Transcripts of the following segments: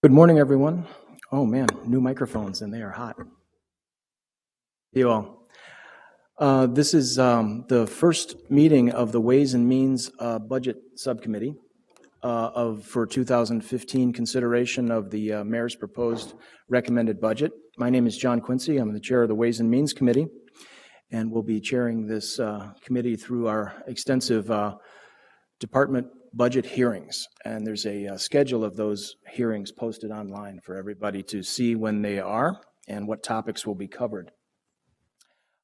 Good morning, everyone. Oh man, new microphones and they are hot. You all. This is the first meeting of the Ways and Means Budget Subcommittee for 2015 consideration of the Mayor's proposed recommended budget. My name is John Quincy. I'm the chair of the Ways and Means Committee, and we'll be chairing this committee through our extensive department budget hearings. And there's a schedule of those hearings posted online for everybody to see when they are and what topics will be covered.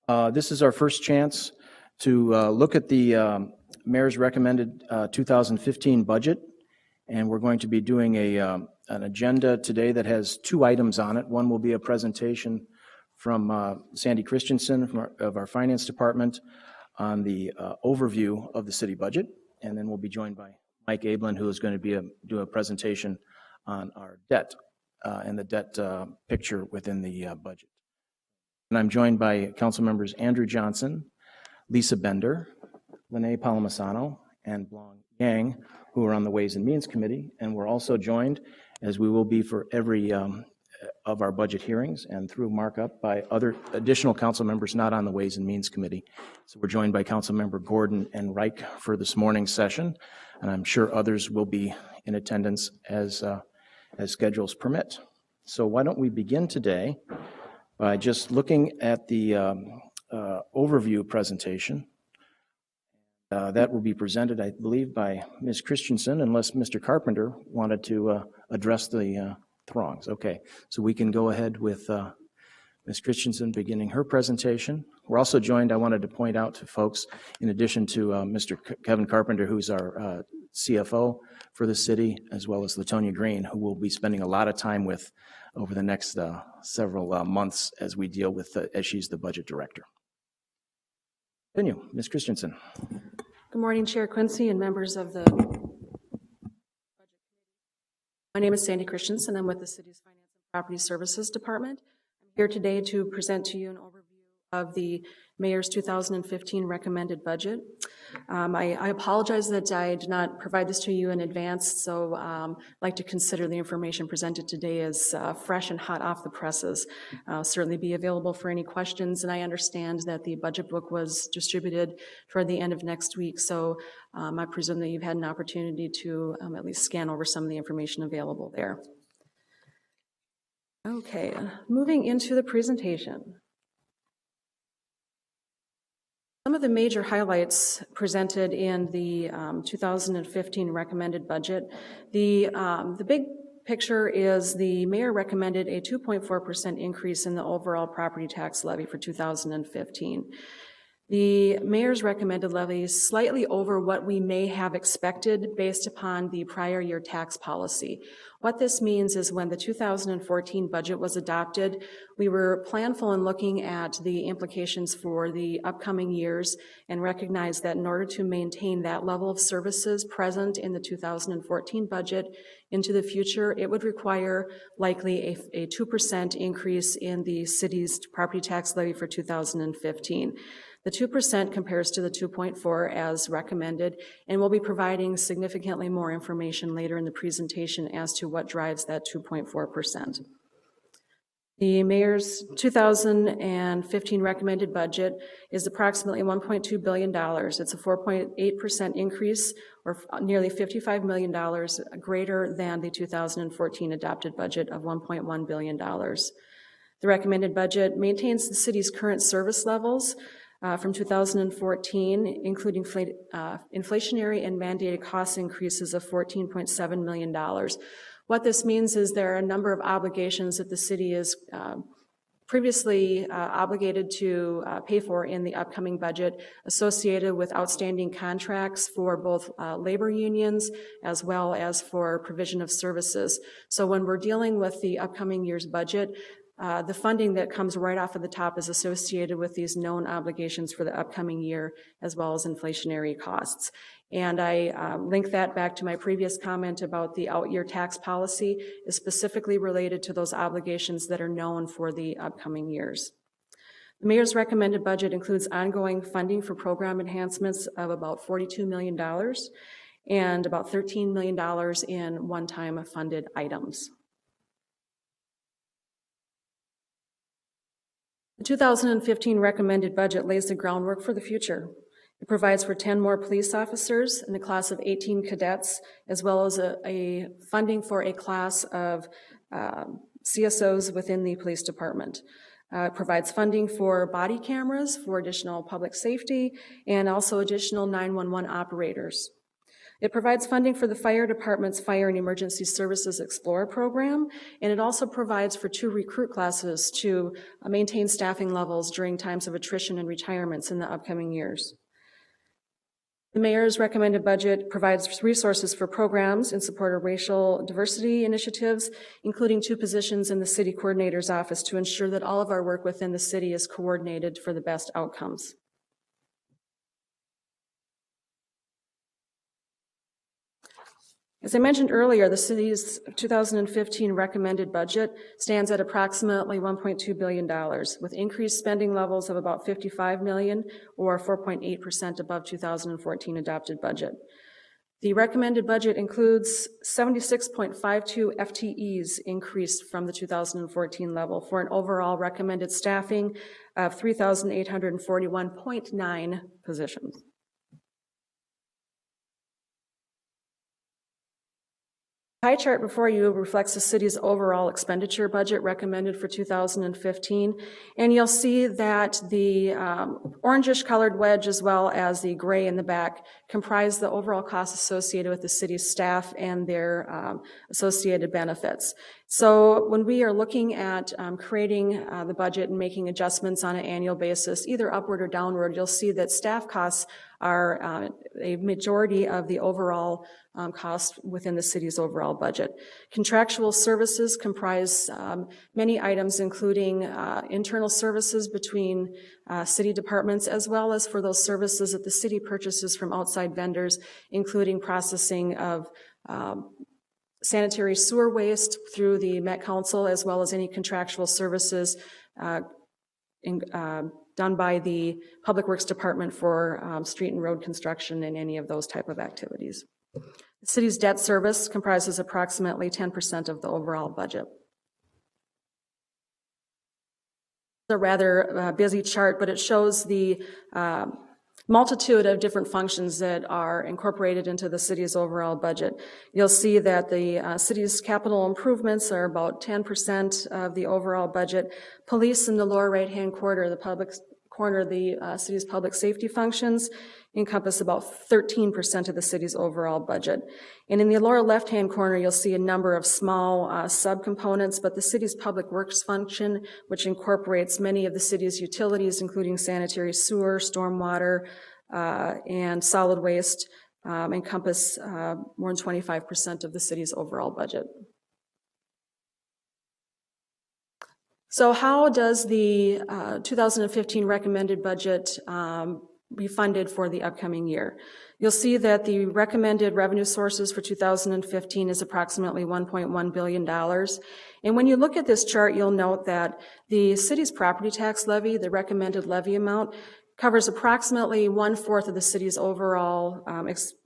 This is our first chance to look at the Mayor's recommended 2015 budget, and we're going to be doing an agenda today that has two items on it. One will be a presentation from Sandy Christensen of our Finance Department on the overview of the city budget, and then we'll be joined by Mike Ablin, who is going to do a presentation on our debt and the debt picture within the budget. And I'm joined by council members Andrew Johnson, Lisa Bender, Lene Palomasano, and Blong Yang, who are on the Ways and Means Committee. And we're also joined, as we will be for every of our budget hearings and through markup, by other additional council members not on the Ways and Means Committee. So we're joined by Council Member Gordon and Reich for this morning's session, and I'm sure others will be in attendance as schedules permit. So why don't we begin today by just looking at the overview presentation. That will be presented, I believe, by Ms. Christensen, unless Mr. Carpenter wanted to address the throngs. Okay, so we can go ahead with Ms. Christensen beginning her presentation. We're also joined, I wanted to point out to folks, in addition to Mr. Kevin Carpenter, who's our CFO for the city, as well as LaTonya Green, who we'll be spending a lot of time with over the next several months as we deal with, as she's the budget director. Continue, Ms. Christensen. Good morning, Chair Quincy and members of the My name is Sandy Christensen. I'm with the City's Finance and Property Services Department. I'm here today to present to you an overview of the Mayor's 2015 recommended budget. I apologize that I did not provide this to you in advance, so I'd like to consider the information presented today as fresh and hot off the presses. I'll certainly be available for any questions, and I understand that the budget book was distributed toward the end of next week, so I presume that you've had an opportunity to at least scan over some of the information available there. Okay, moving into the presentation. Some of the major highlights presented in the 2015 recommended budget. The big picture is the mayor recommended a 2.4% increase in the overall property tax levy for 2015. The mayor's recommended levy is slightly over what we may have expected based upon the prior year tax policy. What this means is when the 2014 budget was adopted, we were planful in looking at the implications for the upcoming years and recognized that in order to maintain that level of services present in the 2014 budget into the future, it would require likely a 2% increase in the city's property tax levy for 2015. The 2% compares to the 2.4 as recommended, and we'll be providing significantly more information later in the presentation as to what drives that 2.4%. The mayor's 2015 recommended budget is approximately $1.2 billion. It's a 4.8% increase, or nearly $55 million greater than the 2014 adopted budget of $1.1 billion. The recommended budget maintains the city's current service levels from 2014, including inflationary and mandated cost increases of $14.7 million. What this means is there are a number of obligations that the city is previously obligated to pay for in the upcoming budget associated with outstanding contracts for both labor unions as well as for provision of services. So when we're dealing with the upcoming year's budget, the funding that comes right off of the top is associated with these known obligations for the upcoming year, as well as inflationary costs. And I link that back to my previous comment about the out-year tax policy is specifically related to those obligations that are known for the upcoming years. The mayor's recommended budget includes ongoing funding for program enhancements of about $42 million and about $13 million in one-time funded items. The 2015 recommended budget lays the groundwork for the future. It provides for 10 more police officers and a class of 18 cadets, as well as a funding for a class of CSOs within the police department. It provides funding for body cameras, for additional public safety, and also additional 911 operators. It provides funding for the fire department's Fire and Emergency Services Explorer program, and it also provides for 2 recruit classes to maintain staffing levels during times of attrition and retirements in the upcoming years. The mayor's recommended budget provides resources for programs in support of racial diversity initiatives, including 2 positions in the city coordinator's office to ensure that all of our work within the city is coordinated for the best outcomes. As I mentioned earlier, the city's 2015 recommended budget stands at approximately $1.2 billion, with increased spending levels of about $55 million, or 4.8% above 2014 adopted budget. The recommended budget includes 76.52 FTEs increased from the 2014 level for an overall recommended staffing of 3,841.9 positions. The pie chart before you reflects the city's overall expenditure budget recommended for 2015, and you'll see that the orangish colored wedge as well as the gray in the back comprise the overall costs associated with the city's staff and their associated benefits. So when we are looking at creating the budget and making adjustments on an annual basis, either upward or downward, you'll see that staff costs are a majority of the overall cost within the city's overall budget. Contractual services comprise many items, including internal services between city departments, as well as for those services that the city purchases from outside vendors, including processing of sanitary sewer waste through the Met Council, as well as any contractual services done by the Public Works Department for street and road construction and any of those type of activities. The city's debt service comprises approximately 10% of the overall budget. It's a rather busy chart, but it shows the multitude of different functions that are incorporated into the city's overall budget. You'll see that the city's capital improvements are about 10% of the overall budget. Police in the lower right-hand corner, the city's public safety functions encompass about 13% of the city's overall budget. And in the lower left-hand corner, you'll see a number of small subcomponents, but the city's public works function, which incorporates many of the city's utilities, including sanitary sewer, stormwater, and solid waste, encompass more than 25% of the city's overall budget. So how does the 2015 recommended budget be funded for the upcoming year? You'll see that the recommended revenue sources for 2015 is approximately $1.1 billion. And when you look at this chart, you'll note that the city's property tax levy, the recommended levy amount, covers approximately 1/4 of the city's overall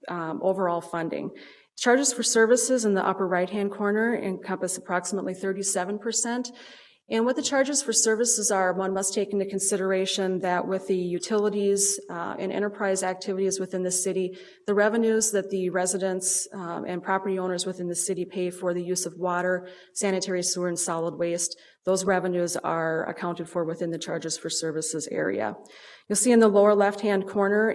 overall funding. Charges for services in the upper right-hand corner encompass approximately 37%. And what the charges for services are, one must take into consideration that with the utilities and enterprise activities within the city, the revenues that the residents and property owners within the city pay for the use of water, sanitary sewer, and solid waste, those revenues are accounted for within the charges for services area. You'll see in the lower left-hand corner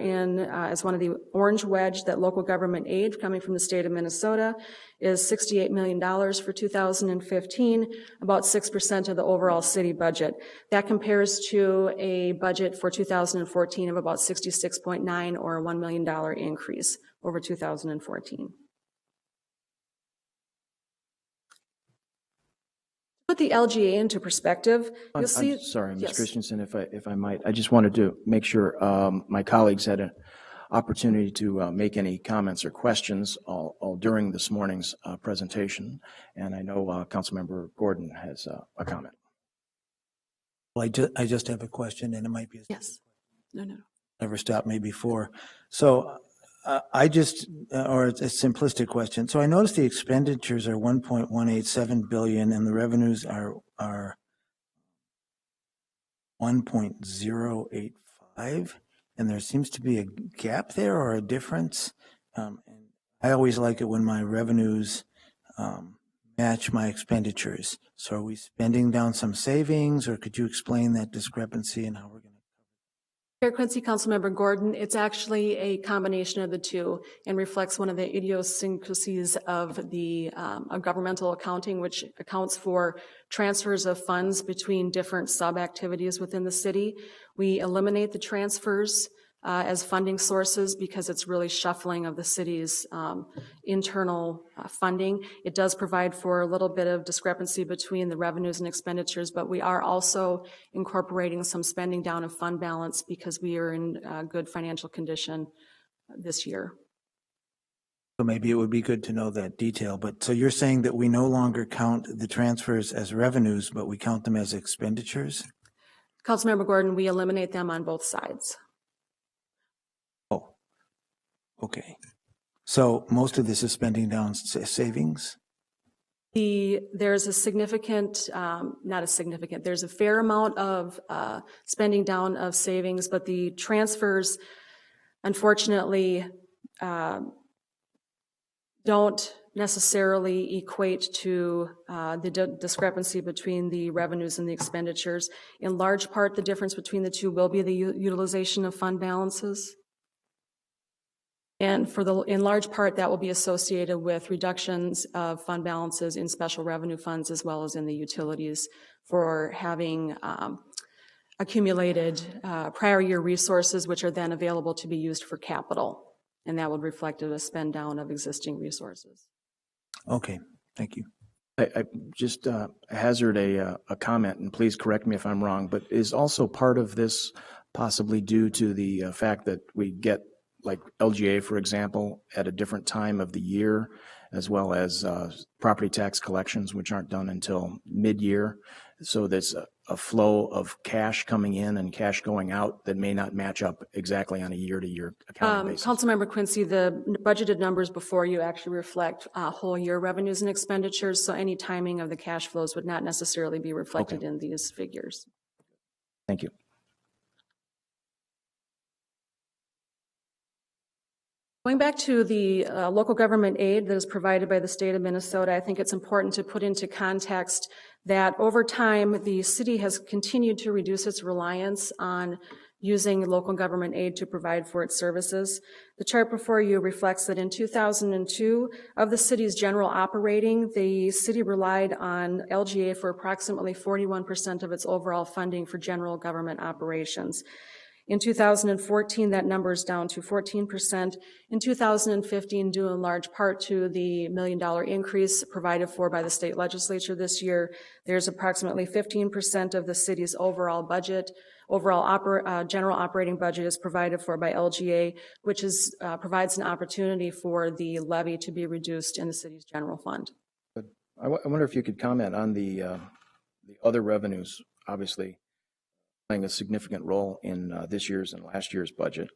as one of the orange wedge that local government aid coming from the state of Minnesota is $68 million for 2015, about 6% of the overall city budget. That compares to a budget for 2014 of about $66.9, or a $1 million increase over 2014. Put the LGA into perspective, you'll see... I'm sorry, Ms. Yes. Christensen, if I might. I just wanted to make sure my colleagues had an opportunity to make any comments or questions all during this morning's presentation. And I know Councilmember Gordon has a comment. Well, I just have a question, and it might be Yes. No. never stopped me before. So I just, or it's a simplistic question. So I noticed the expenditures are $1.187 billion, and the revenues are 1.085, and there seems to be a gap there or a difference. And I always like it when my revenues match my expenditures. So are we spending down some savings, or could you explain that discrepancy and how we're going to? Chair Quincy, Councilmember Gordon, it's actually a combination of the two and reflects one of the idiosyncrasies of the of governmental accounting, which accounts for transfers of funds between different sub-activities within the city. We eliminate the transfers as funding sources because it's really shuffling of the city's internal funding. It does provide for a little bit of discrepancy between the revenues and expenditures, but we are also incorporating some spending down of fund balance because we are in good financial condition this year. So maybe it would be good to know that detail, but so you're saying that we no longer count the transfers as revenues, but we count them as expenditures? Councilmember Gordon, we eliminate them on both sides. Okay. So most of this is spending down savings? There's a significant, there's a fair amount of spending down of savings, but the transfers, unfortunately, don't necessarily equate to the discrepancy between the revenues and the expenditures. In large part, the difference between the two will be the utilization of fund balances. And in large part, that will be associated with reductions of fund balances in special revenue funds as well as in the utilities for having accumulated prior year resources, which are then available to be used for capital. And that would reflect a spend down of existing resources. Okay, thank you. I just hazard a comment, and please correct me if I'm wrong, but is also part of this possibly due to the fact that we get like LGA, for example, at a different time of the year, as well as property tax collections, which aren't done until mid-year. So there's a flow of cash coming in and cash going out that may not match up exactly on a year-to-year accounting basis. Councilmember Quincy, the budgeted numbers before you actually reflect whole year revenues and expenditures, so any timing of the cash flows would not necessarily be reflected in these figures. Thank you. Going back to the local government aid that is provided by the state of Minnesota, I think it's important to put into context that over time, the city has continued to reduce its reliance on using local government aid to provide for its services. The chart before you reflects that in 2002, of the city's general operating, the city relied on LGA for approximately 41% of its overall funding for general government operations. In 2014, that number is down to 14%. In 2015, due in large part to the $1 million increase provided for by the state legislature this year, there's approximately 15% of the city's overall budget, general operating budget is provided for by LGA, which provides an opportunity for the levy to be reduced in the city's general fund. Good. I wonder if you could comment on the other revenues, obviously playing a significant role in this year's and last year's budget.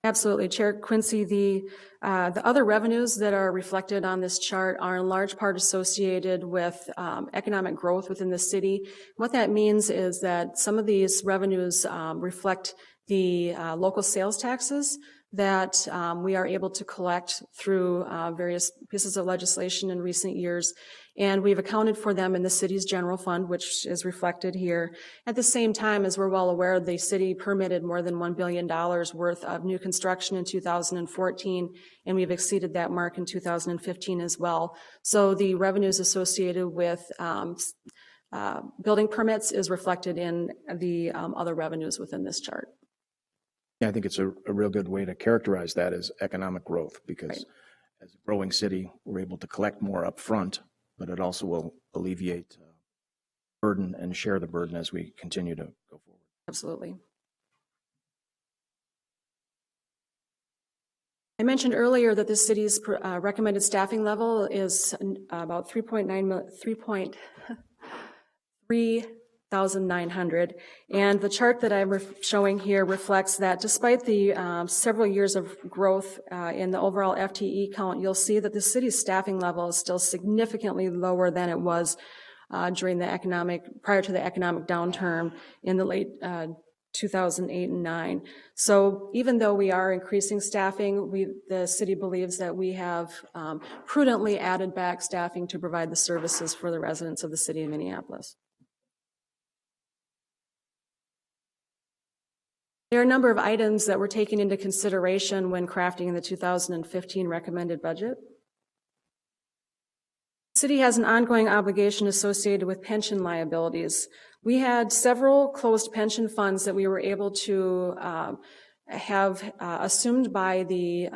Absolutely. Chair Quincy, the other revenues that are reflected on this chart are in large part associated with economic growth within the city. What that means is that some of these revenues reflect the local sales taxes that we are able to collect through various pieces of legislation in recent years. And we've accounted for them in the city's general fund, which is reflected here. At the same time, as we're well aware, the city permitted more than $1 billion worth of new construction in 2014, and we've exceeded that mark in 2015 as well. So the revenues associated with building permits is reflected in the other revenues within this chart. Yeah, I think it's a real good way to characterize that as economic growth, because as a growing city, we're able to collect more up front, but it also will alleviate burden and share the burden as we continue to go forward. Absolutely. I mentioned earlier that the city's recommended staffing level is about 3,900. And the chart that I'm showing here reflects that despite the several years of growth in the overall FTE count, you'll see that the city's staffing level is still significantly lower than it was prior to the economic downturn in the late 2008 and 9. So even though we are increasing staffing, the city believes that we have prudently added back staffing to provide the services for the residents of the city of Minneapolis. There are a number of items that were taken into consideration when crafting the 2015 recommended budget. The city has an ongoing obligation associated with pension liabilities. We had several closed pension funds that we were able to have assumed by the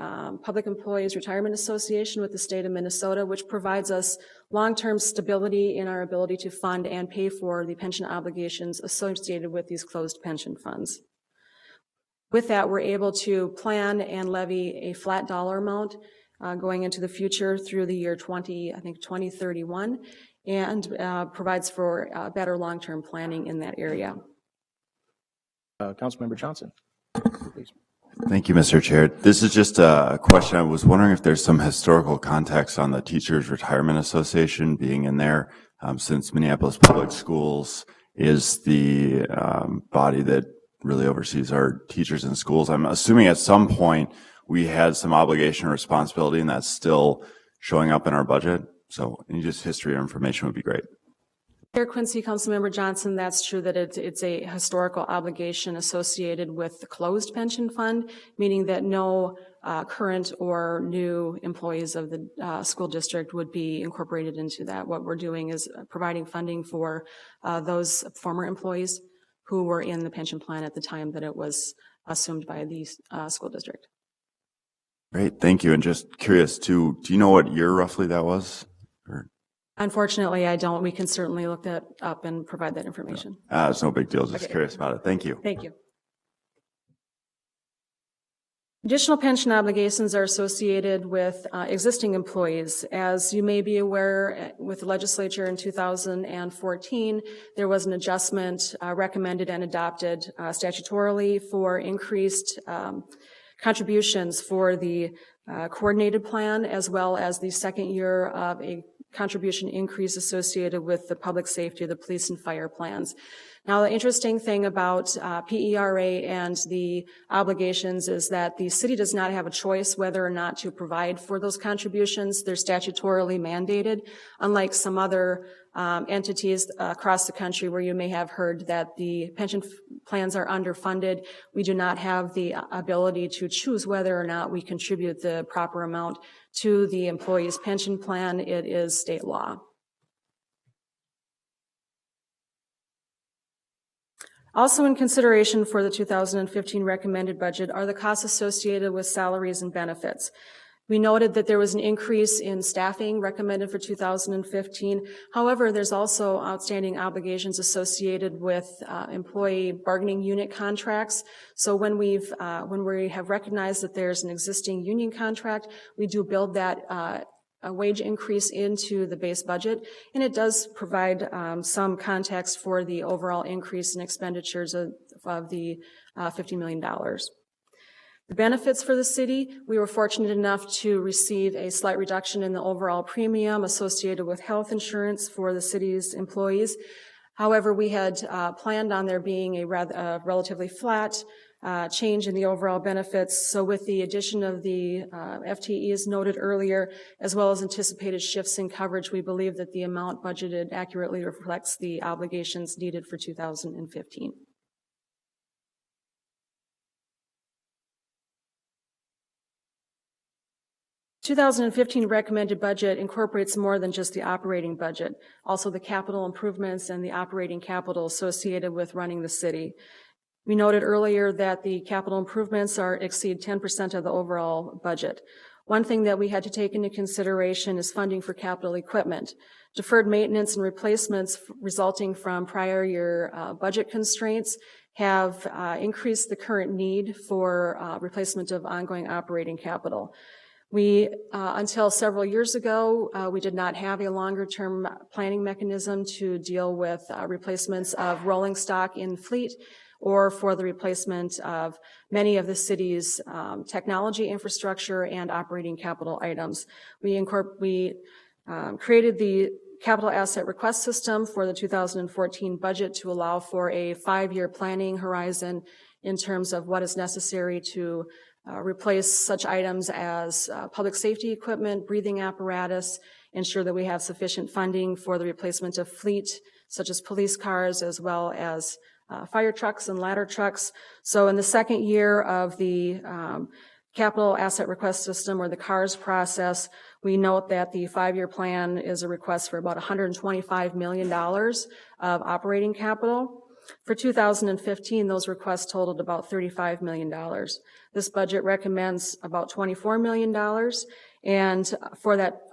Public Employees Retirement Association with the state of Minnesota, which provides us long-term stability in our ability to fund and pay for the pension obligations associated with these closed pension funds. With that, we're able to plan and levy a flat dollar amount going into the future through the year 2031, and provides for better long-term planning in that area. Councilmember Johnson, please. Thank you, Mr. Chair. This is just a question. I was wondering if there's some historical context on the Teachers Retirement Association being in there, since Minneapolis Public Schools is the body that really oversees our teachers in schools. I'm assuming at some point we had some obligation or responsibility, and that's still showing up in our budget. So any just history or information would be great. Chair Quincy, Councilmember Johnson, that's true that it's a historical obligation associated with the closed pension fund, meaning that no current or new employees of the school district would be incorporated into that. What we're doing is providing funding for those former employees who were in the pension plan at the time that it was assumed by the school district. Great, thank you. And just curious too, do you know what year roughly that was? Or? Unfortunately, I don't. We can certainly look that up and provide that information. It's no big deal, just curious about it. Thank you. Thank you. Additional pension obligations are associated with existing employees. As you may be aware, with the legislature in 2014, there was an adjustment recommended and adopted statutorily for increased contributions for the coordinated plan, as well as the second year of a contribution increase associated with the public safety, the police and fire plans. Now, the interesting thing about PERA and the obligations is that the city does not have a choice whether or not to provide for those contributions. They're statutorily mandated, unlike some other entities across the country where you may have heard that the pension plans are underfunded. We do not have the ability to choose whether or not we contribute the proper amount to the employee's pension plan. It is state law. Also in consideration for the 2015 recommended budget are the costs associated with salaries and benefits. We noted that there was an increase in staffing recommended for 2015. However, there's also outstanding obligations associated with employee bargaining unit contracts. So when we have recognized that there's an existing union contract, we do build that a wage increase into the base budget, and it does provide some context for the overall increase in expenditures of the $50 million. The benefits for the city, we were fortunate enough to receive a slight reduction in the overall premium associated with health insurance for the city's employees. However, we had planned on there being a relatively flat change in the overall benefits. So with the addition of the FTEs noted earlier, as well as anticipated shifts in coverage, we believe that the amount budgeted accurately reflects the obligations needed for 2015. The 2015 recommended budget incorporates more than just the operating budget, also the capital improvements and the operating capital associated with running the city. We noted earlier that the capital improvements exceed 10% of the overall budget. One thing that we had to take into consideration is funding for capital equipment. Deferred maintenance and replacements resulting from prior year budget constraints have increased the current need for replacement of ongoing operating capital. We, until several years ago, we did not have a longer-term planning mechanism to deal with replacements of rolling stock in fleet or for the replacement of many of the city's technology infrastructure and operating capital items. We created the capital asset request system for the 2014 budget to allow for a 5-year planning horizon in terms of what is necessary to replace such items as public safety equipment, breathing apparatus, ensure that we have sufficient funding for the replacement of fleet, such as police cars, as well as fire trucks and ladder trucks. So in the second year of the capital asset request system, or the CARS process, we note that the 5-year plan is a request for about $125 million of operating capital. For 2015, those requests totaled about $35 million. This budget recommends about $24 million, and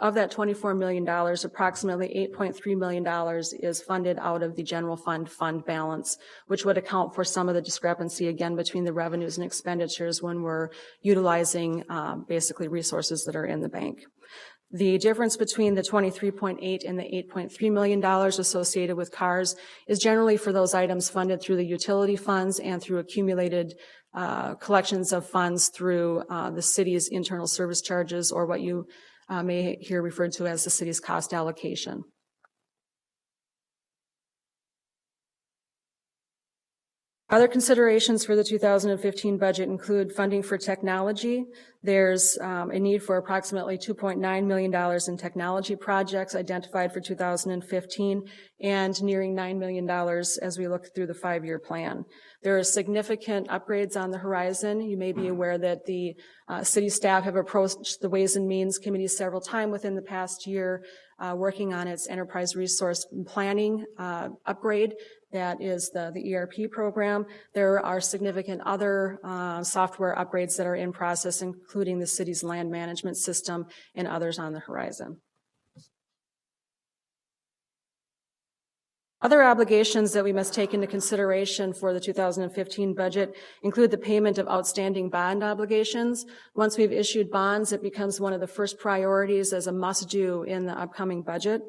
of that $24 million, approximately $8.3 million is funded out of the general fund balance, which would account for some of the discrepancy, again, between the revenues and expenditures when we're utilizing basically resources that are in the bank. The difference between the 23.8 and the $8.3 million associated with CARS is generally for those items funded through the utility funds and through accumulated collections of funds through the city's internal service charges, or what you may hear referred to as the city's cost allocation. Other considerations for the 2015 budget include funding for technology. There's a need for approximately $2.9 million in technology projects identified for 2015, and nearing $9 million as we look through the 5-year plan. There are significant upgrades on the horizon. You may be aware that the city staff have approached the Ways and Means Committee several times within the past year, working on its enterprise resource planning upgrade. That is the ERP program. There are significant other software upgrades that are in process, including the city's land management system and others on the horizon. Other obligations that we must take into consideration for the 2015 budget include the payment of outstanding bond obligations. Once we've issued bonds, it becomes one of the first priorities as a must-do in the upcoming budget.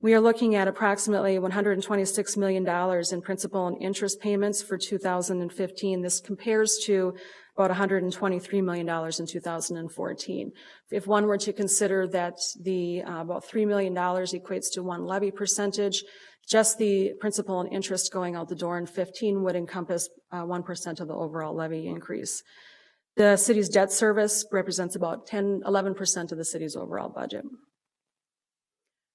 We are looking at approximately $126 million in principal and interest payments for 2015. This compares to about $123 million in 2014. If one were to consider that the about $3 million equates to one levy percentage, just the principal and interest going out the door in 15 would encompass 1% of the overall levy increase. The city's debt service represents about 11% of the city's overall budget.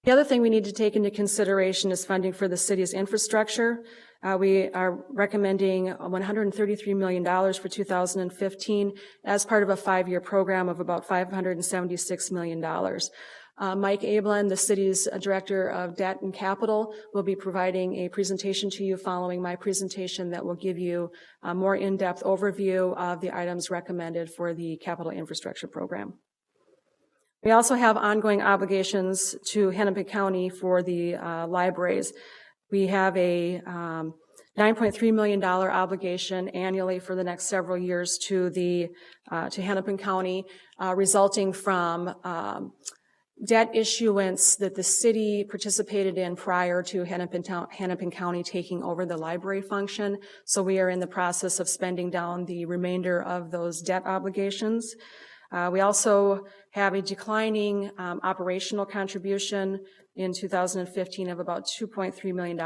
The other thing we need to take into consideration is funding for the city's infrastructure. We are recommending $133 million for 2015 as part of a 5-year program of about $576 million. Mike Ablin, the city's Director of Debt and Capital, will be providing a presentation to you following my presentation that will give you a more in-depth overview of the items recommended for the capital infrastructure program. We also have ongoing obligations to Hennepin County for the libraries. We have a $9.3 million obligation annually for the next several years to Hennepin County, resulting from debt issuance that the city participated in prior to Hennepin County taking over the library function. So we are in the process of spending down the remainder of those debt obligations. We also have a declining operational contribution in 2015 of about $2.3 million,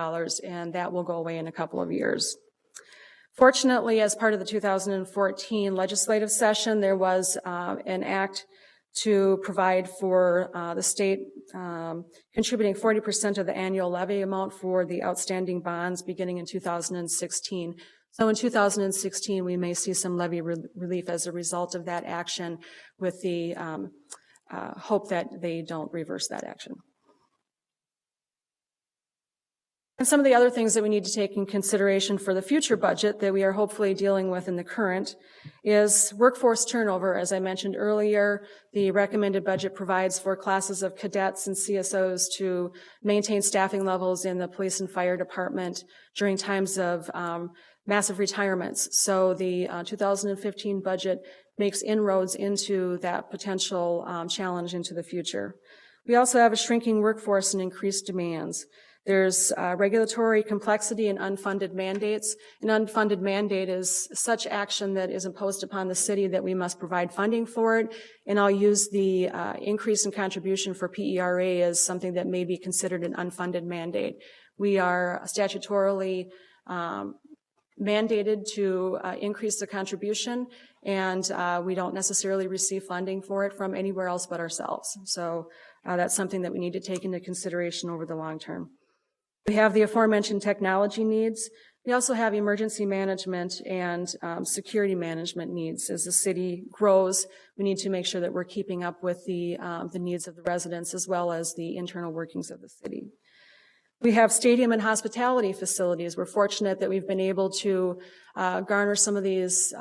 and that will go away in a couple of years. Fortunately, as part of the 2014 legislative session, there was an act to provide for the state contributing 40% of the annual levy amount for the outstanding bonds beginning in 2016. So in 2016, we may see some levy relief as a result of that action, with the hope that they don't reverse that action. And some of the other things that we need to take in consideration for the future budget that we are hopefully dealing with in the current is workforce turnover. As I mentioned earlier, the recommended budget provides for classes of cadets and CSOs to maintain staffing levels in the police and fire department during times of massive retirements. So the 2015 budget makes inroads into that potential challenge into the future. We also have a shrinking workforce and increased demands. There's regulatory complexity and unfunded mandates. An unfunded mandate is such action that is imposed upon the city that we must provide funding for it. And I'll use the increase in contribution for PERA as something that may be considered an unfunded mandate. We are statutorily mandated to increase the contribution, and we don't necessarily receive funding for it from anywhere else but ourselves. So that's something that we need to take into consideration over the long term. We have the aforementioned technology needs. We also have emergency management and security management needs. As the city grows, we need to make sure that we're keeping up with the needs of the residents as well as the internal workings of the city. We have stadium and hospitality facilities. We're fortunate that we've been able to garner some of these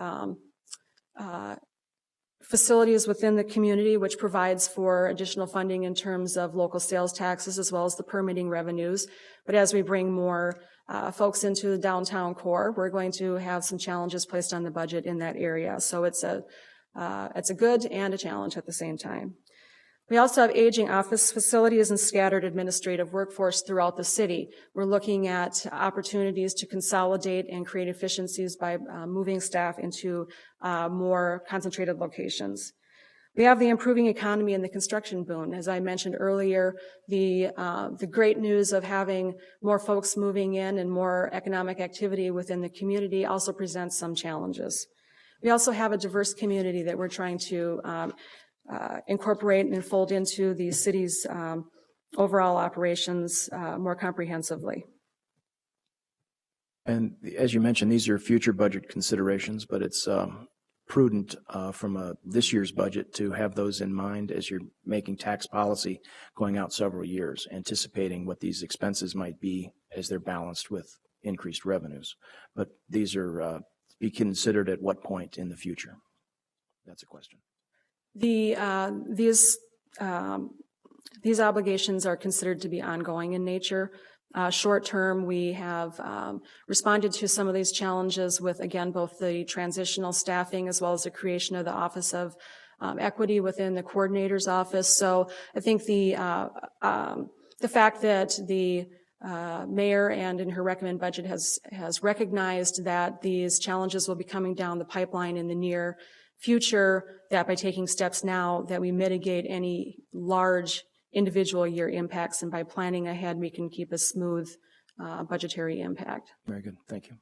facilities within the community, which provides for additional funding in terms of local sales taxes as well as the permitting revenues. But as we bring more folks into the downtown core, we're going to have some challenges placed on the budget in that area. So it's a good and a challenge at the same time. We also have aging office facilities and scattered administrative workforce throughout the city. We're looking at opportunities to consolidate and create efficiencies by moving staff into more concentrated locations. We have the improving economy and the construction boom. As I mentioned earlier, the great news of having more folks moving in and more economic activity within the community also presents some challenges. We also have a diverse community that we're trying to incorporate and fold into the city's overall operations more comprehensively. And as you mentioned, these are future budget considerations, but it's prudent from this year's budget to have those in mind as you're making tax policy going out several years, anticipating what these expenses might be as they're balanced with increased revenues. But these are be considered at what point in the future? That's a question. These obligations are considered to be ongoing in nature. Short term, we have responded to some of these challenges with, again, both the transitional staffing as well as the creation of the Office of Equity within the coordinator's office. So I think the fact that the mayor and in her recommended budget has recognized that these challenges will be coming down the pipeline in the near future, that by taking steps now that we mitigate any large individual year impacts, and by planning ahead we can keep a smooth budgetary impact. Very good, thank you.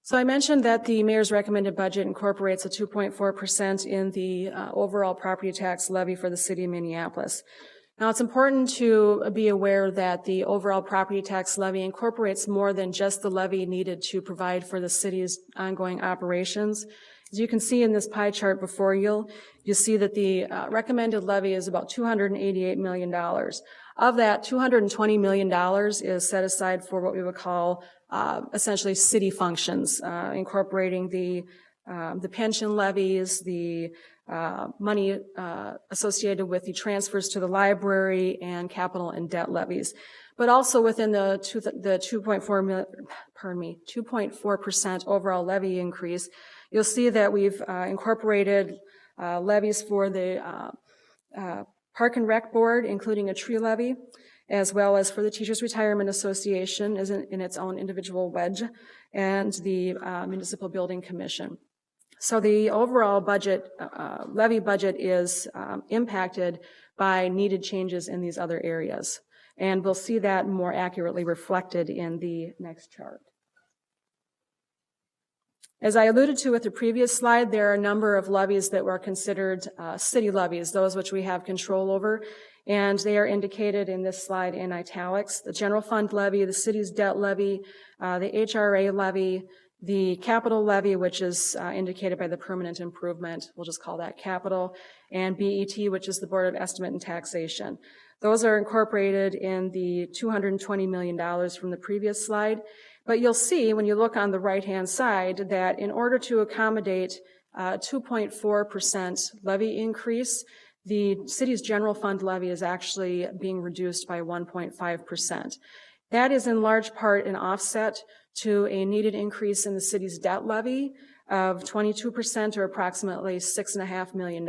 So I mentioned that the mayor's recommended budget incorporates a 2.4% in the overall property tax levy for the city of Minneapolis. Now, it's important to be aware that the overall property tax levy incorporates more than just the levy needed to provide for the city's ongoing operations. As you can see in this pie chart before you see that the recommended levy is about $288 million. Of that, $220 million is set aside for what we would call essentially city functions, incorporating the pension levies, the money associated with the transfers to the library and capital and debt levies. But also within the 2.4% overall levy increase, you'll see that we've incorporated levies for the Park and Rec Board, including a tree levy, as well as for the Teachers Retirement Association as in its own individual wedge, and the Municipal Building Commission. So the overall budget, levy budget is impacted by needed changes in these other areas. And we'll see that more accurately reflected in the next chart. As I alluded to with the previous slide, there are a number of levies that were considered city levies, those which we have control over, and they are indicated in this slide in italics. The general fund levy, the city's debt levy, the HRA levy, the capital levy, which is indicated by the permanent improvement, we'll just call that capital, and BET, which is the Board of Estimate and Taxation. Those are incorporated in the $220 million from the previous slide. But you'll see when you look on the right-hand side that in order to accommodate 2.4% levy increase, the city's general fund levy is actually being reduced by 1.5%. That is in large part an offset to a needed increase in the city's debt levy of 22%, or approximately $6.5 million.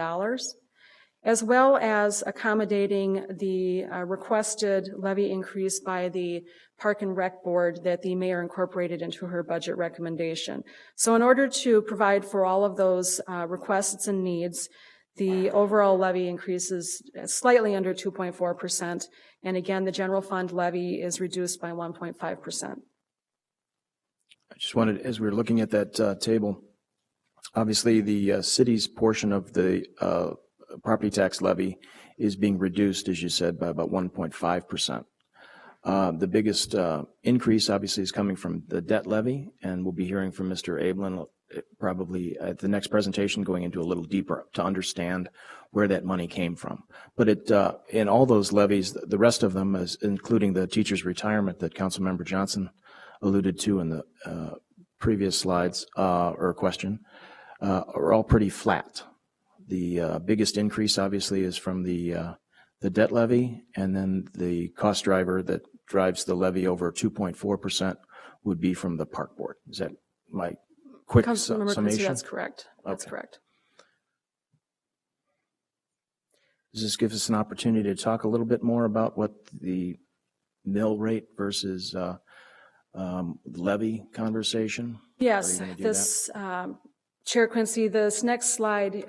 as well as accommodating the requested levy increase by the Park and Rec Board that the mayor incorporated into her budget recommendation. So in order to provide for all of those requests and needs, the overall levy increases slightly under 2.4%, and again, the general fund levy is reduced by 1.5%. I just wanted, as we were looking at that table, obviously the city's portion of the property tax levy is being reduced, as you said, by about 1.5%. The biggest increase, obviously, is coming from the debt levy, and we'll be hearing from Mr. Ablin probably at the next presentation, going into a little deeper to understand where that money came from. But in all those levies, the rest of them, including the teacher's retirement that Councilmember Johnson alluded to in the previous slides or question, are all pretty flat. The biggest increase, obviously, is from the debt levy, and then the cost driver that drives the levy over 2.4% would be from the park board. Is that my quick Councilmember summation? Quincy, that's correct. That's Okay. correct. Does this give us an opportunity to talk a little bit more about what the mill rate versus levy conversation? Yes, Are you gonna do this, Chair Quincy, this next slide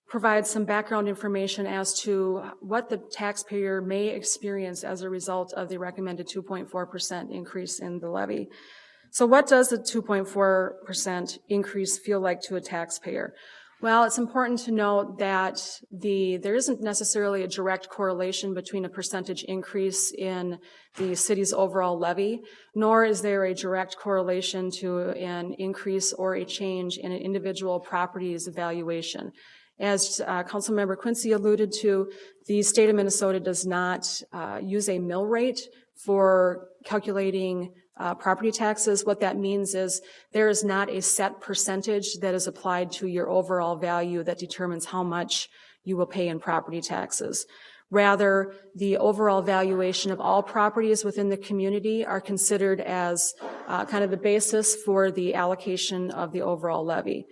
provides some background information as to what the taxpayer may experience as a result of the recommended 2.4% increase in the levy. So what does the 2.4% increase feel like to a taxpayer? Well, it's important to note that there isn't necessarily a direct correlation between a percentage increase in the city's overall levy, nor is there a direct correlation to an increase or a change in an individual property's valuation. As Councilmember Quincy alluded to, the state of Minnesota does not use a mill rate for calculating property taxes. What that means is there is not a set percentage that is applied to your overall value that determines how much you will pay in property taxes. Rather, the overall valuation of all properties within the community are considered as kind of the basis for the allocation of the overall levy.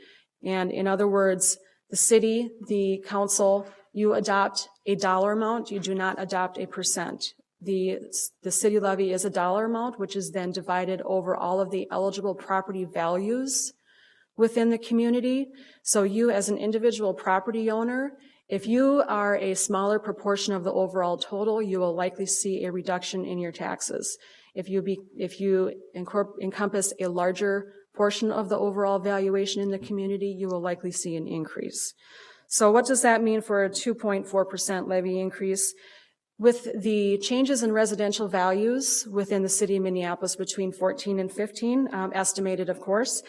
And in other words, the city, the council, you adopt a dollar amount, you do not adopt a percent. The city levy is a dollar amount, which is then divided over all of the eligible property values within the community. So you, as an individual property owner, if you are a smaller proportion of the overall total, you will likely see a reduction in your taxes. If you encompass a larger portion of the overall valuation in the community, you will likely see an increase. So what does that mean for a 2.4% levy increase? With the changes in residential values within the city of Minneapolis between 14 and 15, estimated of course,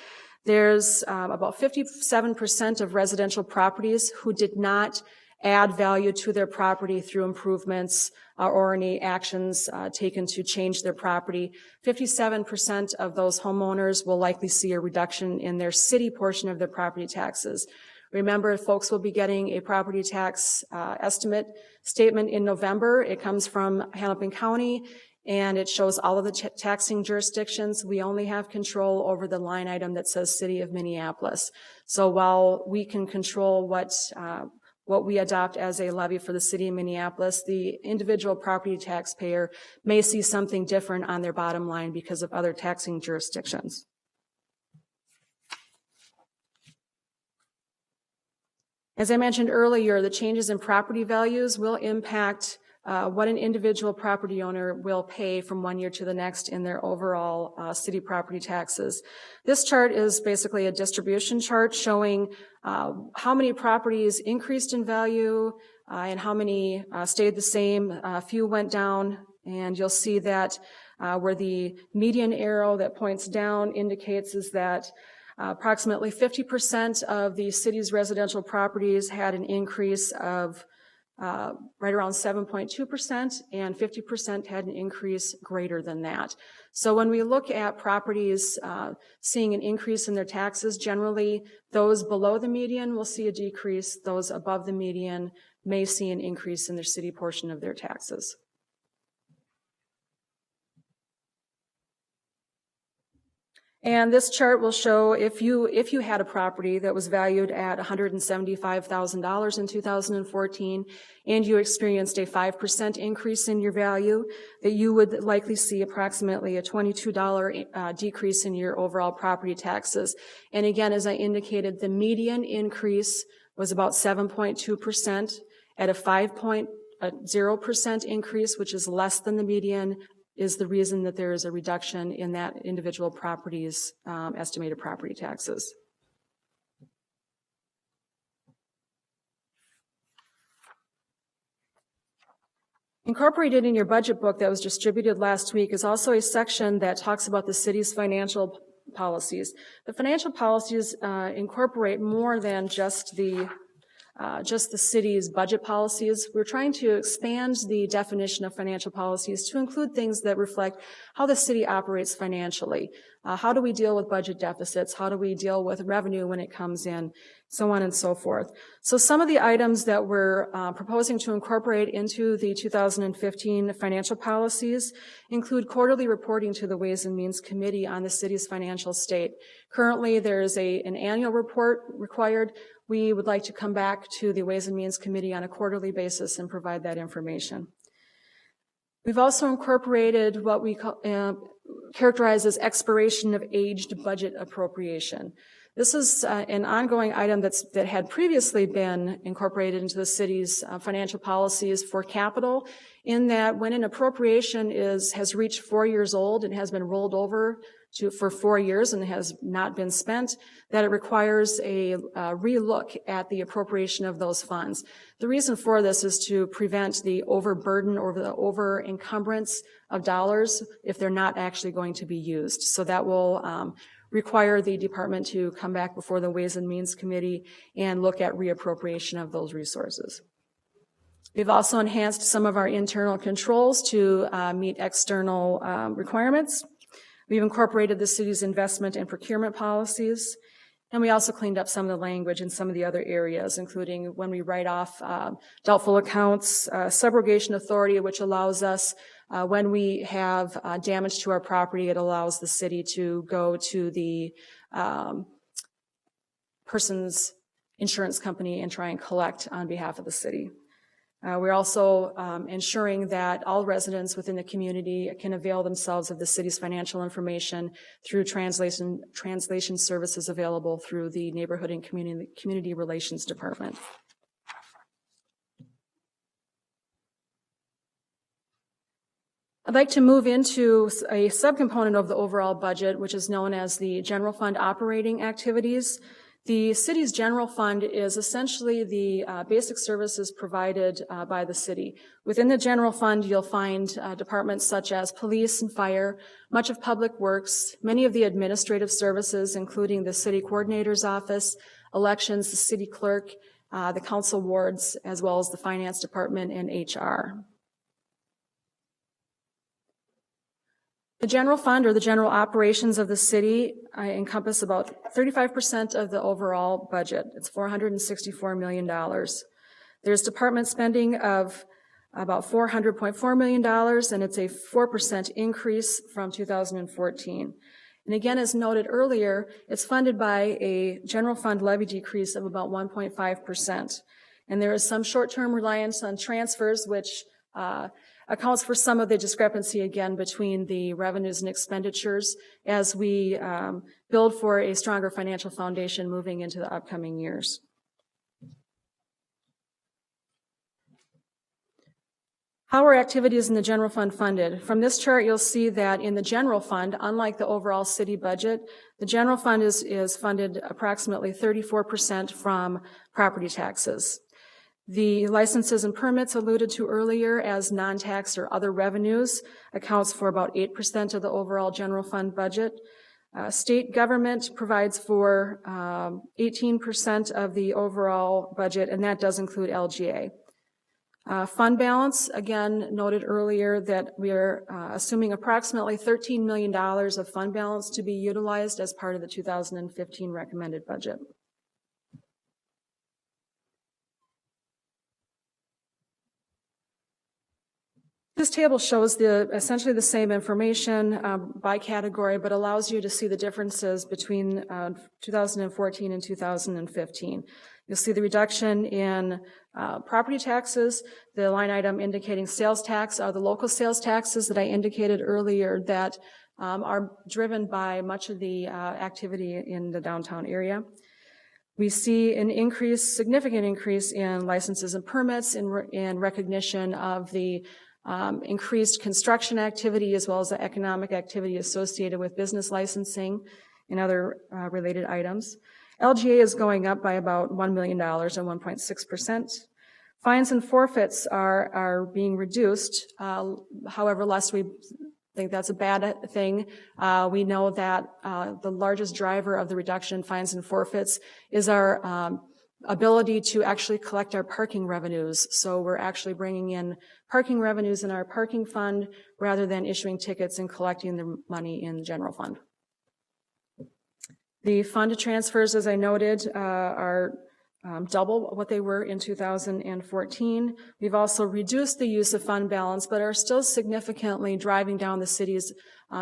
there's about 57% of residential properties who did not add value to their property through improvements or any actions taken to change their property. 57% of those homeowners will likely see a reduction in their city portion of their property taxes. Remember, folks will be getting a property tax estimate statement in November. It comes from Hennepin County, and it shows all of the taxing jurisdictions. We only have control over the line item that says City of Minneapolis. So while we can control what we adopt as a levy for the City of Minneapolis, the individual property taxpayer may see something different on their bottom line because of other taxing jurisdictions. As I mentioned earlier, the changes in property values will impact what an individual property owner will pay from one year to the next in their overall city property taxes. This chart is basically a distribution chart showing how many properties increased in value and how many stayed the same. A few went down, and you'll see that where the median arrow that points down indicates is that approximately 50% of the city's residential properties had an increase of right around 7.2%, and 50% had an increase greater than that. So when we look at properties seeing an increase in their taxes, generally those below the median will see a decrease. Those above the median may see an increase in their city portion of their taxes. And this chart will show if you had a property that was valued at $175,000 in 2014 and you experienced a 5% increase in your value, that you would likely see approximately a $22 decrease in your overall property taxes. And again, as I indicated, the median increase was about 7.2%. At a 5.0% increase, which is less than the median, is the reason that there is a reduction in that individual property's estimated property taxes. Incorporated in your budget book that was distributed last week is also a section that talks about the city's financial policies. The financial policies incorporate more than just the city's budget policies. We're trying to expand the definition of financial policies to include things that reflect how the city operates financially. How do we deal with budget deficits? How do we deal with revenue when it comes in? So on and so forth. So some of the items that we're proposing to incorporate into the 2015 financial policies include quarterly reporting to the Ways and Means Committee on the city's financial state. Currently, there's an annual report required. We would like to come back to the Ways and Means Committee on a quarterly basis and provide that information. We've also incorporated what we characterize as expiration of aged budget appropriation. This is an ongoing item that had previously been incorporated into the city's financial policies for capital, in that when an appropriation has reached 4 years old and has been rolled over for 4 years and has not been spent, that it requires a relook at the appropriation of those funds. The reason for this is to prevent the overburden or the over encumbrance of dollars if they're not actually going to be used. So that will require the department to come back before the Ways and Means Committee and look at reappropriation of those resources. We've also enhanced some of our internal controls to meet external requirements. We've incorporated the city's investment and procurement policies, and we also cleaned up some of the language in some of the other areas, including when we write off doubtful accounts, subrogation authority, which allows us, when we have damage to our property, it allows the city to go to the person's insurance company and try and collect on behalf of the city. We're also ensuring that all residents within the community can avail themselves of the city's financial information through translation services available through the Neighborhood and Community Relations Department. I'd like to move into a subcomponent of the overall budget, which is known as the general fund operating activities. The city's general fund is essentially the basic services provided by the city. Within the general fund, you'll find departments such as police and fire, much of public works, many of the administrative services, including the city coordinator's office, elections, the city clerk, the council wards, as well as the finance department and HR. The general fund, or the general operations of the city, encompass about 35% of the overall budget. It's $464 million. There's department spending of about $400.4 million, and it's a 4% increase from 2014. And again, as noted earlier, it's funded by a general fund levy decrease of about 1.5%. And there is some short-term reliance on transfers, which accounts for some of the discrepancy, again, between the revenues and expenditures as we build for a stronger financial foundation moving into the upcoming years. How are activities in the general fund funded? From this chart, you'll see that in the general fund, unlike the overall city budget, the general fund is funded approximately 34% from property taxes. The licenses and permits alluded to earlier as non-tax or other revenues accounts for about 8% of the overall general fund budget. State government provides for 18% of the overall budget, and that does include LGA. Fund balance, again, noted earlier that we are assuming approximately $13 million of fund balance to be utilized as part of the 2015 recommended budget. This table shows essentially the same information by category, but allows you to see the differences between 2014 and 2015. You'll see the reduction in property taxes. The line item indicating sales tax are the local sales taxes that I indicated earlier that are driven by much of the activity in the downtown area. We see an significant increase in licenses and permits in recognition of the increased construction activity as well as the economic activity associated with business licensing and other related items. LGA is going up by about $1 million or 1.6%. Fines and forfeits are being reduced. However, lest we think that's a bad thing, we know that the largest driver of the reduction in fines and forfeits is our ability to actually collect our parking revenues. So we're actually bringing in parking revenues in our parking fund rather than issuing tickets and collecting the money in the general fund. The fund transfers, as I noted, are double what they were in 2014. We've also reduced the use of fund balance, but are still significantly driving down the city's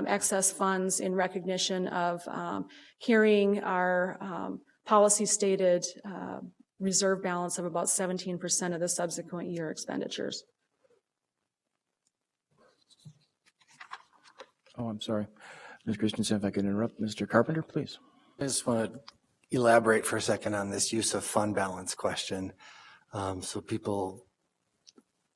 excess funds in recognition of carrying our policy-stated reserve balance of about 17% of the subsequent year expenditures. Oh, I'm sorry. Ms. Christensen, if I could interrupt. Mr. Carpenter, please. I just want to elaborate for a second on this use of fund balance question, so people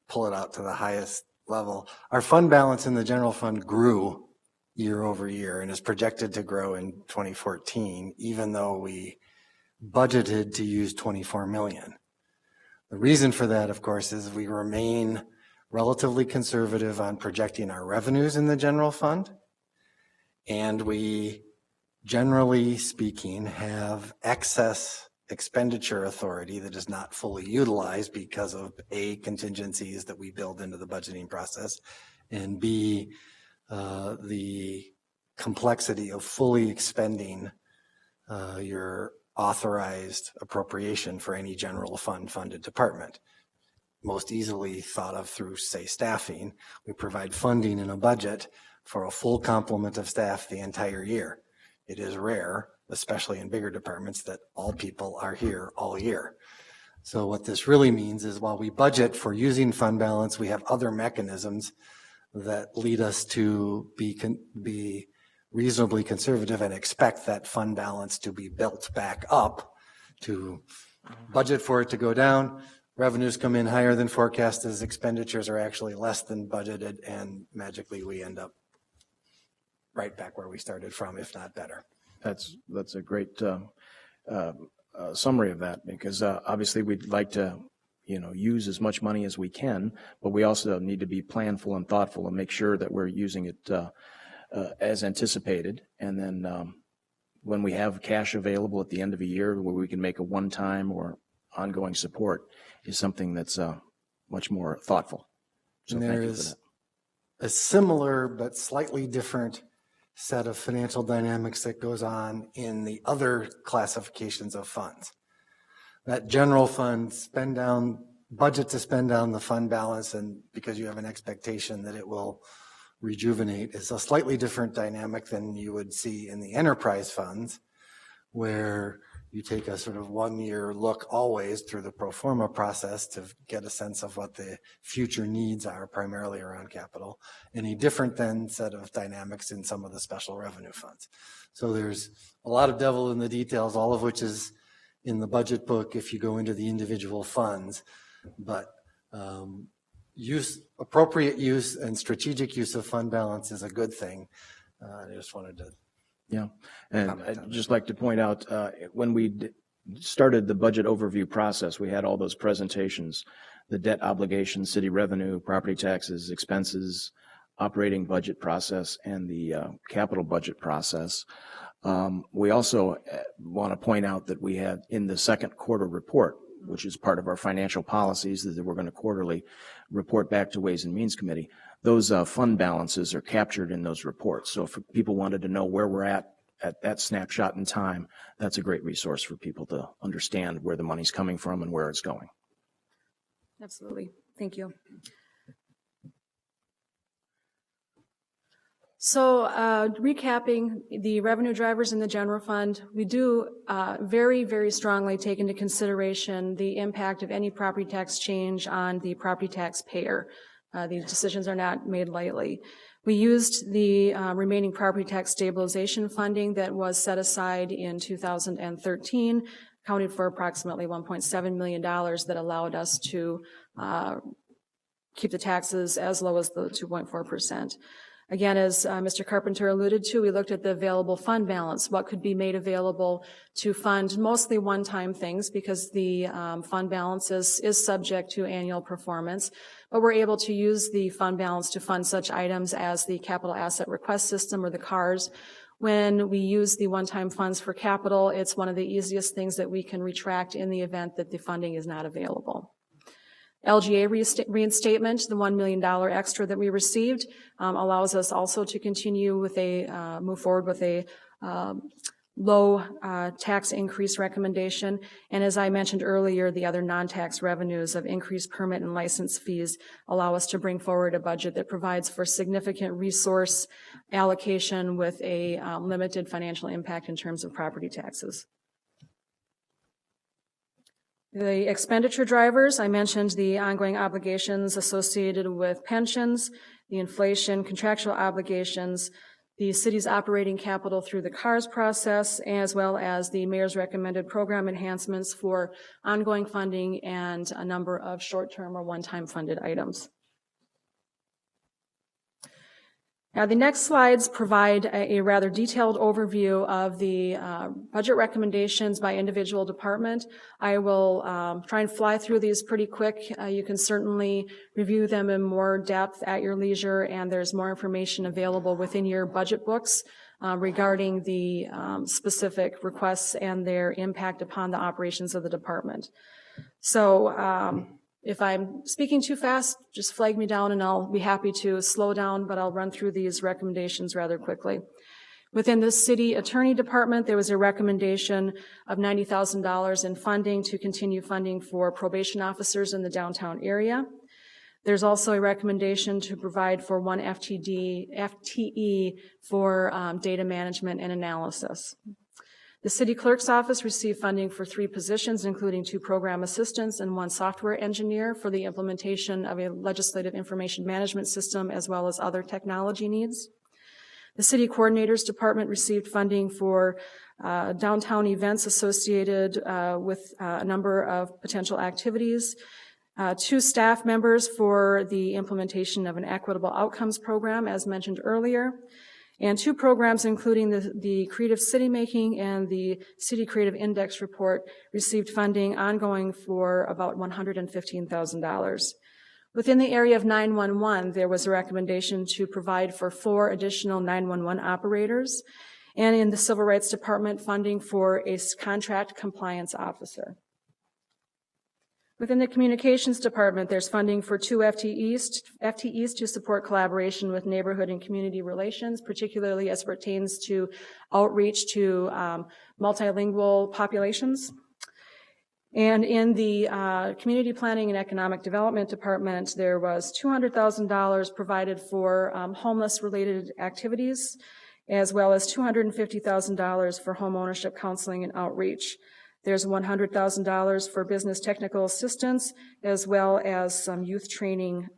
pull it out to the highest level. Our fund balance in the general fund grew year over year and is projected to grow in 2014, even though we budgeted to use 24 million. The reason for that, of course, is we remain relatively conservative on projecting our revenues in the general fund, and we, generally speaking, have excess expenditure authority that is not fully utilized because of A, contingencies that we build into the budgeting process, and B, the complexity of fully expending your authorized appropriation for any general fund funded department. Most easily thought of through, say, staffing. We provide funding in a budget for a full complement of staff the entire year. It is rare, especially in bigger departments, that all people are here all year. So what this really means is while we budget for using fund balance, we have other mechanisms that lead us to be reasonably conservative and expect that fund balance to be built back up, to budget for it to go down. Revenues come in higher than forecast as expenditures are actually less than budgeted, and magically we end up right back where we started from, if not better. That's a great summary of that, because obviously we'd like to use as much money as we can, but we also need to be planful and thoughtful and make sure that we're using it as anticipated. And then when we have cash available at the end of a year where we can make a one-time or ongoing support is something that's much more thoughtful. So and thank there you for is that. a similar but slightly different set of financial dynamics that goes on in the other classifications of funds. That general fund budget to spend down the fund balance, and because you have an expectation that it will rejuvenate, is a slightly different dynamic than you would see in the enterprise funds, where you take a sort of 1 year look always through the pro forma process to get a sense of what the future needs are, primarily around capital, and a different then set of dynamics in some of the special revenue funds. So there's a lot of devil in the details, all of which is in the budget book if you go into the individual funds, but appropriate use and strategic use of fund balance is a good thing. I just wanted to. Yeah, and I'd just like to point out, when we started the budget overview process, we had all those presentations, the debt obligation, city revenue, property taxes, expenses, operating budget process, and the capital budget process. We also want to point out that we had in the second quarter report, which is part of our financial policies that we're going to quarterly report back to Ways and Means Committee. Those fund balances are captured in those reports. So if people wanted to know where we're at that snapshot in time, that's a great resource for people to understand where the money's coming from and where it's going. Absolutely. Thank you. So recapping the revenue drivers in the general fund, we do very, very strongly take into consideration the impact of any property tax change on the property tax payer. These decisions are not made lightly. We used the remaining property tax stabilization funding that was set aside in 2013, accounted for approximately $1.7 million that allowed us to keep the taxes as low as the 2.4%. Again, as Mr. Carpenter alluded to, we looked at the available fund balance, what could be made available to fund mostly one-time things because the fund balance is subject to annual performance, but we're able to use the fund balance to fund such items as the capital asset request system or the CARS. When we use the one-time funds for capital, it's one of the easiest things that we can retract in the event that the funding is not available. LGA reinstatement, the $1 million extra that we received, allows us also to continue with move forward with a low tax increase recommendation. And as I mentioned earlier, the other non-tax revenues of increased permit and license fees allow us to bring forward a budget that provides for significant resource allocation with a limited financial impact in terms of property taxes. The expenditure drivers, I mentioned the ongoing obligations associated with pensions, the inflation, contractual obligations, the city's operating capital through the CARS process, as well as the mayor's recommended program enhancements for ongoing funding and a number of short-term or one-time funded items. Now, the next slides provide a rather detailed overview of the budget recommendations by individual department. I will try and fly through these pretty quick. You can certainly review them in more depth at your leisure, and there's more information available within your budget books regarding the specific requests and their impact upon the operations of the department. So, if I'm speaking too fast, just flag me down and I'll be happy to slow down, but I'll run through these recommendations rather quickly. Within the city attorney department, there was a recommendation of $90,000 in funding to continue funding for probation officers in the downtown area. There's also a recommendation to provide for one FTE for data management and analysis. The city clerk's office received funding for 3 positions, including 2 program assistants and 1 software engineer for the implementation of a legislative information management system as well as other technology needs. The city coordinators department received funding for downtown events associated with a number of potential activities, 2 staff members for the implementation of an equitable outcomes program, as mentioned earlier, and 2 programs, including the Creative City Making and the City Creative Index report, received funding ongoing for about $115,000. Within the area of 911, there was a recommendation to provide for 4 additional 911 operators, and in the Civil Rights Department, funding for a contract compliance officer. Within the Communications Department, there's funding for 2 FTEs to support collaboration with neighborhood and community relations, particularly as pertains to outreach to multilingual populations. And in the Community Planning and Economic Development Department, there was $200,000 provided for homeless-related activities, as well as $250,000 for home ownership counseling and outreach. There's $100,000 for business technical assistance, as well as some youth training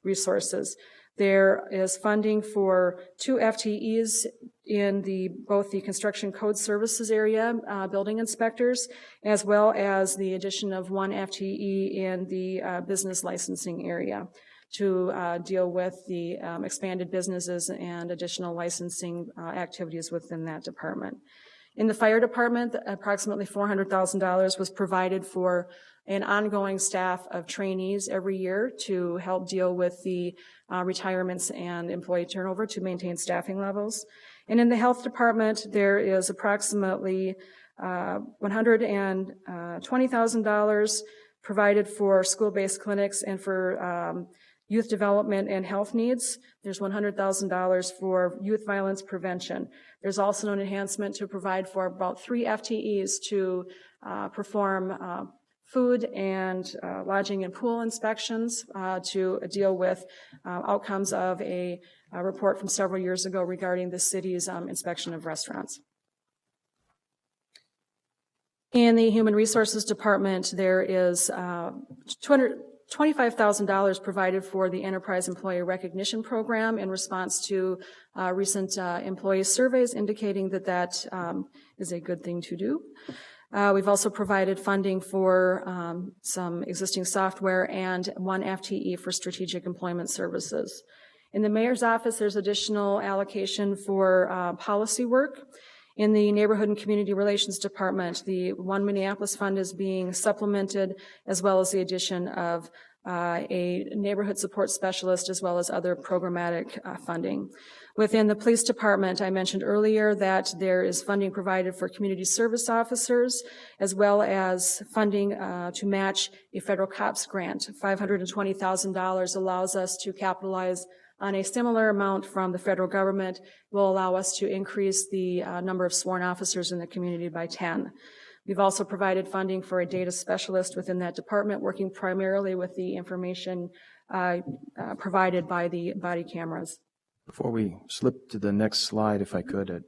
resources. There is funding for 2 FTEs in both the construction code services area, building inspectors, as well as the addition of 1 FTE in the business licensing area to deal with the expanded businesses and additional licensing activities within that department. In the fire department, approximately $400,000 was provided for an ongoing staff of trainees every year to help deal with the retirements and employee turnover to maintain staffing levels. And in the health department, there is approximately $120,000 provided for school-based clinics and for youth development and health needs. There's $100,000 for youth violence prevention. There's also an enhancement to provide for about 3 FTEs to perform food and lodging and pool inspections to deal with outcomes of a report from several years ago regarding the city's inspection of restaurants. In the Human Resources Department, there is $25,000 provided for the Enterprise Employee Recognition Program in response to recent employee surveys indicating that that is a good thing to do. We've also provided funding for some existing software and 1 FTE for strategic employment services. In the mayor's office, there's additional allocation for policy work. In the Neighborhood and Community Relations Department, the One Minneapolis Fund is being supplemented, as well as the addition of a neighborhood support specialist, as well as other programmatic funding. Within the Police Department, I mentioned earlier that there is funding provided for community service officers, as well as funding to match a federal COPS grant. $520,000 allows us to capitalize on a similar amount from the federal government, will allow us to increase the number of sworn officers in the community by 10. We've also provided funding for a data specialist within that department, working primarily with the information provided by the body cameras. Before we slip to the next slide, if I could,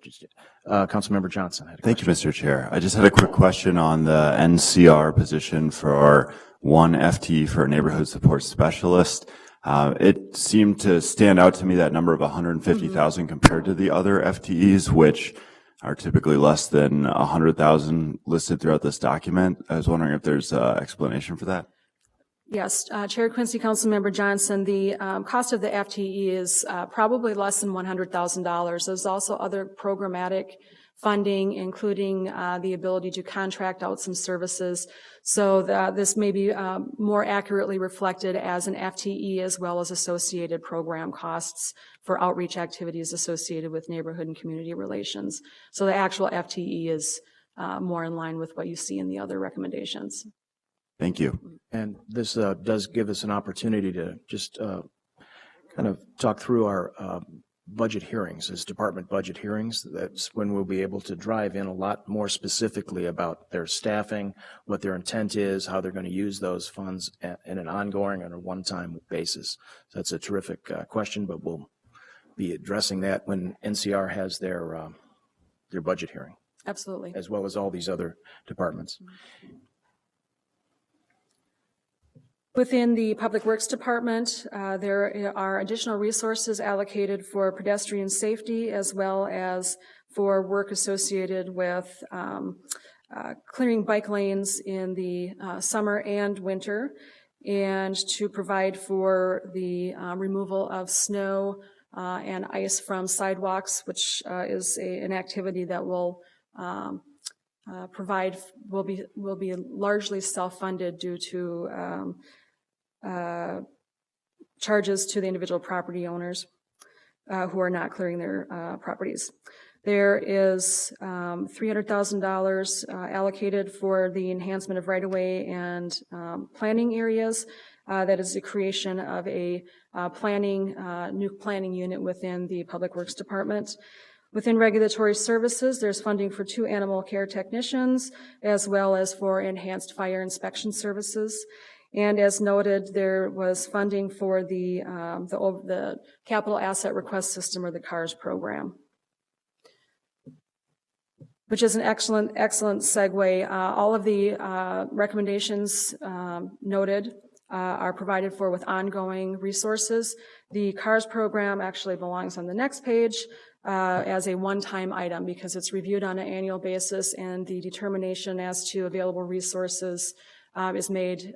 Councilmember Johnson had a Thank you, Mr. Chair. I just had a quick question on the NCR position for our 1 FTE for a neighborhood support specialist. It seemed to stand out to me, that number of 150,000 compared to the other FTEs, which are typically less than 100,000 listed throughout this document. I was wondering if there's an explanation for that. Yes, Chair Quincy, Councilmember Johnson, the cost of the FTE is probably less than $100,000. There's also other programmatic funding, including the ability to contract out some services. So this may be more accurately reflected as an FTE, as well as associated program costs for outreach activities associated with neighborhood and community relations. So the actual FTE is more in line with what you see in the other recommendations. Thank you. And this does give us an opportunity to just kind of talk through our budget hearings, as department budget hearings. That's when we'll be able to drive in a lot more specifically about their staffing, what their intent is, how they're going to use those funds in an ongoing and a one-time basis. So that's a terrific question, but we'll be addressing that when NCR has their budget hearing. Absolutely. As well as all these other departments. Within the Public Works Department, there are additional resources allocated for pedestrian safety, as well as for work associated with clearing bike lanes in the summer and winter, and to provide for the removal of snow and ice from sidewalks, which is an activity that will will be largely self-funded due to charges to the individual property owners who are not clearing their properties. There is $300,000 allocated for the enhancement of right-of-way and planning areas. That is the creation of a new planning unit within the Public Works Department. Within regulatory services, there's funding for 2 animal care technicians, as well as for enhanced fire inspection services. And as noted, there was funding for the Capital Asset Request System, or the CARS program, which is an excellent segue. All of the recommendations noted are provided for with ongoing resources. The CARS program actually belongs on the next page as a one-time item, because it's reviewed on an annual basis, and the determination as to available resources is made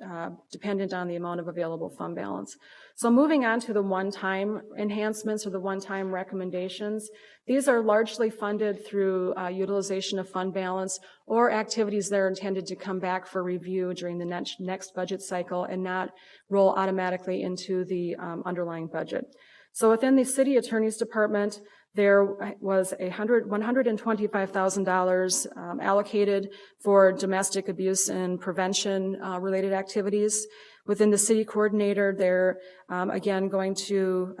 dependent on the amount of available fund balance. So moving on to the one-time enhancements, or the one-time recommendations, these are largely funded through utilization of fund balance or activities that are intended to come back for review during the next budget cycle and not roll automatically into the underlying budget. So within the City Attorney's Department, there was $125,000 allocated for domestic abuse and prevention related activities. Within the City Coordinator, they're again going to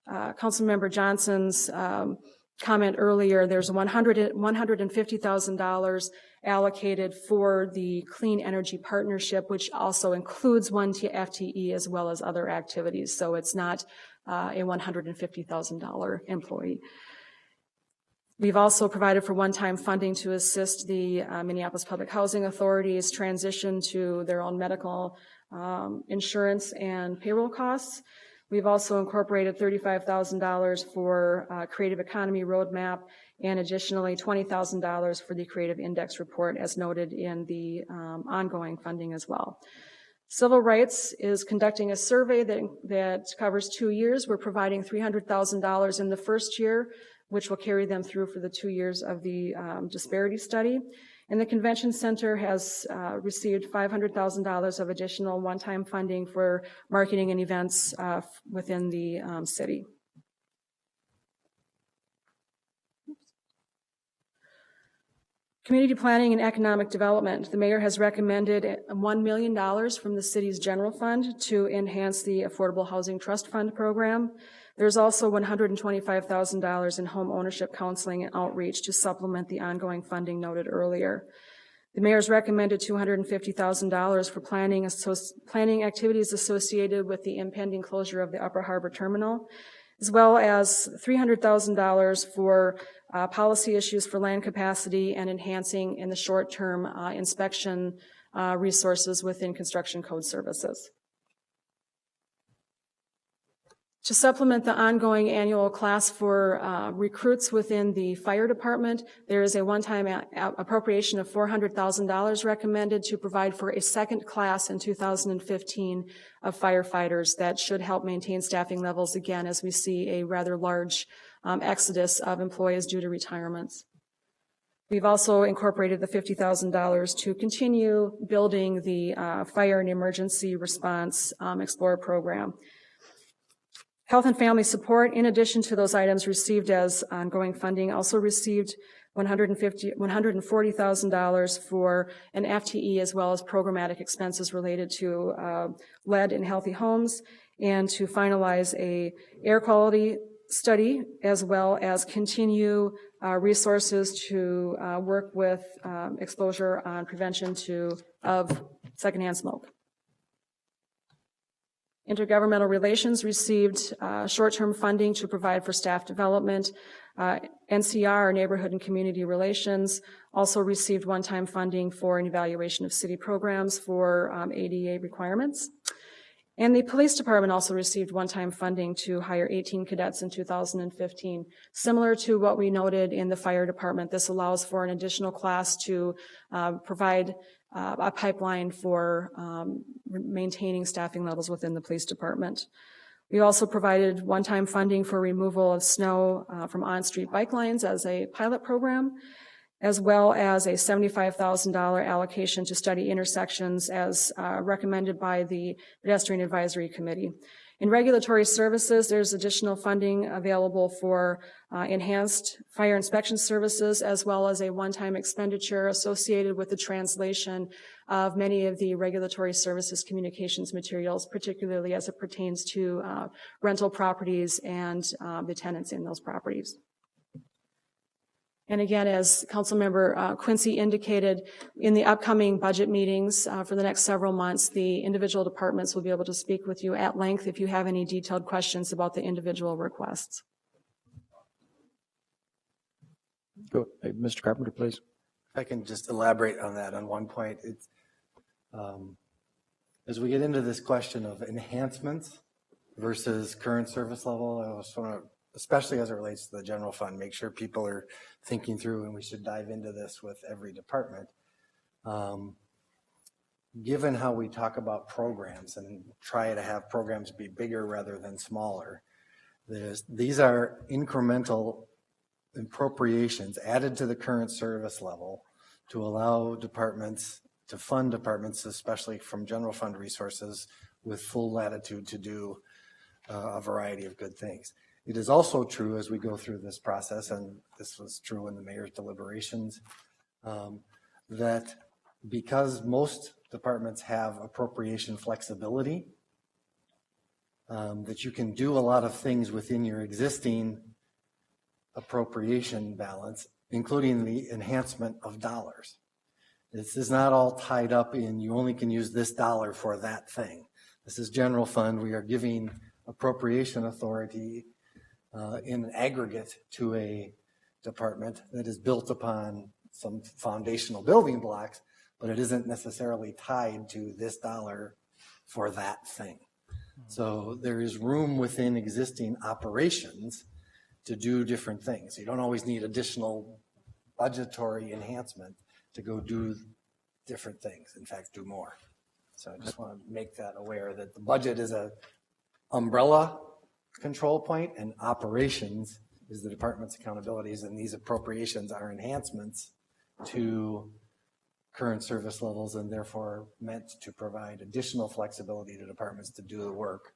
Councilmember Johnson's comment earlier. There's $150,000 allocated for the Clean Energy Partnership, which also includes one FTE as well as other activities. So it's not a $150,000 employee. We've also provided for one-time funding to assist the Minneapolis Public Housing Authority's transition to their own medical insurance and payroll costs. We've also incorporated $35,000 for Creative Economy Roadmap and additionally $20,000 for the Creative Index Report as noted in the ongoing funding as well. Civil Rights is conducting a survey that covers 2 years. We're providing $300,000 in the first year, which will carry them through for the 2 years of the disparity study. And the Convention Center has received $500,000 of additional one-time funding for marketing and events within the city. Community planning and economic development. The mayor has recommended $1 million from the city's general fund to enhance the Affordable Housing Trust Fund program. There's also $125,000 in home ownership counseling and outreach to supplement the ongoing funding noted earlier. The mayor's recommended $250,000 for planning activities associated with the impending closure of the Upper Harbor Terminal, as well as $300,000 for policy issues for land capacity and enhancing in the short-term inspection resources within construction code services. To supplement the ongoing annual class for recruits within the fire department, there is a one-time appropriation of $400,000 recommended to provide for a second class in 2015 of firefighters that should help maintain staffing levels again as we see a rather large exodus of employees due to retirements. We've also incorporated the $50,000 to continue building the Fire and Emergency Response Explorer program. Health and Family Support, in addition to those items received as ongoing funding, also received $140,000 for an FTE as well as programmatic expenses related to lead in healthy homes and to finalize a air quality study as well as continue resources to work with exposure on prevention of secondhand smoke. Intergovernmental Relations received short-term funding to provide for staff development. NCR, Neighborhood and Community Relations, also received one-time funding for an evaluation of city programs for ADA requirements. And the Police Department also received one-time funding to hire 18 cadets in 2015. Similar to what we noted in the Fire Department, this allows for an additional class to provide a pipeline for maintaining staffing levels within the police department. We also provided one-time funding for removal of snow from on-street bike lines as a pilot program, as well as a $75,000 allocation to study intersections as recommended by the Pedestrian Advisory Committee. In regulatory services, there's additional funding available for enhanced fire inspection services, as well as a one-time expenditure associated with the translation of many of the regulatory services communications materials, particularly as it pertains to rental properties and the tenants in those properties. And again, as Councilmember Quincy indicated, in the upcoming budget meetings for the next several months, the individual departments will be able to speak with you at length if you have any detailed questions about the individual requests. Go, Mr. Carpenter, please. If I can just elaborate on that on one point. It's, as we get into this question of enhancements versus current service level, I just want to, especially as it relates to the general fund, make sure people are thinking through, and we should dive into this with every department. Given how we talk about programs and try to have programs be bigger rather than smaller, these are incremental appropriations added to the current service level to allow departments, to fund departments, especially from general fund resources, with full latitude to do a variety of good things. It is also true as we go through this process, and this was true in the mayor's deliberations, that because most departments have appropriation flexibility, that you can do a lot of things within your existing appropriation balance, including the enhancement of dollars. This is not all tied up in you only can use this dollar for that thing. This is general fund. We are giving appropriation authority in aggregate to a department that is built upon some foundational building blocks, but it isn't necessarily tied to this dollar for that thing. So there is room within existing operations to do different things. You don't always need additional budgetary enhancement to go do different things, in fact, do more. So I just want to make that aware that the budget is a umbrella control point and operations is the department's accountabilities, and these appropriations are enhancements to current service levels and therefore meant to provide additional flexibility to departments to do the work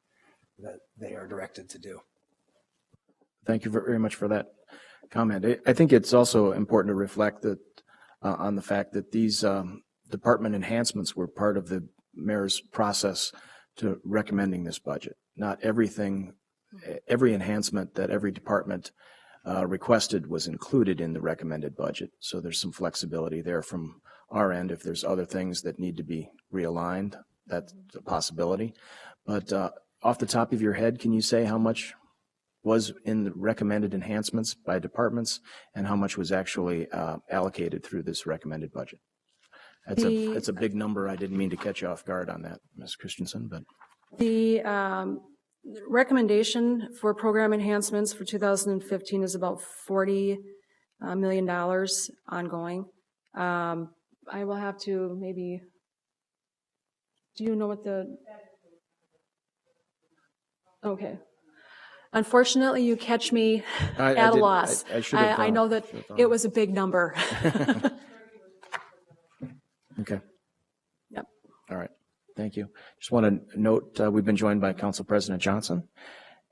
that they are directed to do. Thank you very much for that comment. I think it's also important to reflect that on the fact that these department enhancements were part of the mayor's process to recommending this budget. Not everything, every enhancement that every department requested was included in the recommended budget. So there's some flexibility there from our end. If there's other things that need to be realigned, that's a possibility. But off the top of your head, can you say how much was in the recommended enhancements by departments and how much was actually allocated through this recommended budget? It's a big number. I didn't mean to catch you off guard on that, Ms. Christensen, but. The recommendation for program enhancements for 2015 is about $40 million ongoing. I will have to maybe, do you know what the, okay. Unfortunately, you catch me at a loss. I know that it was a big number. Okay. Yep. All right. Thank you. Just want to note we've been joined by Council President Johnson,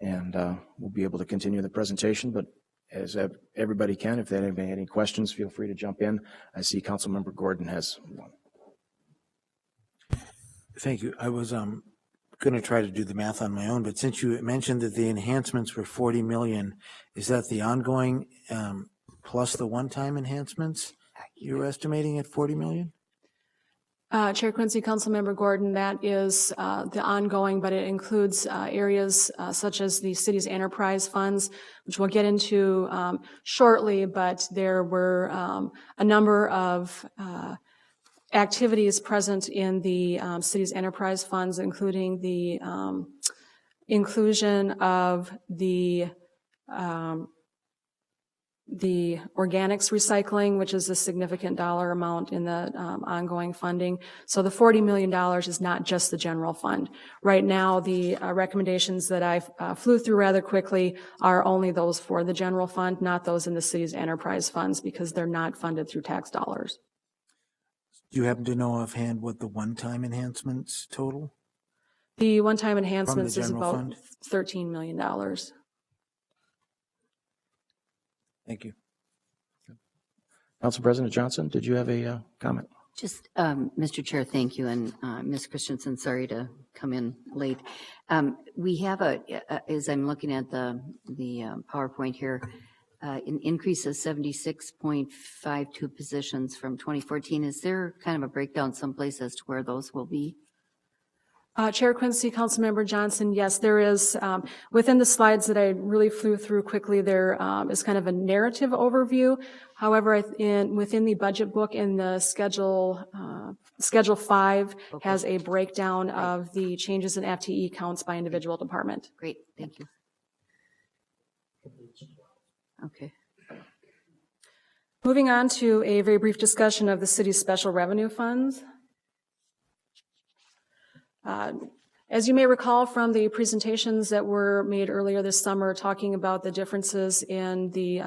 and we'll be able to continue the presentation. But as everybody can, if they have any questions, feel free to jump in. I see Councilmember Gordon has one. Thank you. I was going to try to do the math on my own, but since you mentioned that the enhancements were 40 million, is that the ongoing plus the one-time enhancements you're estimating at 40 million? Chair Quincy, Councilmember Gordon, that is the ongoing, but it includes areas such as the city's enterprise funds, which we'll get into shortly, but there were a number of activities present in the city's enterprise funds, including the inclusion of the organics recycling, which is a significant dollar amount in the ongoing funding. So the $40 million is not just the general fund. Right now, the recommendations that I flew through rather quickly are only those for the general fund, not those in the city's enterprise funds, because they're not funded through tax dollars. Do you happen to know offhand what the one-time enhancements total? The one-time enhancements is about fund? $13 million. Thank you. Council President Johnson, did you have a comment? Just, Mr. Chair, thank you, and Ms. Christensen, sorry to come in late. We have as I'm looking at the PowerPoint here, an increase of 76.52 positions from 2014. Is there kind of a breakdown someplace as to where those will be? Chair Quincy, Councilmember Johnson, yes, there is. Within the slides that I really flew through quickly, there is kind of a narrative overview. However, within the budget book in the Schedule 5 has a breakdown of the changes in FTE counts by individual department. Great, thank you. Okay. Moving on to a very brief discussion of the city's special revenue funds. As you may recall from the presentations that were made earlier this summer talking about the differences in the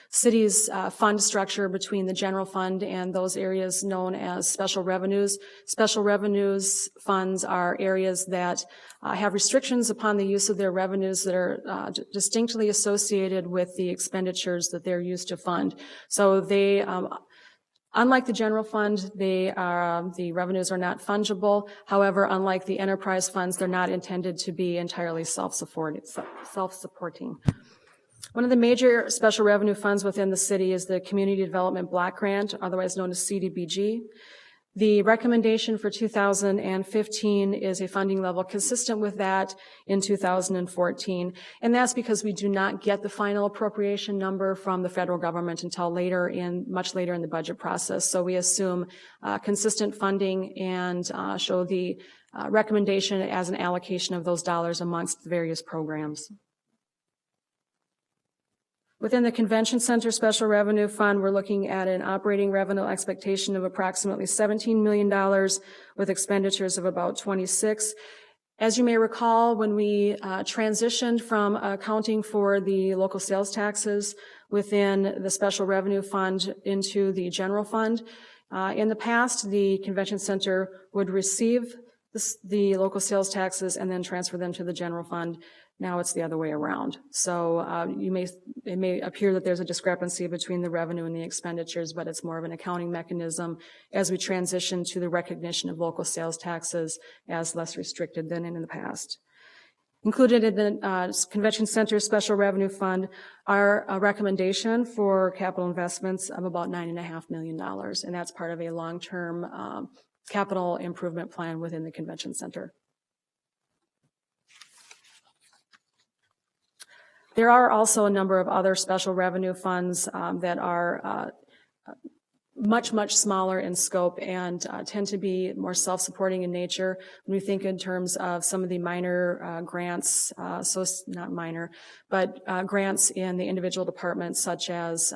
city's fund structure between the general fund and those areas known as special revenues. Special revenues funds are areas that have restrictions upon the use of their revenues that are distinctly associated with the expenditures that they're used to fund. So they unlike the general fund, the revenues are not fungible. However, unlike the enterprise funds, they're not intended to be entirely self-supporting. One of the major special revenue funds within the city is the Community Development Block Grant, otherwise known as CDBG. The recommendation for 2015 is a funding level consistent with that in 2014, and that's because we do not get the final appropriation number from the federal government until much later in the budget process. So we assume consistent funding and show the recommendation as an allocation of those dollars amongst the various programs. Within the Convention Center Special Revenue Fund, we're looking at an operating revenue expectation of approximately $17 million with expenditures of about 26. As you may recall, when we transitioned from accounting for the local sales taxes within the Special Revenue Fund into the General Fund, in the past, the Convention Center would receive the local sales taxes and then transfer them to the General Fund. Now it's the other way around. So it may appear that there's a discrepancy between the revenue and the expenditures, but it's more of an accounting mechanism as we transition to the recognition of local sales taxes as less restricted than in the past. Included in the Convention Center Special Revenue Fund are a recommendation for capital investments of about $9.5 million, and that's part of a long-term capital improvement plan within the Convention Center. There are also a number of other special revenue funds that are much, much smaller in scope and tend to be more self-supporting in nature. When we think in terms of some of the minor grants, so not minor, but grants in the individual departments such as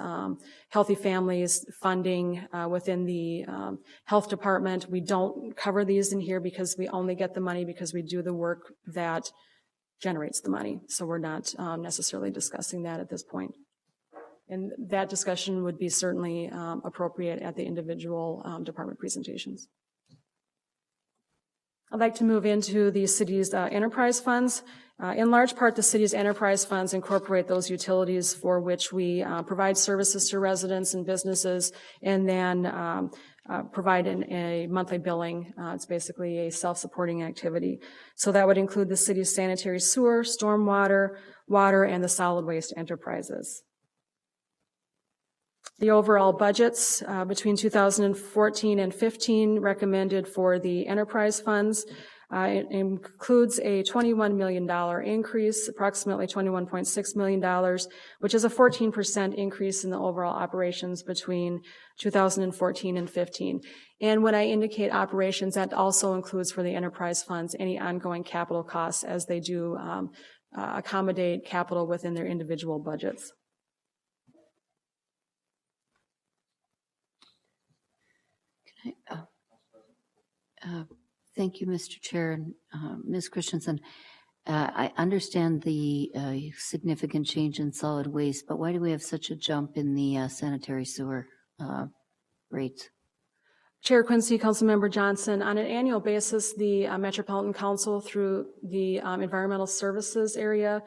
Healthy Families funding within the health department. We don't cover these in here because we only get the money because we do the work that generates the money. So we're not necessarily discussing that at this point. And that discussion would be certainly appropriate at the individual department presentations. I'd like to move into the city's enterprise funds. In large part, the city's enterprise funds incorporate those utilities for which we provide services to residents and businesses, and then provide a monthly billing. It's basically a self-supporting activity. So that would include the city's sanitary sewer, stormwater, water, and the solid waste enterprises. The overall budgets between 2014 and 15 recommended for the enterprise funds it includes a $21 million increase, approximately $21.6 million, which is a 14% increase in the overall operations between 2014 and 15. And when I indicate operations, that also includes for the enterprise funds any ongoing capital costs as they do accommodate capital within their individual budgets. Thank you, Mr. Chair and Ms. Christensen. I understand the significant change in solid waste, but why do we have such a jump in the sanitary sewer rates? Chair Quincy, Councilmember Johnson, on an annual basis, the Metropolitan Council through the Environmental Services area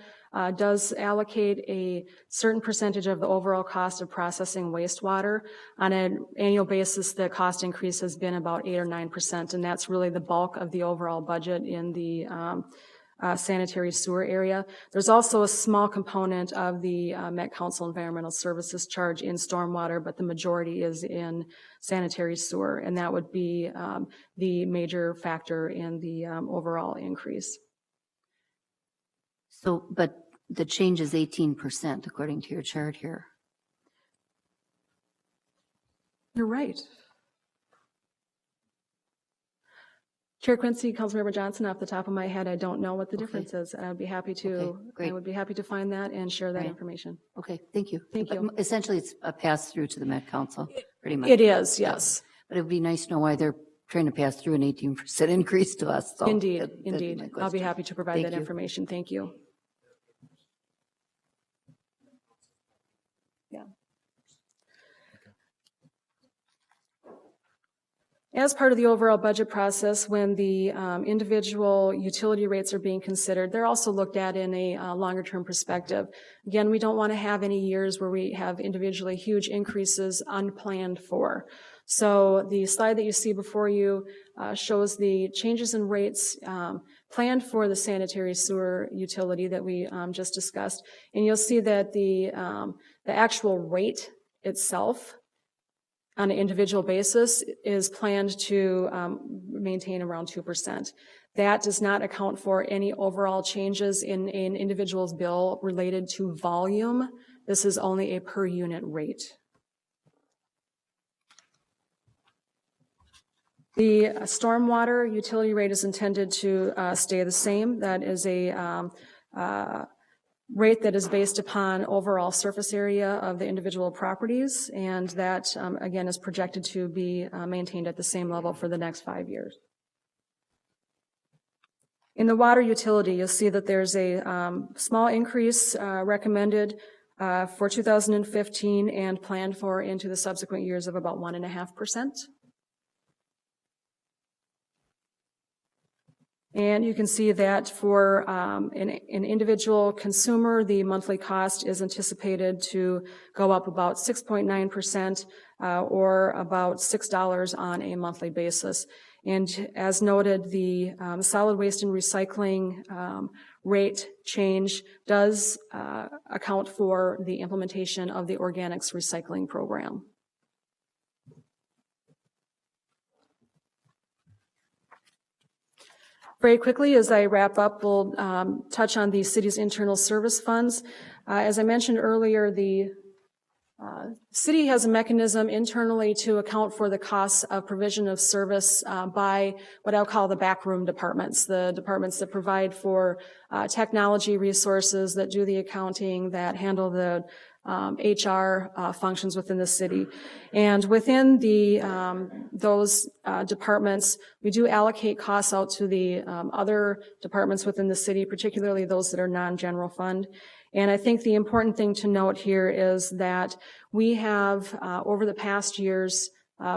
does allocate a certain percentage of the overall cost of processing wastewater. On an annual basis, the cost increase has been about 8 or 9%, and that's really the bulk of the overall budget in the sanitary sewer area. There's also a small component of the Met Council Environmental Services charge in stormwater, but the majority is in sanitary sewer, and that would be the major factor in the overall increase. So, but the change is 18% according to your chart here. You're right. Chair Quincy, Councilmember Johnson, off the top of my head, I don't know what the difference is. I would be happy to. Okay, great. I would be happy to find that and share that information. Okay, thank you. Thank you. But essentially, it's a pass through to the Met Council, pretty much. It is, yes. But it would be nice to know why they're trying to pass through an 18% increase to us. So Indeed, that'd be indeed. my I'll be question. happy to provide Thank that you. information. Thank you. Yeah. As part of the overall budget process, when the individual utility rates are being considered, they're also looked at in a longer-term perspective. Again, we don't want to have any years where we have individually huge increases unplanned for. So the slide that you see before you shows the changes in rates planned for the sanitary sewer utility that we just discussed. And you'll see that the actual rate itself on an individual basis is planned to maintain around 2%. That does not account for any overall changes in an individual's bill related to volume. This is only a per unit rate. The stormwater utility rate is intended to stay the same. That is a rate that is based upon overall surface area of the individual properties, and that, again, is projected to be maintained at the same level for the next 5 years. In the water utility, you'll see that there's a small increase recommended for 2015 and planned for into the subsequent years of about 1.5%. And you can see that for an individual consumer, the monthly cost is anticipated to go up about 6.9% or about $6 on a monthly basis. And as noted, the solid waste and recycling rate change does account for the implementation of the organics recycling program. Very quickly, as I wrap up, we'll touch on the city's internal service funds. As I mentioned earlier, the city has a mechanism internally to account for the costs of provision of service by what I'll call the backroom departments, the departments that provide for technology resources, that do the accounting, that handle the HR functions within the city. And within the those departments, we do allocate costs out to the other departments within the city, particularly those that are non-general fund. And I think the important thing to note here is that we have, over the past years,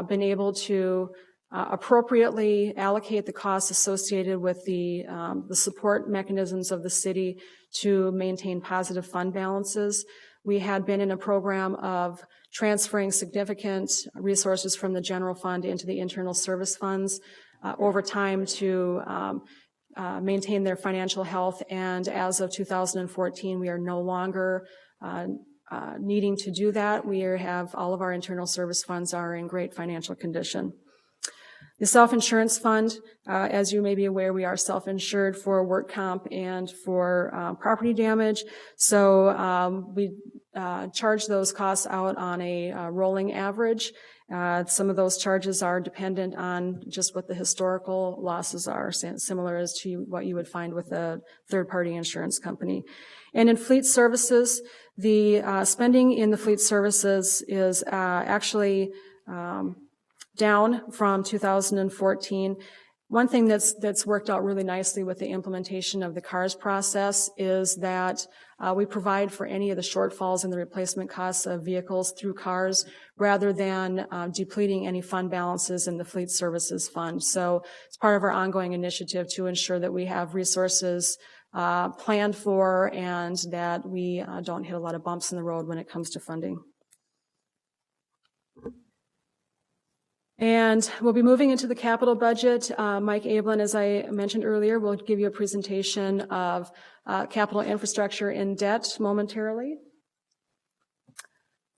been able to appropriately allocate the costs associated with the support mechanisms of the city to maintain positive fund balances. We had been in a program of transferring significant resources from the general fund into the internal service funds over time to maintain their financial health. And as of 2014, we are no longer needing to do that. We have all of our internal service funds are in great financial condition. The self-insurance fund, as you may be aware, we are self-insured for work comp and for property damage. So we charge those costs out on a rolling average. Some of those charges are dependent on just what the historical losses are, similar as to what you would find with a third-party insurance company. And in fleet services, the spending in the fleet services is actually down from 2014. One thing that's worked out really nicely with the implementation of the CARS process is that we provide for any of the shortfalls in the replacement costs of vehicles through CARS rather than depleting any fund balances in the fleet services fund. So it's part of our ongoing initiative to ensure that we have resources planned for and that we don't hit a lot of bumps in the road when it comes to funding. And we'll be moving into the capital budget. Mike Ablin, as I mentioned earlier, will give you a presentation of capital infrastructure and debt momentarily.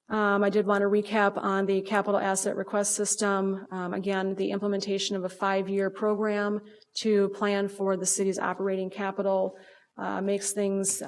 I did want to recap on the capital asset request system. Again, the implementation of a 5-year program to plan for the city's operating capital makes things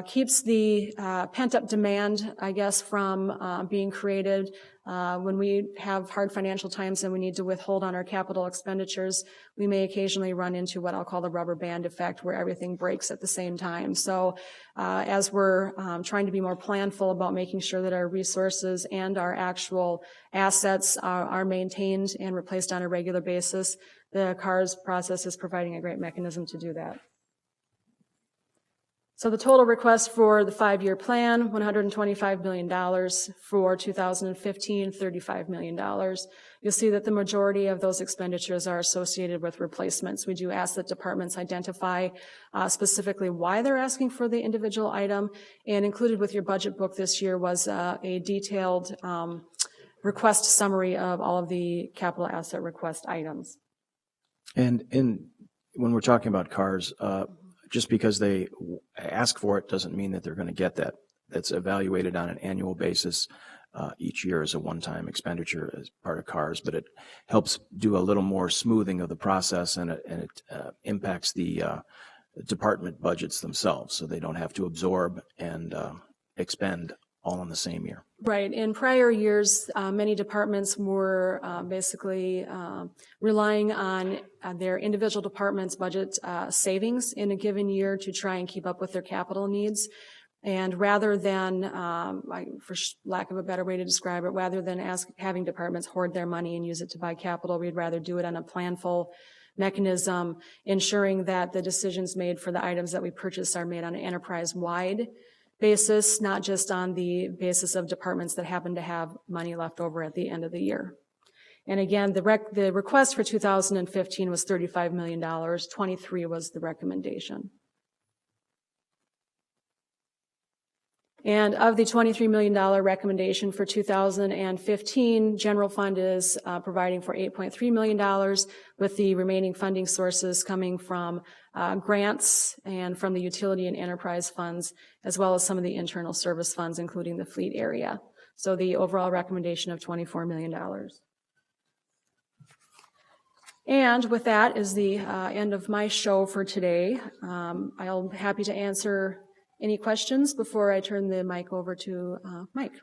keeps the pent-up demand, I guess, from being created. When we have hard financial times and we need to withhold on our capital expenditures, we may occasionally run into what I'll call the rubber band effect, where everything breaks at the same time. So as we're trying to be more planful about making sure that our resources and our actual assets are maintained and replaced on a regular basis, the CARS process is providing a great mechanism to do that. So the total request for the 5-year plan, $125 million. For 2015, $35 million. You'll see that the majority of those expenditures are associated with replacements. We do ask that departments identify specifically why they're asking for the individual item, and included with your budget book this year was a detailed request summary of all of the capital asset request items. And when we're talking about CARS, just because they ask for it doesn't mean that they're going to get that. That's evaluated on an annual basis. each year as a one-time expenditure as part of CARS, but it helps do a little more smoothing of the process, and it impacts the department budgets themselves, so they don't have to absorb and expend all in the same year. Right. In prior years, many departments were basically relying on their individual departments' budget savings in a given year to try and keep up with their capital needs. And rather than, for lack of a better way to describe it, rather than having departments hoard their money and use it to buy capital, we'd rather do it on a planful mechanism, ensuring that the decisions made for the items that we purchase are made on an enterprise-wide basis, not just on the basis of departments that happen to have money left over at the end of the year. And again, the request for 2015 was $35 million. 23 was the recommendation. And of the $23 million recommendation for 2015, general fund is providing for $8.3 million, with the remaining funding sources coming from grants and from the utility and enterprise funds, as well as some of the internal service funds, including the fleet area. So the overall recommendation of $24 million. And with that is the end of my show for today. I'll be happy to answer any questions before I turn the mic over to Mike?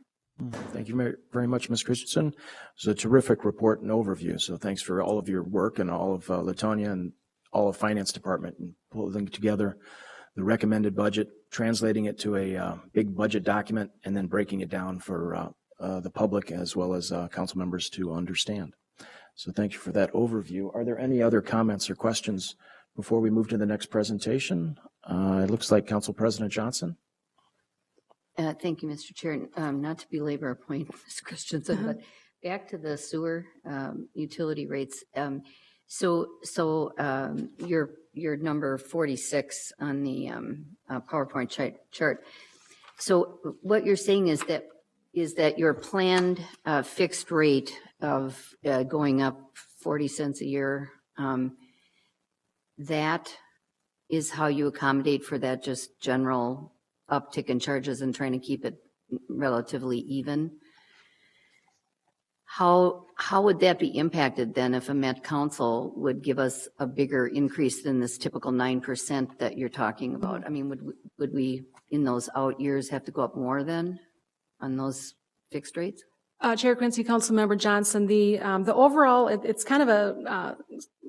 Thank you very much, Ms. Christensen. It was a terrific report and overview, so thanks for all of your work and all of Latonia and all of Finance Department and pulling together the recommended budget, translating it to a big budget document, and then breaking it down for the public as well as council members to understand. So thank you for that overview. Are there any other comments or questions before we move to the next presentation? It looks like Council President Johnson. Thank you, Mr. Chair. Not to belabor a point, Ms. Christensen, but back to the sewer utility rates. So your number 46 on the PowerPoint chart. So what you're saying is that your planned fixed rate of going up 40 cents a year, that is how you accommodate for that just general uptick in charges and trying to keep it relatively even. How would that be impacted then if a Met Council would give us a bigger increase than this typical 9% that you're talking about? I mean, would we in those out years have to go up more then on those fixed rates? Chair Quincy, Councilmember Johnson, the overall, it's kind of a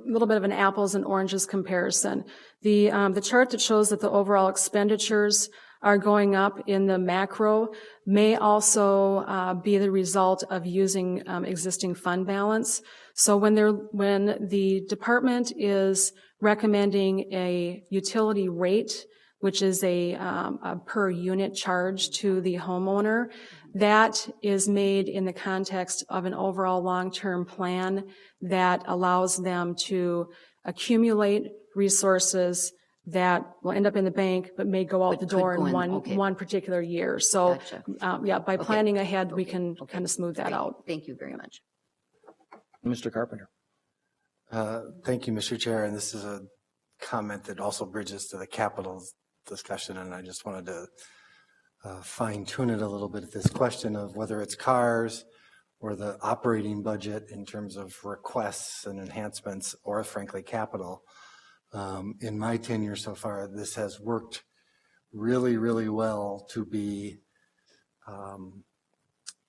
little bit of an apples and oranges comparison. The chart that shows that the overall expenditures are going up in the macro may also be the result of using existing fund balance. So when the department is recommending a utility rate, which is a per unit charge to the homeowner, that is made in the context of an overall long-term plan that allows them to accumulate resources that will end up in the bank but may go out the door in one particular year. So, Gotcha. by planning ahead, we can kind of smooth that out. Thank you very much. Mr. Carpenter. Thank you, Mr. Chair. And this is a comment that also bridges to the capital discussion, and I just wanted to fine tune it a little bit at this question of whether it's CARS or the operating budget in terms of requests and enhancements, or frankly capital. In my tenure so far, this has worked really, really well to be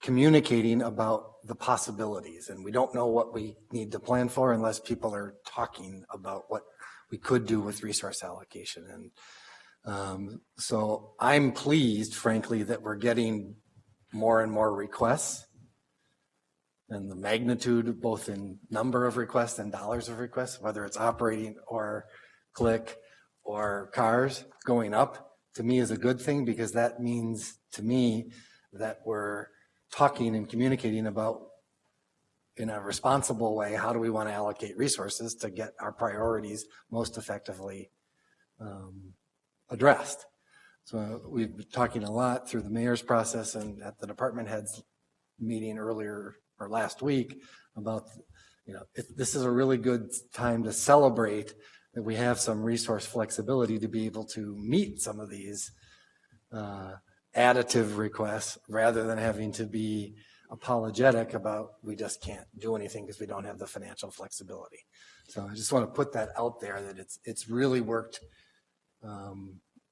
communicating about the possibilities. And we don't know what we need to plan for unless people are talking about what we could do with resource allocation. And so I'm pleased, frankly, that we're getting more and more requests, and the magnitude, both in number of requests and dollars of requests, whether it's operating or click or CARS, going up, to me is a good thing, because that means to me that we're talking and communicating about, in a responsible way, how do we want to allocate resources to get our priorities most effectively addressed. So we've been talking a lot through the mayor's process and at the department heads meeting earlier or last week about, this is a really good time to celebrate that we have some resource flexibility to be able to meet some of these additive requests rather than having to be apologetic about we just can't do anything because we don't have the financial flexibility. So I just want to put that out there that it's really worked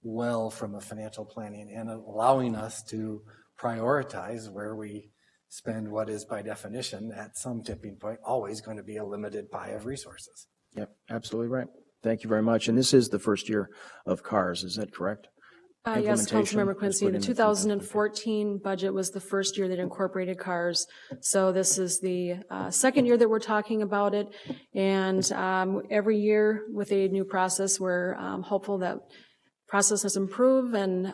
well from a financial planning and allowing us to prioritize where we spend what is by definition at some tipping point always going to be a limited pie of resources. Yep, absolutely right. Thank you very much. And this is the first year of CARS, is that correct? Yes, Implementation Councilmember was Quincy, put the in 2014 budget was the first year that incorporated CARS. So this is the second year that we're talking about it. And every year with a new process, we're hopeful that processes improve and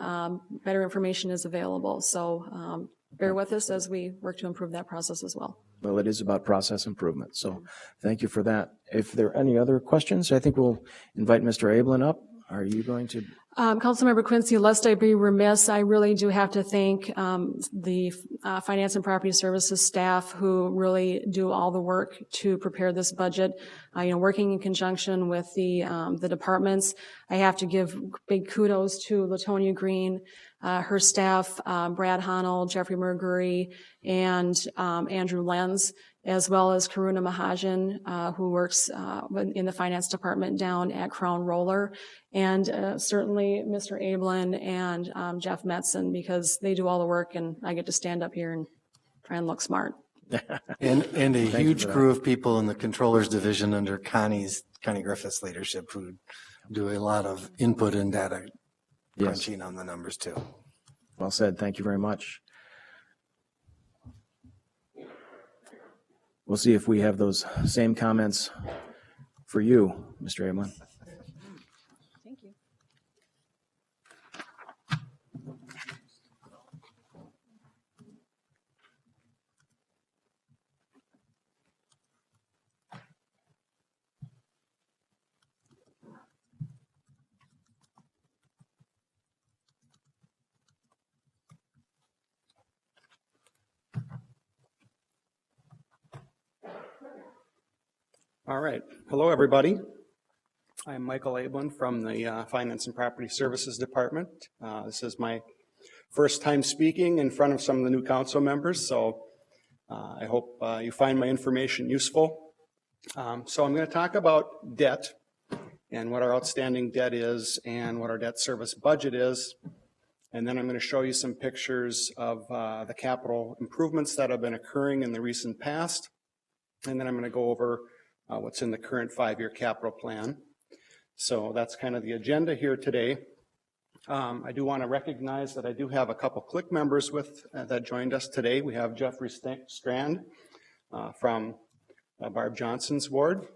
better information is available. So bear with us as we work to improve that process as well. Well, it is about process improvement, so thank you for that. If there are any other questions, I think we'll invite Mr. Ablin up. Are you going to? Councilmember Quincy, lest I be remiss, I really do have to thank the Finance and Property Services staff who really do all the work to prepare this budget. Working in conjunction with the departments, I have to give big kudos to Latonia Green, her staff, Brad Honnold, Jeffrey Murguri, and Andrew Lenz, as well as Karuna Mahajan, who works in the finance department down at Crown Roller, and certainly Mr. Ablin and Jeff Metzen, because they do all the work and I get to stand up here and try and look smart. And a huge crew of people in the controllers division under Connie Griffith's leadership who do a lot of input and data crunching on the numbers too. Well said. Thank you very much. We'll see if we have those same comments for you, Mr. Ablin. Thank you. All right. Hello, everybody. I'm Michael Ablin from the Finance and Property Services Department. This is my first time speaking in front of some of the new council members, so I hope you find my information useful. So I'm going to talk about debt and what our outstanding debt is and what our debt service budget is. And then I'm going to show you some pictures of the capital improvements that have been occurring in the recent past. And then I'm going to go over what's in the current 5-year capital plan. So that's kind of the agenda here today. I do want to recognize that I do have a couple CLIC members that joined us today. We have Jeffrey Strand from Barb Johnson's ward.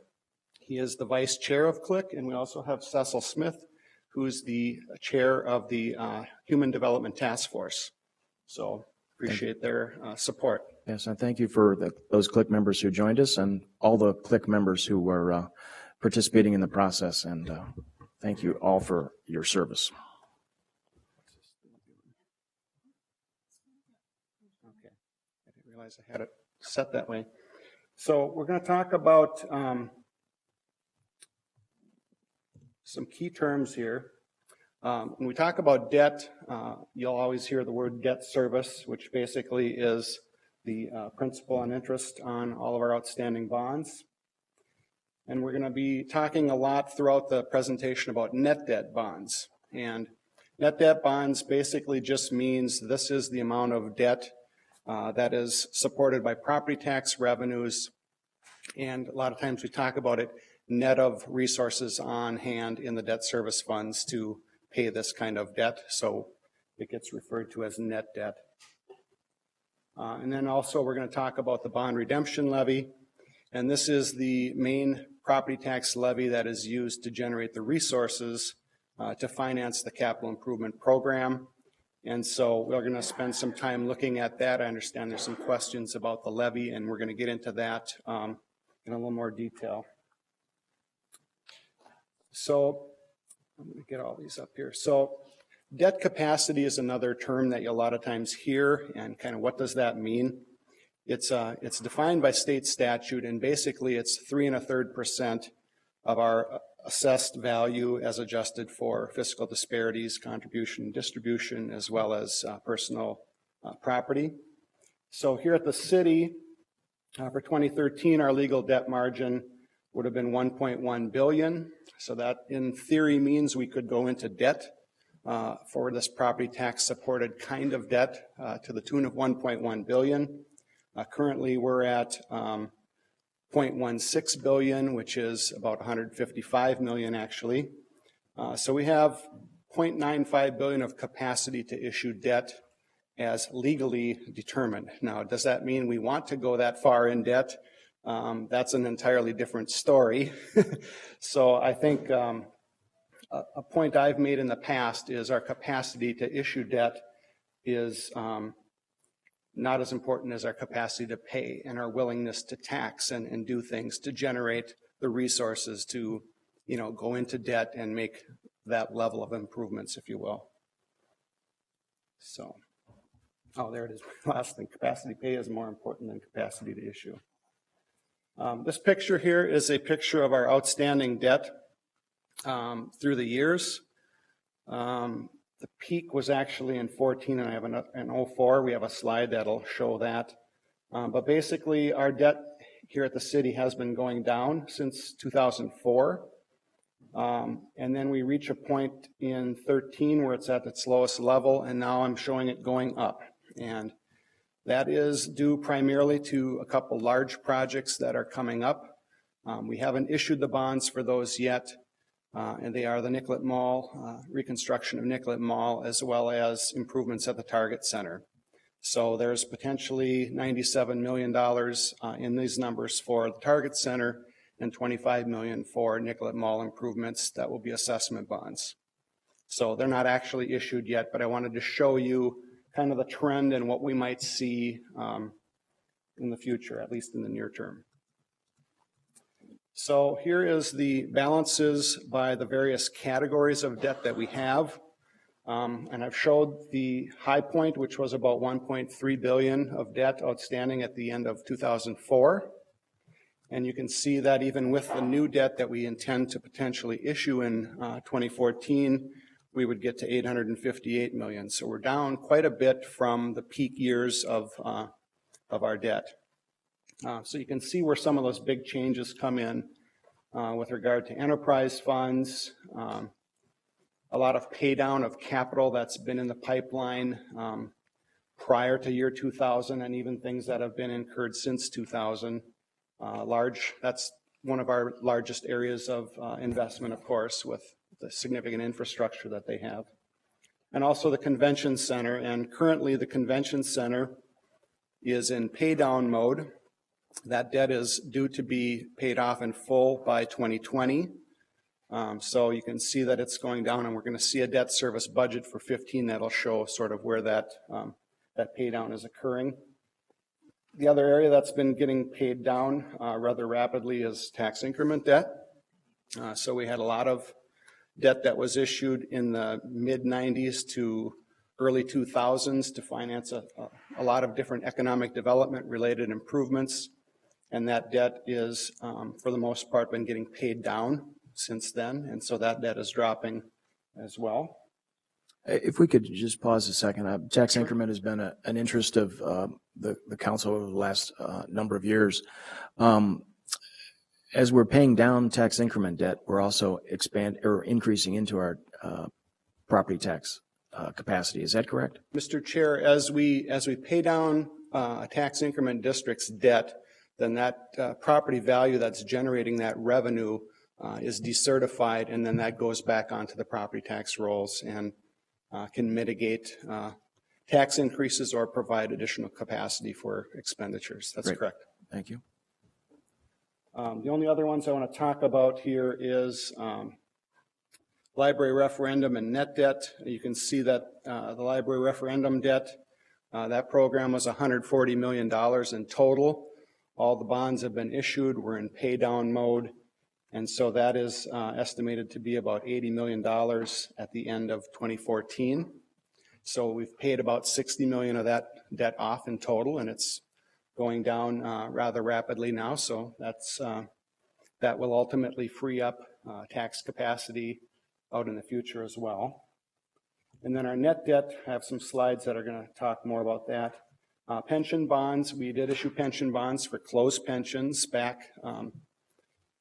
He is the vice chair of CLIC, and we also have Cecil Smith, who's the chair of the Human Development Task Force. So appreciate their support. Yes, and thank you for those CLIC members who joined us and all the CLIC members who were participating in the process, and thank you all for your service. Okay, I didn't realize I had it set that way. So we're going to talk about some key terms here. When we talk about debt, you'll always hear the word debt service, which basically is the principal and interest on all of our outstanding bonds. And we're going to be talking a lot throughout the presentation about net debt bonds. And net debt bonds basically just means this is the amount of debt that is supported by property tax revenues. And a lot of times we talk about it net of resources on hand in the debt service funds to pay this kind of debt. So it gets referred to as net debt. And then also we're going to talk about the bond redemption levy. And this is the main property tax levy that is used to generate the resources to finance the capital improvement program. And so we're going to spend some time looking at that. I understand there's some questions about the levy, and we're going to get into that in a little more detail. So I'm going to get all these up here. So debt capacity is another term that you a lot of times hear, and kind of what does that mean? It's defined by state statute, and basically it's 3 1/3% of our assessed value as adjusted for fiscal disparities, contribution, distribution, as well as personal property. So here at the city, for 2013, our legal debt margin would have been 1.1 billion. So that in theory means we could go into debt for this property tax supported kind of debt to the tune of 1.1 billion. Currently we're at 0.16 billion, which is about 155 million actually. So we have 0.95 billion of capacity to issue debt as legally determined. Now, does that mean we want to go that far in debt? That's an entirely different story. So I think a point I've made in the past is our capacity to issue debt is not as important as our capacity to pay and our willingness to tax and do things to generate the resources to, go into debt and make that level of improvements, if you will. So, there it is. Last thing, capacity to pay is more important than capacity to issue. This picture here is a picture of our outstanding debt through the years. The peak was actually in 14, and I have an 04. We have a slide that'll show that. But basically, our debt here at the city has been going down since 2004. And then we reach a point in 13 where it's at its lowest level, and now I'm showing it going up. And that is due primarily to a couple large projects that are coming up. We haven't issued the bonds for those yet. And they are the Nicollet Mall, reconstruction of Nicollet Mall, as well as improvements at the Target Center. So there's potentially $97 million in these numbers for the Target Center and $25 million for Nicollet Mall improvements that will be assessment bonds. So they're not actually issued yet, but I wanted to show you kind of the trend and what we might see in the future, at least in the near term. So here is the balances by the various categories of debt that we have. And I've showed the high point, which was about 1.3 billion of debt outstanding at the end of 2004. And you can see that even with the new debt that we intend to potentially issue in 2014, we would get to 858 million. So we're down quite a bit from the peak years of our debt. So you can see where some of those big changes come in with regard to enterprise funds, a lot of pay down of capital that's been in the pipeline prior to year 2000, and even things that have been incurred since 2000. That's one of our largest areas of investment, of course, with the significant infrastructure that they have. And also the convention center, and currently the convention center is in pay down mode. That debt is due to be paid off in full by 2020. So you can see that it's going down, and we're going to see a debt service budget for 15 that'll show sort of where that pay down is occurring. The other area that's been getting paid down rather rapidly is tax increment debt. So we had a lot of debt that was issued in the mid-90s to early 2000s to finance a lot of different economic development related improvements. And that debt is, for the most part, been getting paid down since then. And so that debt is dropping as well. If we could just pause a second. Tax increment has been an interest of the council over the last number of years. As we're paying down tax increment debt, we're also increasing into our property tax capacity. Is that correct? Mr. Chair, as we pay down a tax increment district's debt, then that property value that's generating that revenue is decertified, and then that goes back onto the property tax rolls and can mitigate tax increases or provide additional capacity for expenditures. That's Great. Correct. Thank you. The only other ones I want to talk about here is library referendum and net debt. You can see that the library referendum debt, that program was $140 million in total. All the bonds have been issued. We're in pay down mode. And so that is estimated to be about $80 million at the end of 2014. So we've paid about $60 million of that debt off in total, and it's going down rather rapidly now. So that will ultimately free up tax capacity out in the future as well. And then our net debt, I have some slides that are going to talk more about that. Pension bonds, we did issue pension bonds for closed pensions back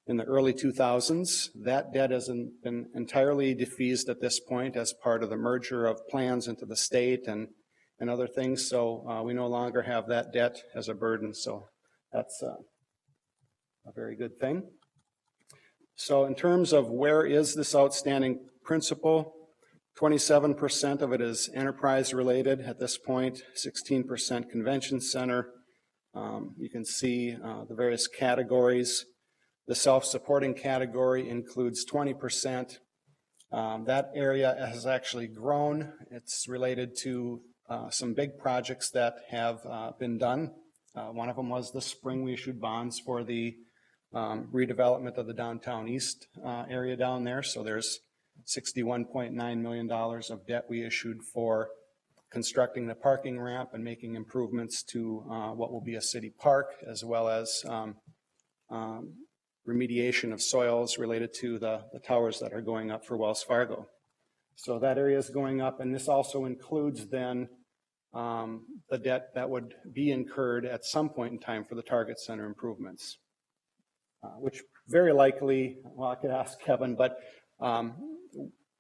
in the early 2000s. That debt has been entirely defeased at this point as part of the merger of plans into the state and other things. So we no longer have that debt as a burden. So that's a very good thing. So in terms of where is this outstanding principal, 27% of it is enterprise related at this point, 16% convention center. You can see the various categories. The self-supporting category includes 20%. That area has actually grown. It's related to some big projects that have been done. One of them was this spring we issued bonds for the redevelopment of the downtown east area down there. So there's $61.9 million of debt we issued for constructing the parking ramp and making improvements to what will be a city park, as well as remediation of soils related to the towers that are going up for Wells Fargo. So that area is going up, and this also includes then the debt that would be incurred at some point in time for the Target Center improvements, which very likely, well, I could ask Kevin, but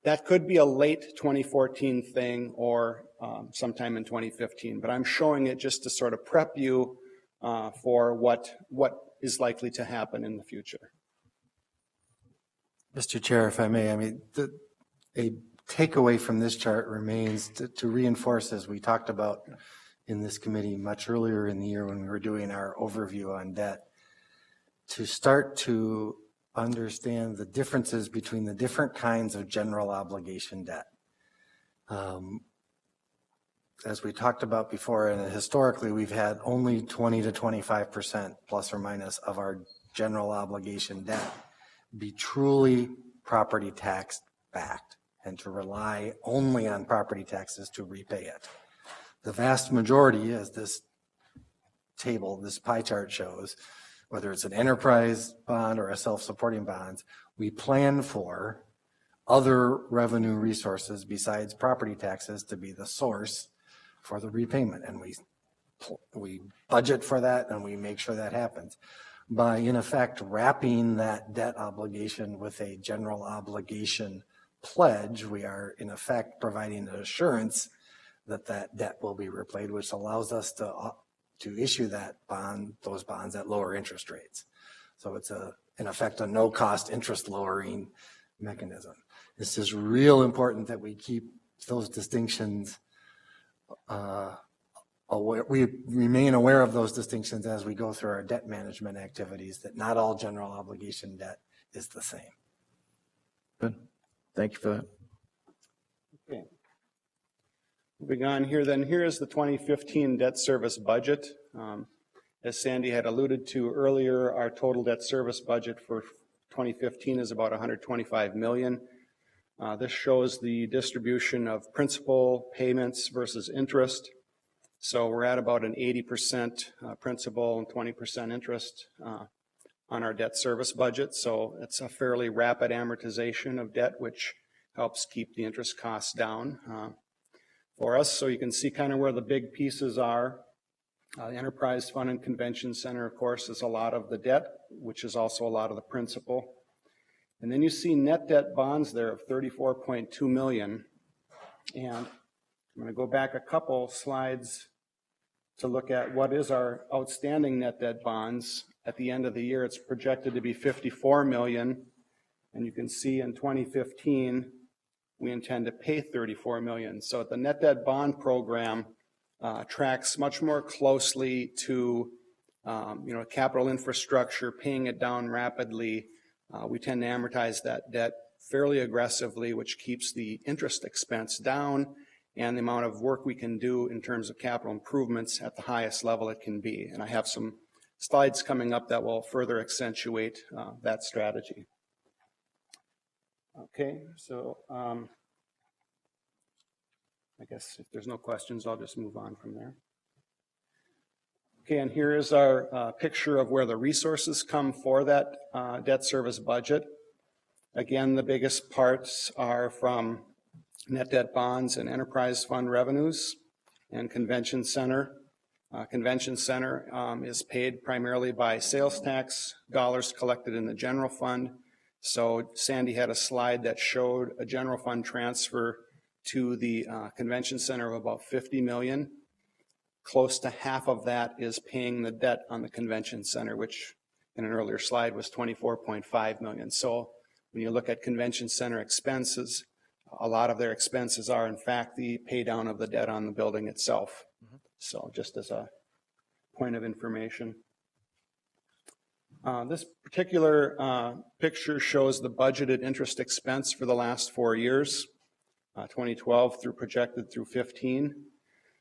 that could be a late 2014 thing or sometime in 2015. But I'm showing it just to sort of prep you for what is likely to happen in the future. Mr. Chair, if I may, a takeaway from this chart remains to reinforce, as we talked about in this committee much earlier in the year when we were doing our overview on debt, to start to understand the differences between the different kinds of general obligation debt. As we talked about before, and historically we've had only 20 to 25% plus or minus of our general obligation debt be truly property tax backed and to rely only on property taxes to repay it. The vast majority, as this table, this pie chart shows, whether it's an enterprise bond or a self-supporting bond, we plan for other revenue resources besides property taxes to be the source for the repayment. And we budget for that and we make sure that happens. By, in effect, wrapping that debt obligation with a general obligation pledge, we are, in effect, providing an assurance that that debt will be repaid, which allows us to issue those bonds at lower interest rates. So it's in effect a no-cost interest lowering mechanism. This is real important that we keep those distinctions aware. We remain aware of those distinctions as we go through our debt management activities, that not all general obligation debt is the same. Good. Thank you for that. Okay. Moving on here, then here is the 2015 debt service budget. As Sandy had alluded to earlier, our total debt service budget for 2015 is about $125 million. This shows the distribution of principal payments versus interest. So we're at about an 80% principal and 20% interest on our debt service budget. So it's a fairly rapid amortization of debt, which helps keep the interest costs down for us. So you can see kind of where the big pieces are. The Enterprise Fund and Convention Center, of course, is a lot of the debt, which is also a lot of the principal. And then you see net debt bonds there of $34.2 million. And I'm going to go back a couple slides to look at what is our outstanding net debt bonds. At the end of the year, it's projected to be $54 million. And you can see in 2015, we intend to pay $34 million. So the net debt bond program tracks much more closely to capital infrastructure, paying it down rapidly. We tend to amortize that debt fairly aggressively, which keeps the interest expense down and the amount of work we can do in terms of capital improvements at the highest level it can be. And I have some slides coming up that will further accentuate that strategy. Okay, so I guess if there's no questions, I'll just move on from there. Okay, and here is our picture of where the resources come for that debt service budget. Again, the biggest parts are from net debt bonds and enterprise fund revenues and convention center. Convention center is paid primarily by sales tax dollars collected in the general fund. So Sandy had a slide that showed a general fund transfer to the convention center of about 50 million. Close to half of that is paying the debt on the convention center, which in an earlier slide was 24.5 million. So when you look at convention center expenses, a lot of their expenses are in fact the pay down of the debt on the building itself. So just as a point of information. This particular picture shows the budgeted interest expense for the last 4 years, 2012 through projected through 15.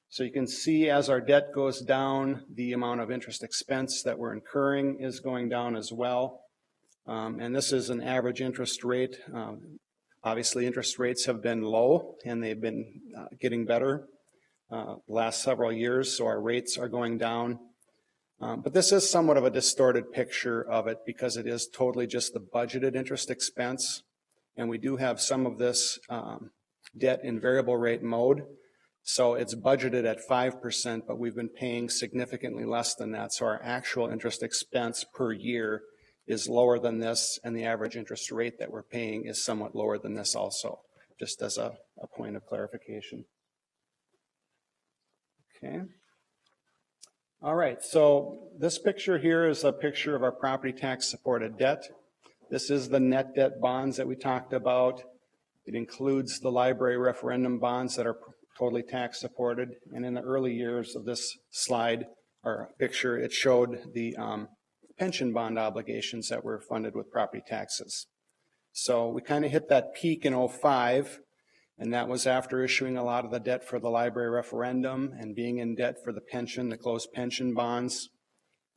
So you can see as our debt goes down, the amount of interest expense that we're incurring is going down as well. And this is an average interest rate. Obviously, interest rates have been low and they've been getting better the last several years, so our rates are going down. But this is somewhat of a distorted picture of it because it is totally just the budgeted interest expense. And we do have some of this debt in variable rate mode. So it's budgeted at 5%, but we've been paying significantly less than that. So our actual interest expense per year is lower than this, and the average interest rate that we're paying is somewhat lower than this also, just as a point of clarification. Okay. All right, so this picture here is a picture of our property tax supported debt. This is the net debt bonds that we talked about. It includes the library referendum bonds that are totally tax supported. And in the early years of this slide or picture, it showed the pension bond obligations that were funded with property taxes. So we kind of hit that peak in 05, and that was after issuing a lot of the debt for the library referendum and being in debt for the pension, the closed pension bonds.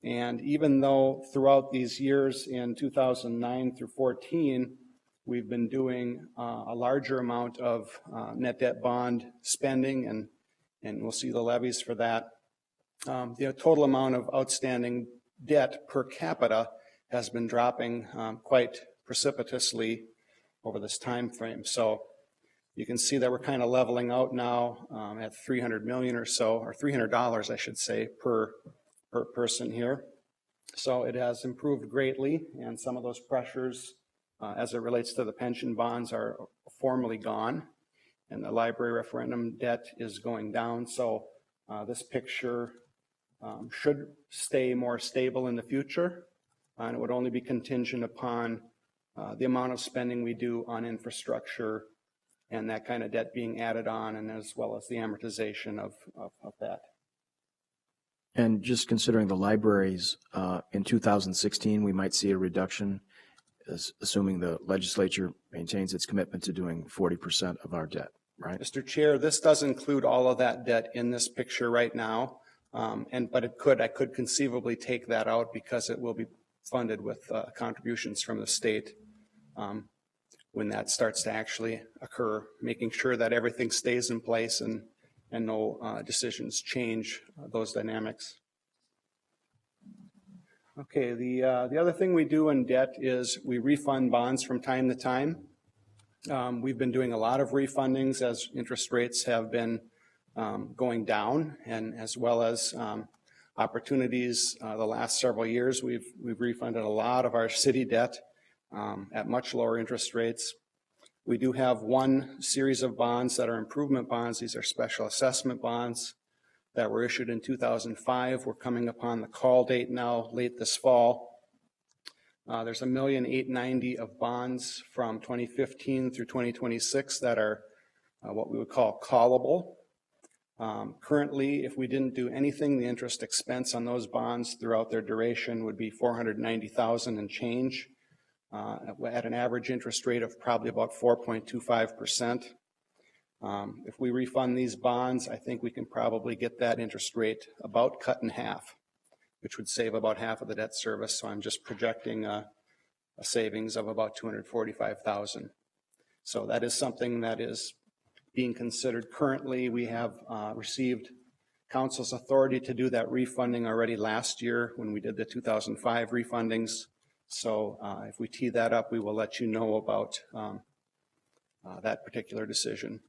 And even though throughout these years in 2009 through 14, we've been doing a larger amount of net debt bond spending, and we'll see the levies for that. The total amount of outstanding debt per capita has been dropping quite precipitously over this time frame. So you can see that we're kind of leveling out now at 300 million or so, or $300, I should say, per person here. So it has improved greatly, and some of those pressures as it relates to the pension bonds are formally gone, and the library referendum debt is going down. So this picture should stay more stable in the future, and it would only be contingent upon the amount of spending we do on infrastructure and that kind of debt being added on, and as well as the amortization of that. And just considering the libraries, in 2016, we might see a reduction, assuming the legislature maintains its commitment to doing 40% of our debt, right? Mr. Chair, this does include all of that debt in this picture right now, but I could conceivably take that out because it will be funded with contributions from the state when that starts to actually occur, making sure that everything stays in place and no decisions change those dynamics. Okay, the other thing we do in debt is we refund bonds from time to time. We've been doing a lot of refundings as interest rates have been going down, and as well as opportunities the last several years. We've refunded a lot of our city debt at much lower interest rates. We do have one series of bonds that are improvement bonds. These are special assessment bonds that were issued in 2005. We're coming upon the call date now, late this fall. There's $1,890,000 of bonds from 2015 through 2026 that are what we would call callable. Currently, if we didn't do anything, the interest expense on those bonds throughout their duration would be $490,000 and change at an average interest rate of probably about 4.25%. If we refund these bonds, I think we can probably get that interest rate about cut in half, which would save about half of the debt service. So I'm just projecting a savings of about $245,000. So that is something that is being considered currently. We have received council's authority to do that refunding already last year when we did the 2005 refundings. So if we tee that up, we will let you know about that particular decision.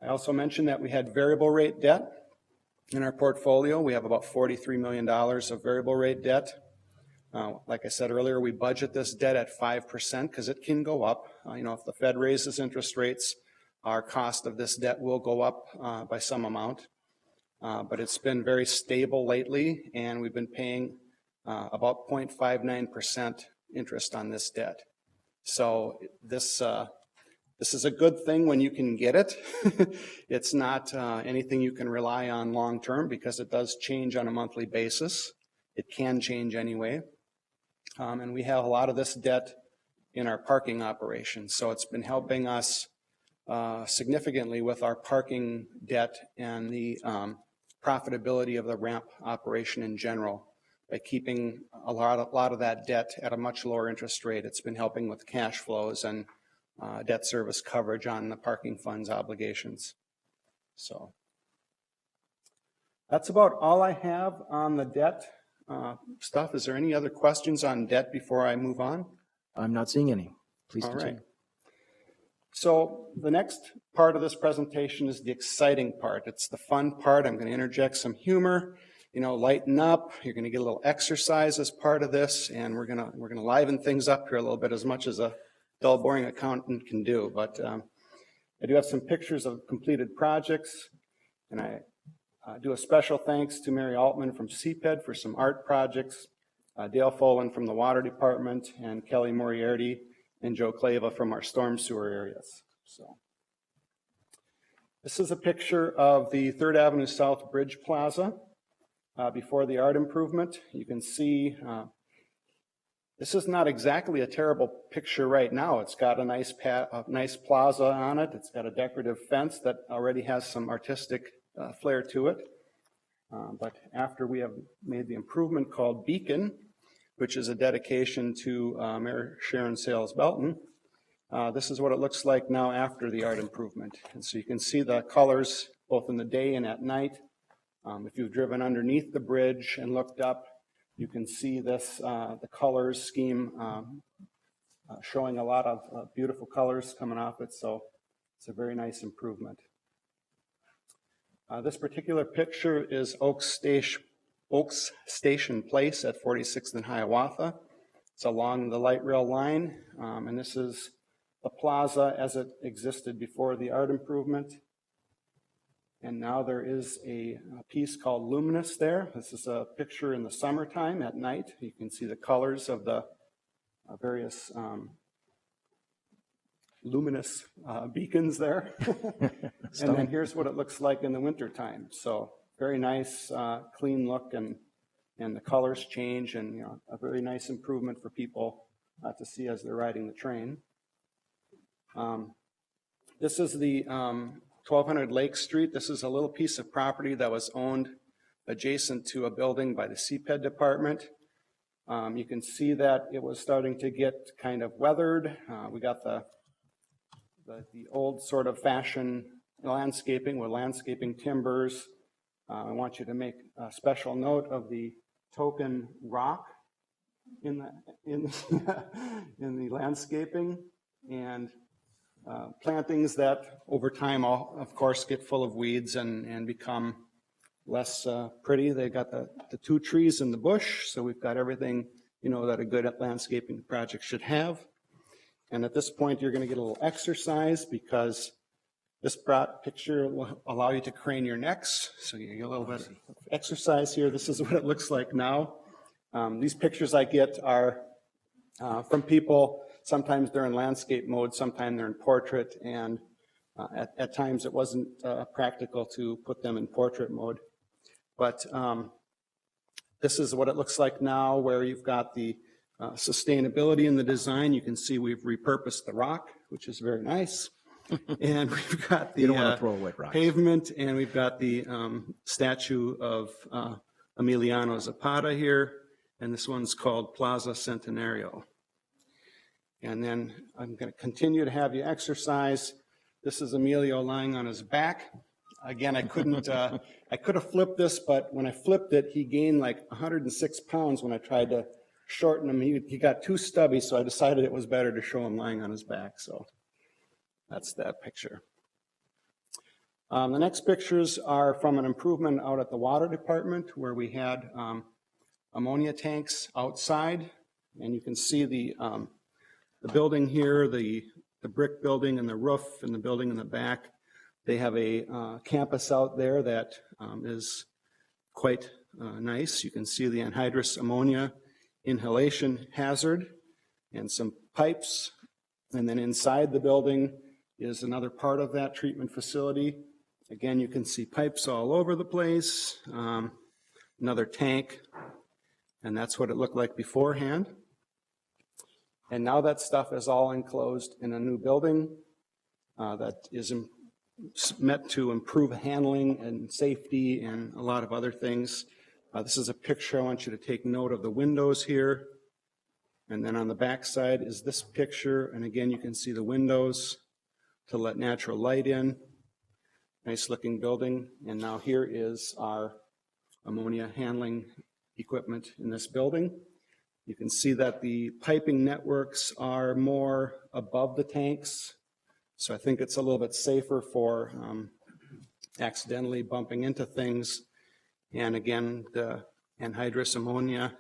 I also mentioned that we had variable rate debt in our portfolio. We have about $43 million of variable rate debt. Like I said earlier, we budget this debt at 5% because it can go up. If the Fed raises interest rates, our cost of this debt will go up by some amount. But it's been very stable lately, and we've been paying about 0.59% interest on this debt. So this is a good thing when you can get it. It's not anything you can rely on long-term because it does change on a monthly basis. It can change anyway. And we have a lot of this debt in our parking operations. So it's been helping us significantly with our parking debt and the profitability of the ramp operation in general. By keeping a lot of that debt at a much lower interest rate, it's been helping with cash flows and debt service coverage on the parking funds obligations. So that's about all I have on the debt stuff. Is there any other questions on debt before I move on? I'm not seeing any. Please All continue. right. So the next part of this presentation is the exciting part. It's the fun part. I'm going to interject some humor, lighten up. You're going to get a little exercise as part of this, and we're going to liven things up here a little bit, as much as a dull, boring accountant can do. But I do have some pictures of completed projects, and I do a special thanks to Mary Altman from CPED for some art projects, Dale Folan from the Water Department, and Kelly Moriarty and Joe Clava from our storm sewer areas. So this is a picture of the 3rd Avenue South Bridge Plaza before the art improvement. You can see this is not exactly a terrible picture right now. It's got a nice plaza on it. It's got a decorative fence that already has some artistic flair to it. But after we have made the improvement called Beacon, which is a dedication to Mayor Sharon Sales Belton, this is what it looks like now after the art improvement. And so you can see the colors both in the day and at night. If you've driven underneath the bridge and looked up, you can see this, the colors scheme showing a lot of beautiful colors coming off it. So it's a very nice improvement. This particular picture is Oaks Station Place at 46th and Hiawatha. It's along the light rail line, and this is the plaza as it existed before the art improvement. And now there is a piece called Luminous there. This is a picture in the summertime at night. You can see the colors of the various luminous beacons there. And then here's what it looks like in the wintertime. So very nice, clean look, and the colors change, and a very nice improvement for people to see as they're riding the train. This is the 1200 Lake Street. This is a little piece of property that was owned adjacent to a building by the CPED department. You can see that it was starting to get kind of weathered. We got the old sort of fashion landscaping with landscaping timbers. I want you to make a special note of the token rock in the landscaping, and plantings that over time, of course, get full of weeds and become less pretty. They got the 2 trees in the bush, so we've got everything that a good landscaping project should have. And at this point, you're going to get a little exercise because this picture will allow you to crane your necks. So you get a little bit of exercise here. This is what it looks like now. These pictures I get are from people. Sometimes they're in landscape mode, sometimes they're in portrait, and at times it wasn't practical to put them in portrait mode. But this is what it looks like now, where you've got the sustainability in the design. You can see we've repurposed the rock, which is very nice. And we've got the You don't want to throw away rocks. pavement, and we've got the statue of Emiliano Zapata here, and this one's called Plaza Centenario. And then I'm going to continue to have you exercise. This is Emilio lying on his back Again, I couldn't, I could have flipped this, but when I flipped it, he gained like 106 pounds when I tried to shorten him. He got too stubby, so I decided it was better to show him lying on his back. So that's that picture. The next pictures are from an improvement out at the water department where we had ammonia tanks outside. And you can see the building here, the brick building and the roof and the building in the back. They have a campus out there that is quite nice. You can see the anhydrous ammonia inhalation hazard and some pipes. And then inside the building is another part of that treatment facility. Again, you can see pipes all over the place, another tank, and that's what it looked like beforehand. And now that stuff is all enclosed in a new building that is meant to improve handling and safety and a lot of other things. This is a picture. I want you to take note of the windows here. And then on the back side is this picture. And again, you can see the windows to let natural light in. Nice looking building. And now here is our ammonia handling equipment in this building. You can see that the piping networks are more above the tanks. So I think it's a little bit safer for accidentally bumping into things. And again, the anhydrous ammonia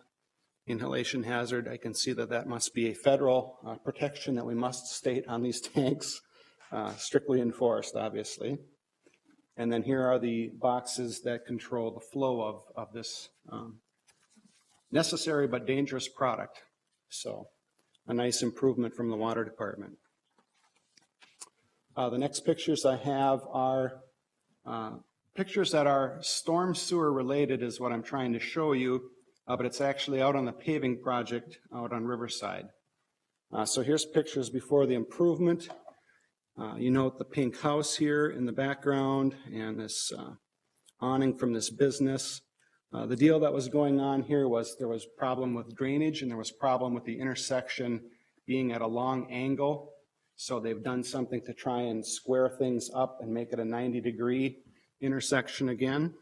inhalation hazard, I can see that that must be a federal protection that we must state on these tanks, strictly enforced, obviously. And then here are the boxes that control the flow of this necessary but dangerous product. So a nice improvement from the water department. The next pictures I have are pictures that are storm sewer related is what I'm trying to show you, but it's actually out on the paving project out on Riverside. So here's pictures before the improvement. You note the pink house here in the background and this awning from this business. The deal that was going on here was there was problem with drainage and there was problem with the intersection being at a long angle. So they've done something to try and square things up and make it a 90-degree intersection again.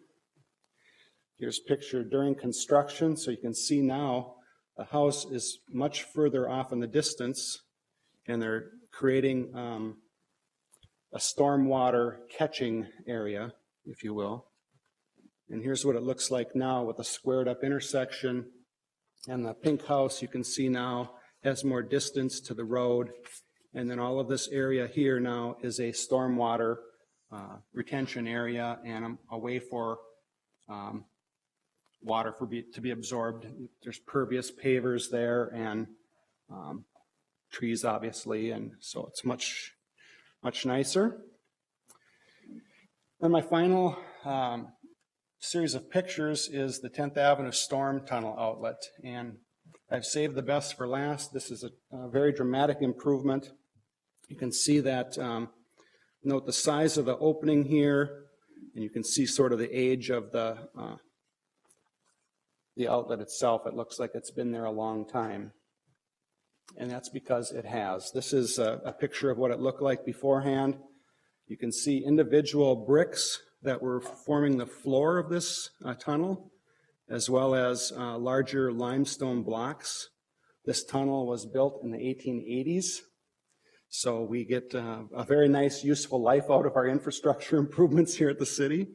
Here's a picture during construction. So you can see now the house is much further off in the distance and they're creating a stormwater catching area, if you will. And here's what it looks like now with a squared up intersection. And the pink house you can see now has more distance to the road. And then all of this area here now is a stormwater retention area and a way for water to be absorbed. There's pervious pavers there and trees, obviously, and so it's much nicer. And my final series of pictures is the 10th Avenue Storm Tunnel outlet. And I've saved the best for last. This is a very dramatic improvement. You can see that, note the size of the opening here, and you can see sort of the age of the outlet itself. It looks like it's been there a long time. And that's because it has. This is a picture of what it looked like beforehand. You can see individual bricks that were forming the floor of this tunnel, as well as larger limestone blocks. This tunnel was built in the 1880s. So we get a very nice, useful life out of our infrastructure improvements here at the city.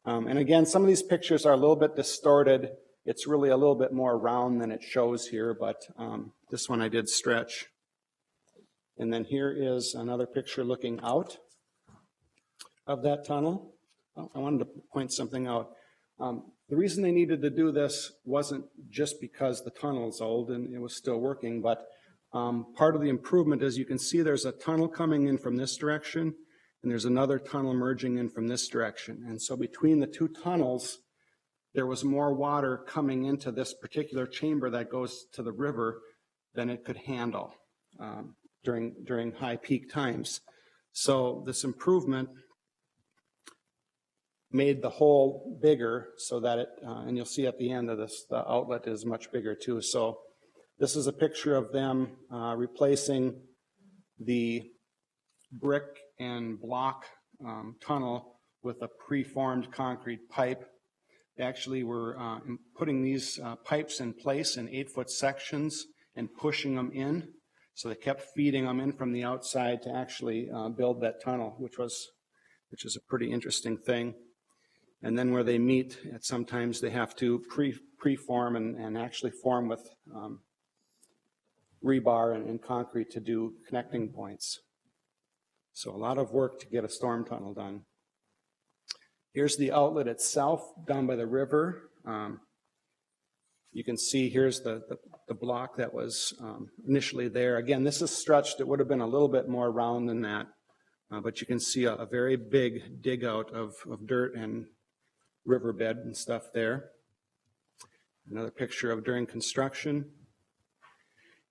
And again, some of these pictures are a little bit distorted. It's really a little bit more round than it shows here, but this one I did stretch. And then here is another picture looking out of that tunnel. I wanted to point something out. The reason they needed to do this wasn't just because the tunnel is old and it was still working, but part of the improvement is you can see there's a tunnel coming in from this direction and there's another tunnel merging in from this direction. And so between the two tunnels, there was more water coming into this particular chamber that goes to the river than it could handle during high peak times. So this improvement made the hole bigger so that it, and you'll see at the end of this, the outlet is much bigger too. So this is a picture of them replacing the brick and block tunnel with a preformed concrete pipe. They actually were putting these pipes in place in 8-foot sections and pushing them in. So they kept feeding them in from the outside to actually build that tunnel, which is a pretty interesting thing. And then where they meet, sometimes they have to preform and actually form with rebar and concrete to do connecting points. So a lot of work to get a storm tunnel done. Here's the outlet itself down by the river. You can see here's the block that was initially there. Again, this is stretched. It would have been a little bit more round than that, but you can see a very big dig out of dirt and riverbed and stuff there. Another picture of during construction.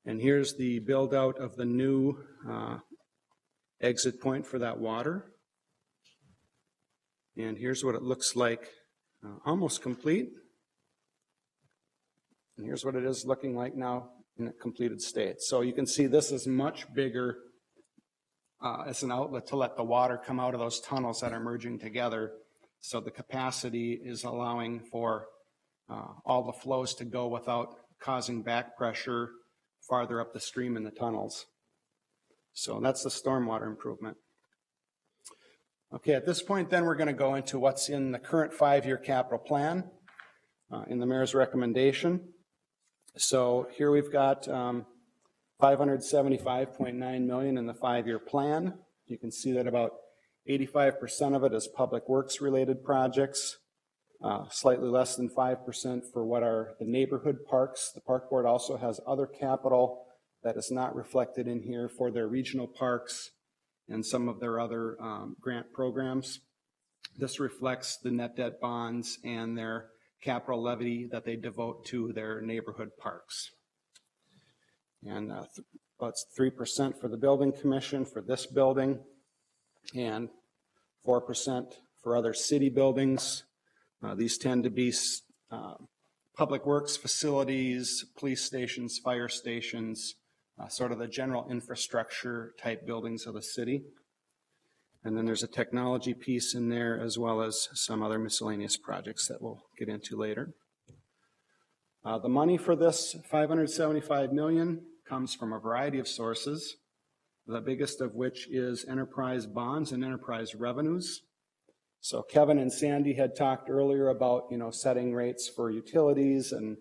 And here's the build out of the new exit point for that water. And here's what it looks like almost complete. And here's what it is looking like now in a completed state. So you can see this is much bigger as an outlet to let the water come out of those tunnels that are merging together. So the capacity is allowing for all the flows to go without causing back pressure farther up the stream in the tunnels. So that's the stormwater improvement. Okay, at this point then we're going to go into what's in the current 5-year capital plan in the mayor's recommendation. So here we've got $575.9 million in the 5-year plan. You can see that about 85% of it is public works related projects, slightly less than 5% for what are the neighborhood parks. The park board also has other capital that is not reflected in here for their regional parks and some of their other grant programs. This reflects the net debt bonds and their capital levy that they devote to their neighborhood parks. And about 3% for the building commission for this building and 4% for other city buildings. These tend to be public works facilities, police stations, fire stations, sort of the general infrastructure type buildings of the city. And then there's a technology piece in there as well as some other miscellaneous projects that we'll get into later. The money for this $575 million comes from a variety of sources, the biggest of which is enterprise bonds and enterprise revenues. So Kevin and Sandy had talked earlier about, setting rates for utilities and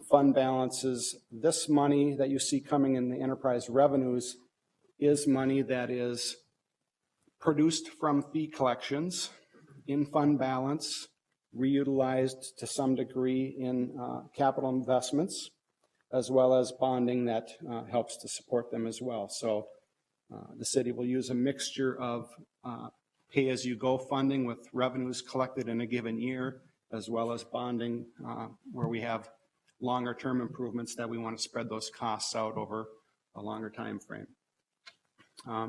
fund balances. This money that you see coming in the enterprise revenues is money that is produced from fee collections in fund balance, reutilized to some degree in capital investments, as well as bonding that helps to support them as well. So the city will use a mixture of pay-as-you-go funding with revenues collected in a given year, as well as bonding where we have longer-term improvements that we want to spread those costs out over a longer time frame.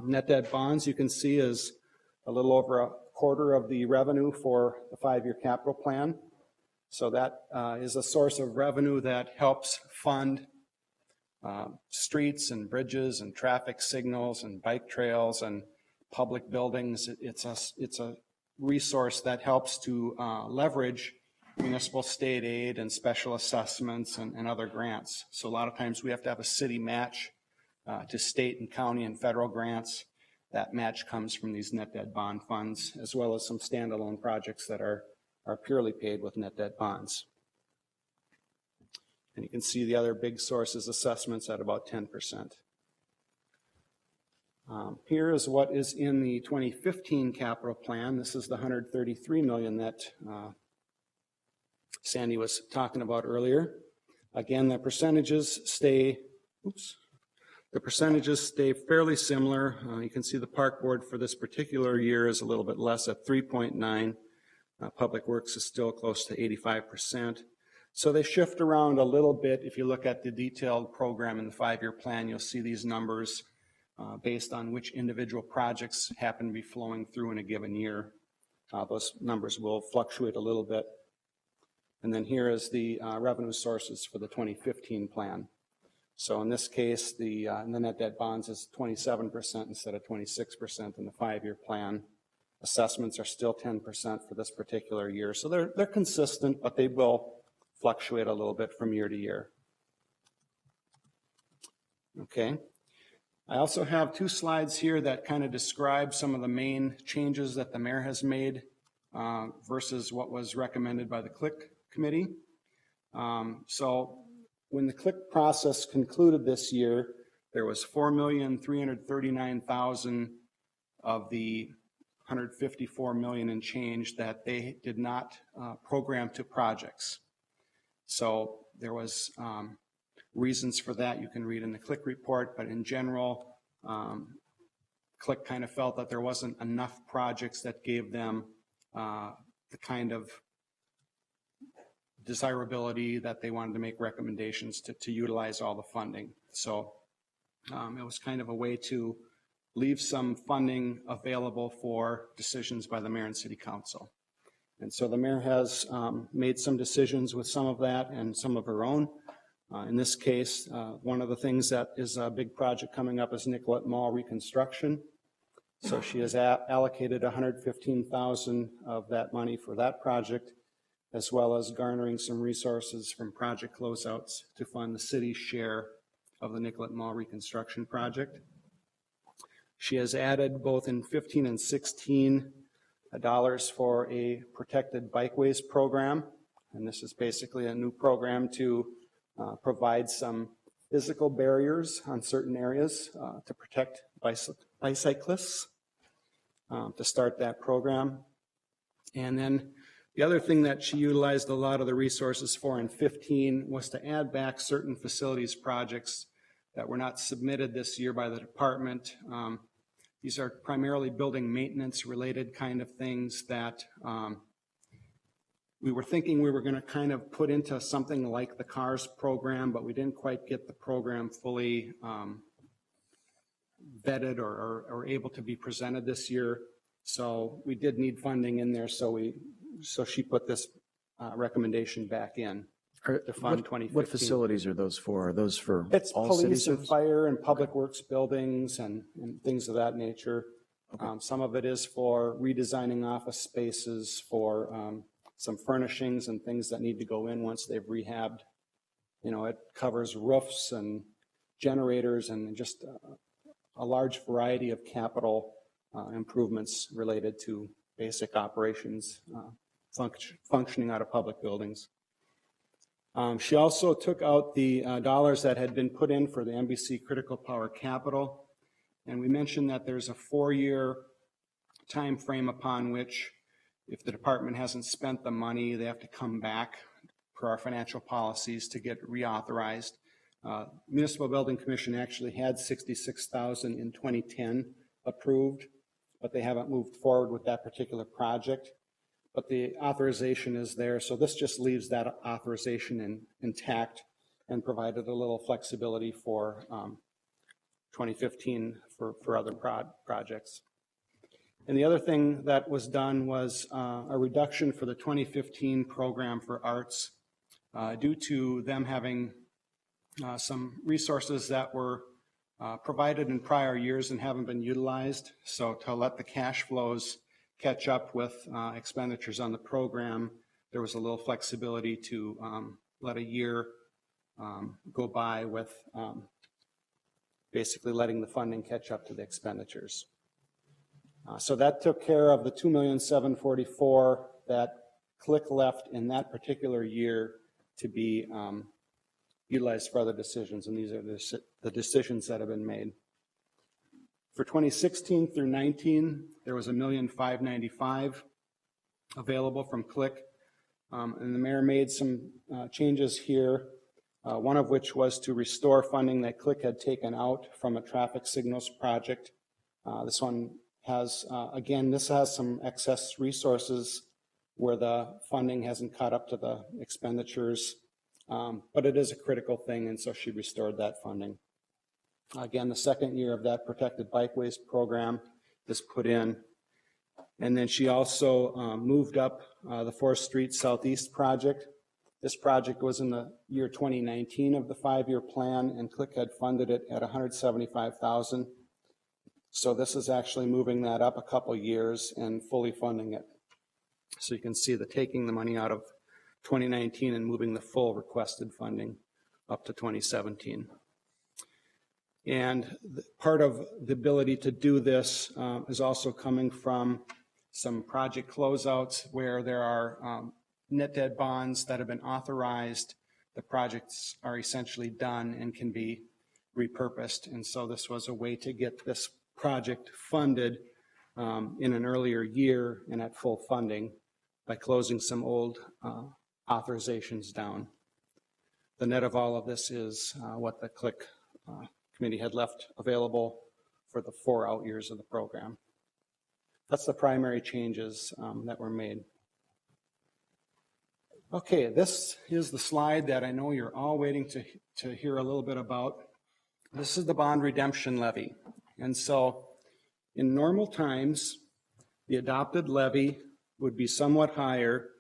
Net debt bonds, you can see, is a little over a quarter of the revenue for the 5-year capital plan. So that is a source of revenue that helps fund streets and bridges and traffic signals and bike trails and public buildings. It's a resource that helps to leverage municipal state aid and special assessments and other grants. So a lot of times we have to have a city match to state and county and federal grants. That match comes from these net debt bond funds, as well as some standalone projects that are purely paid with net debt bonds. And you can see the other big sources, assessments at about 10%. Here is what is in the 2015 capital plan. This is the $133 million that Sandy was talking about earlier. Again, the percentages stay, fairly similar. You can see the park board for this particular year is a little bit less at 3.9. Public works is still close to 85%. So they shift around a little bit. If you look at the detailed program in the 5-year plan, you'll see these numbers based on which individual projects happen to be flowing through in a given year. Those numbers will fluctuate a little bit. And then here is the revenue sources for the 2015 plan. So in this case, the net debt bonds is 27% instead of 26% in the 5-year plan. assessments are still 10% for this particular year. So they're consistent, but they will fluctuate a little bit from year to year. Okay. I also have two slides here that kind of describe some of the main changes that the mayor has made versus what was recommended by the CLIC committee. So when the CLIC process concluded this year, there was $4,339,000 of the $154 million and change that they did not program to projects. So there was reasons for that you can read in the CLIC report, but in general, CLIC kind of felt that there wasn't enough projects that gave them the kind of desirability that they wanted to make recommendations to utilize all the funding. So it was kind of a way to leave some funding available for decisions by the mayor and city council. And so the mayor has made some decisions with some of that and some of her own. In this case, one of the things that is a big project coming up is Nicollet Mall reconstruction. So she has allocated $115,000 of that money for that project, as well as garnering some resources from project closeouts to fund the city's share of the Nicollet Mall reconstruction project. She has added both in 15 and 16 dollars for a protected bikeways program. And this is basically a new program to provide some physical barriers on certain areas to protect bicyclists to start that program. And then the other thing that she utilized a lot of the resources for in 15 was to add back certain facilities projects that were not submitted this year by the department. These are primarily building maintenance related kind of things that we were thinking we were going to kind of put into something like the CARS program, but we didn't quite get the program fully vetted or able to be presented this year. So we did need funding in there, so she put this recommendation back in to fund 2015. What facilities are those for? Are those for It's all city police and services? fire and public works buildings and things of that nature. Okay. Some of it is for redesigning office spaces, for some furnishings and things that need to go in once they've rehabbed. You know, it covers roofs and generators and just a large variety of capital improvements related to basic operations functioning out of public buildings. She also took out the dollars that had been put in for the NBC Critical Power Capital. And we mentioned that there's a 4-year time frame upon which, if the department hasn't spent the money, they have to come back per our financial policies to get reauthorized. Municipal Building Commission actually had $66,000 in 2010 approved, but they haven't moved forward with that particular project. But the authorization is there, so this just leaves that authorization intact and provided a little flexibility for 2015 for other projects. And the other thing that was done was a reduction for the 2015 program for arts due to them having some resources that were provided in prior years and haven't been utilized. So to let the cash flows catch up with expenditures on the program, there was a little flexibility to let a year go by with basically letting the funding catch up to the expenditures. So that took care of the $2,744,000 that CLIC left in that particular year to be utilized for other decisions, and these are the decisions that have been made. For 2016 through 19, there was $1,595,000 available from CLIC, and the mayor made some changes here, one of which was to restore funding that CLIC had taken out from a traffic signals project. This one has, again, this has some excess resources where the funding hasn't caught up to the expenditures, but it is a critical thing, and so she restored that funding. Again, the second year of that protected bikeways program is put in. And then she also moved up the 4th Street Southeast project. This project was in the year 2019 of the 5-year plan, and CLIC had funded it at $175,000. So this is actually moving that up a couple years and fully funding it. So you can see the taking the money out of 2019 and moving the full requested funding up to 2017. And part of the ability to do this is also coming from some project closeouts where there are net debt bonds that have been authorized. The projects are essentially done and can be repurposed. And so this was a way to get this project funded in an earlier year and at full funding by closing some old authorizations down. The net of all of this is what the CLIC committee had left available for the 4 out years of the program. That's the primary changes that were made. Okay, this is the slide that I know you're all waiting to hear a little bit about. This is the bond redemption levy. And so in normal times, the adopted levy would be somewhat higher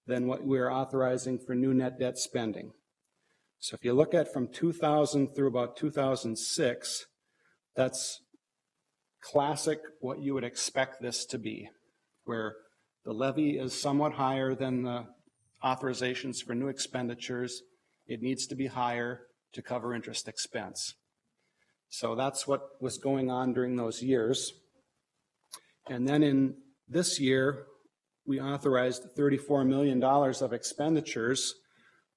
than what we're authorizing for new net debt spending. So if you look at from 2000 through about 2006, that's classic what you would expect this to be, where the levy is somewhat higher than the authorizations for new expenditures. It needs to be higher to cover interest expense. So that's what was going on during those years. And then in this year, we authorized $34 million of expenditures,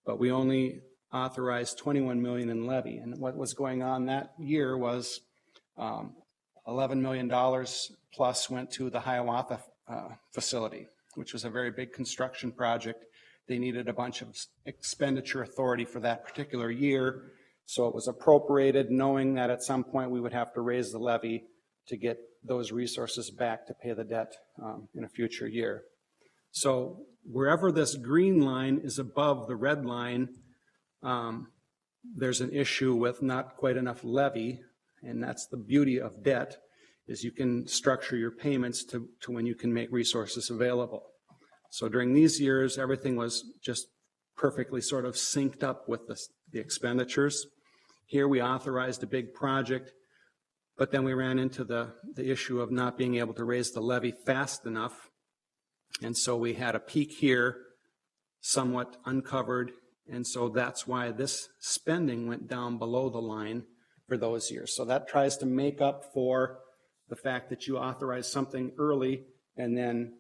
but we only authorized $21 million in levy. And what was going on that year was $11 million plus went to the Hiawatha facility, which was a very big construction project. They needed a bunch of expenditure authority for that particular year. So it was appropriated knowing that at some point we would have to raise the levy to get those resources back to pay the debt in a future year. So wherever this green line is above the red line, there's an issue with not quite enough levy, and that's the beauty of debt, is you can structure your payments to when you can make resources available. So during these years, everything was just perfectly sort of synced up with the expenditures. Here we authorized a big project, but then we ran into the issue of not being able to raise the levy fast enough. And so we had a peak here, somewhat uncovered, and so that's why this spending went down below the line for those years. So that tries to make up for the fact that you authorized something early and then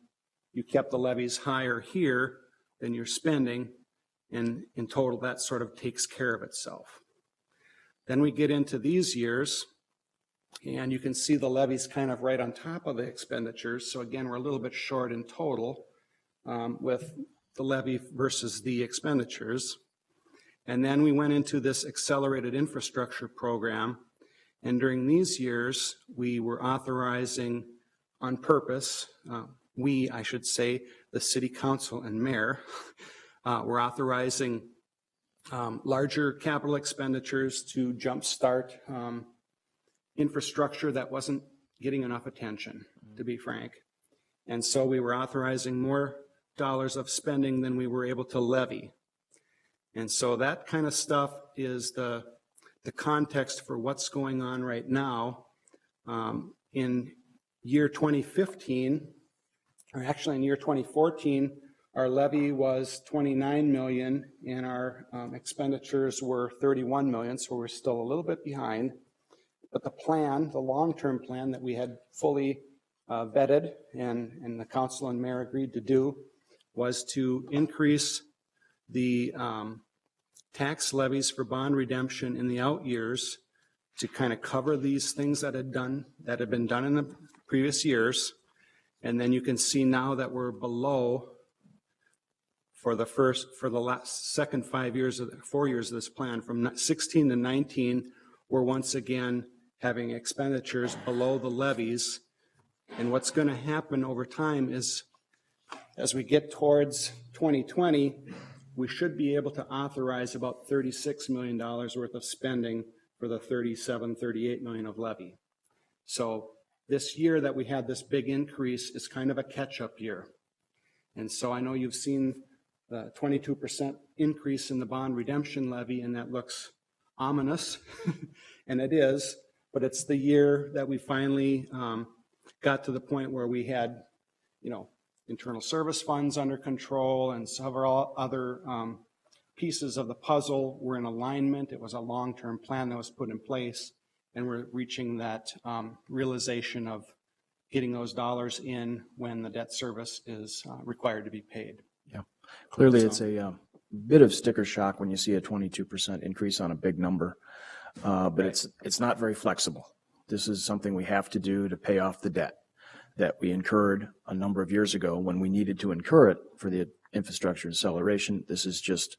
you kept the levies higher here than you're spending, and in total that sort of takes care of itself. Then we get into these years, and you can see the levies kind of right on top of the expenditures. So again, we're a little bit short in total with the levy versus the expenditures. And then we went into this accelerated infrastructure program. And during these years, we were authorizing on purpose, I should say, the city council and mayor, were authorizing larger capital expenditures to jumpstart infrastructure that wasn't getting enough attention, to be frank. And so we were authorizing more dollars of spending than we were able to levy. And so that kind of stuff is the context for what's going on right now. In year 2015, or actually in year 2014, our levy was 29 million and our expenditures were 31 million, so we're still a little bit behind. But the plan, the long-term plan that we had fully vetted and the council and mayor agreed to do was to increase the tax levies for bond redemption in the out years to kind of cover these things that had been done in the previous years. And then you can see now that we're below for the second 4 years of this plan, from 16 to 19, we're once again having expenditures below the levies. And what's going to happen over time is, as we get towards 2020, we should be able to authorize about $36 million worth of spending for the 38 million of levy. So this year that we had this big increase is kind of a catch-up year. And so I know you've seen the 22% increase in the bond redemption levy, and that looks ominous, and it is, but it's the year that we finally got to the point where we had, internal service funds under control and several other pieces of the puzzle were in alignment. It was a long-term plan that was put in place, and we're reaching that realization of getting those dollars in when the debt service is required to be paid. Yeah, clearly it's a bit of sticker shock when you see a 22% increase on a big number, but it's not very flexible. This is something we have to do to pay off the debt that we incurred a number of years ago when we needed to incur it for the infrastructure acceleration. This is just,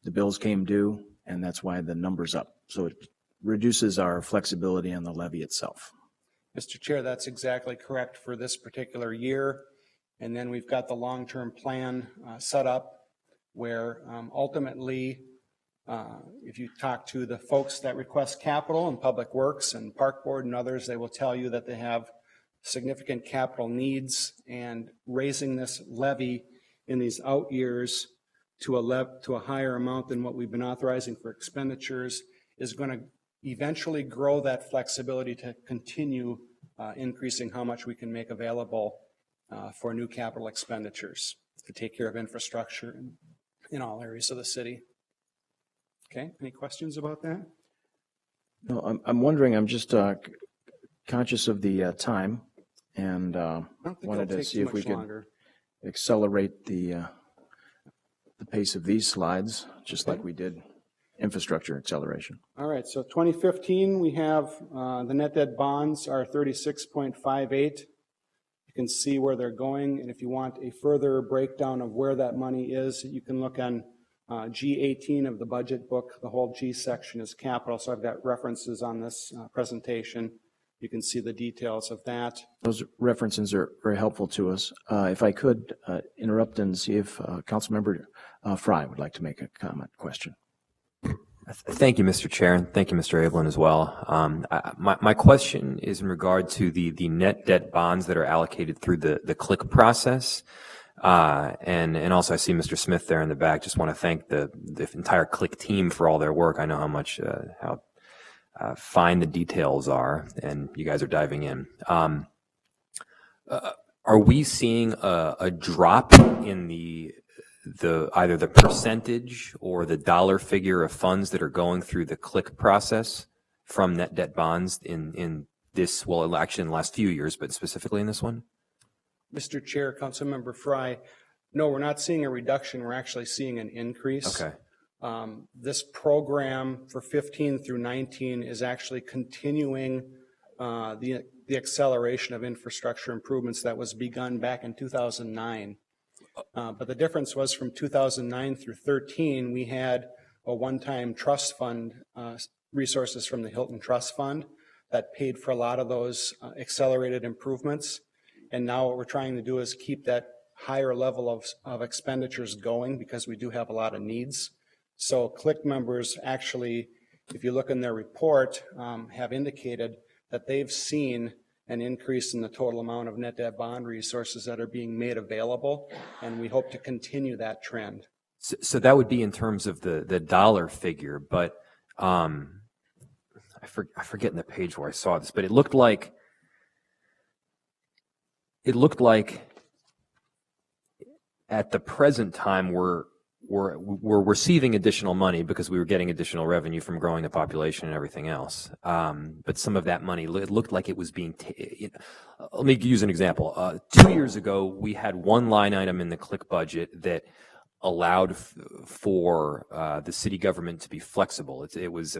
the bills came due, and that's why the number's up. So it reduces our flexibility on the levy itself. Mr. Chair, that's exactly correct for this particular year. And then we've got the long-term plan set up where ultimately, if you talk to the folks that request capital in Public Works and Park Board and others, they will tell you that they have significant capital needs, and raising this levy in these out years to a higher amount than what we've been authorizing for expenditures is going to eventually grow that flexibility to continue increasing how much we can make available for new capital expenditures to take care of infrastructure in all areas of the city. Okay, any questions about that? No, I'm wondering, I'm just conscious of the time, and I don't think wanted it'll to take see too if we much could longer. accelerate the pace of these slides, just like we did infrastructure acceleration. All right, so 2015, we have the net debt bonds are 36.58. You can see where they're going, and if you want a further breakdown of where that money is, you can look on G18 of the budget book. The whole G section is capital, so I've got references on this presentation. You can see the details of that. Those references are very helpful to us. If I could interrupt and see if Councilmember Fry would like to make a comment, question. Thank you, Mr. Chair, and thank you, Mr. Ablin, as well. My question is in regard to the net debt bonds that are allocated through the CLIC process. And also I see Mr. Smith there in the back. Just want to thank the entire CLIC team for all their work. I know how much, how fine the details are, and you guys are diving in. Are we seeing a drop in either the percentage or the dollar figure of funds that are going through the CLIC process from net debt bonds in this, well, actually in the last few years, but specifically in this one? Mr. Chair, Councilmember Fry, no, we're not seeing a reduction. We're actually seeing an increase. Okay. This program for 15 through 19 is actually continuing the acceleration of infrastructure improvements that was begun back in 2009. But the difference was from 2009 through 13, we had a one-time trust fund, resources from the Hilton Trust Fund that paid for a lot of those accelerated improvements. And now what we're trying to do is keep that higher level of expenditures going because we do have a lot of needs. So CLIC members actually, if you look in their report, have indicated that they've seen an increase in the total amount of net debt bond resources that are being made available, and we hope to continue that trend. So that would be in terms of the dollar figure, but I forget in the page where I saw this, but it looked like at the present time we're receiving additional money because we were getting additional revenue from growing the population and everything else. But some of that money, it looked like it was being, let me use an example. 2 years ago, we had one line item in the CLIC budget that allowed for the city government to be flexible. It was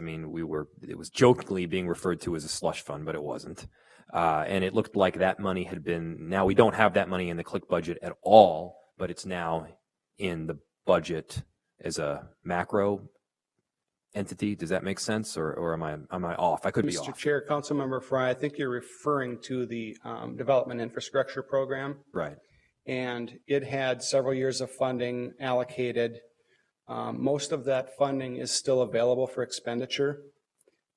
jokingly being referred to as a slush fund, but it wasn't. And it looked like that money had been, now we don't have that money in the CLIC budget at all, but it's now in the budget as a macro entity. Does that make sense, or am I off? I could be off. Mr. Chair, Councilmember Fry, I think you're referring to the Development Infrastructure Program. Right. And it had several years of funding allocated. Most of that funding is still available for expenditure.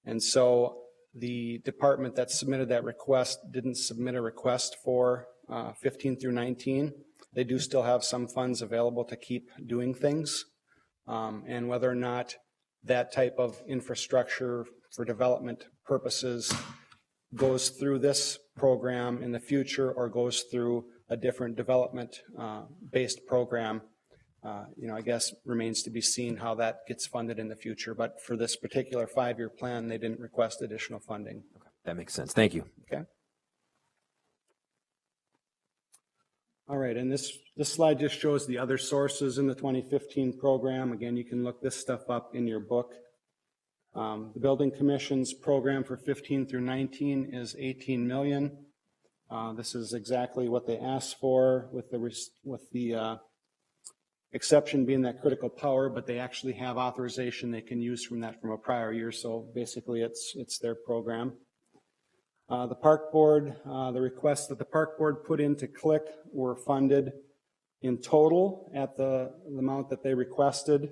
And so the department that submitted that request didn't submit a request for 15 through 19. They do still have some funds available to keep doing things. And whether or not that type of infrastructure for development purposes goes through this program in the future or goes through a different development-based program, I guess remains to be seen how that gets funded in the future. But for this particular 5-year plan, they didn't request additional funding. That makes sense. Thank you. Okay. All right, and this slide just shows the other sources in the 2015 program. Again, you can look this stuff up in your book. The Building Commission's program for 15 through 19 is $18 million. This is exactly what they asked for, with the exception being that critical power, but they actually have authorization they can use from a prior year. So basically, it's their program. The Park Board, the requests that the Park Board put into CLIC were funded in total at the amount that they requested.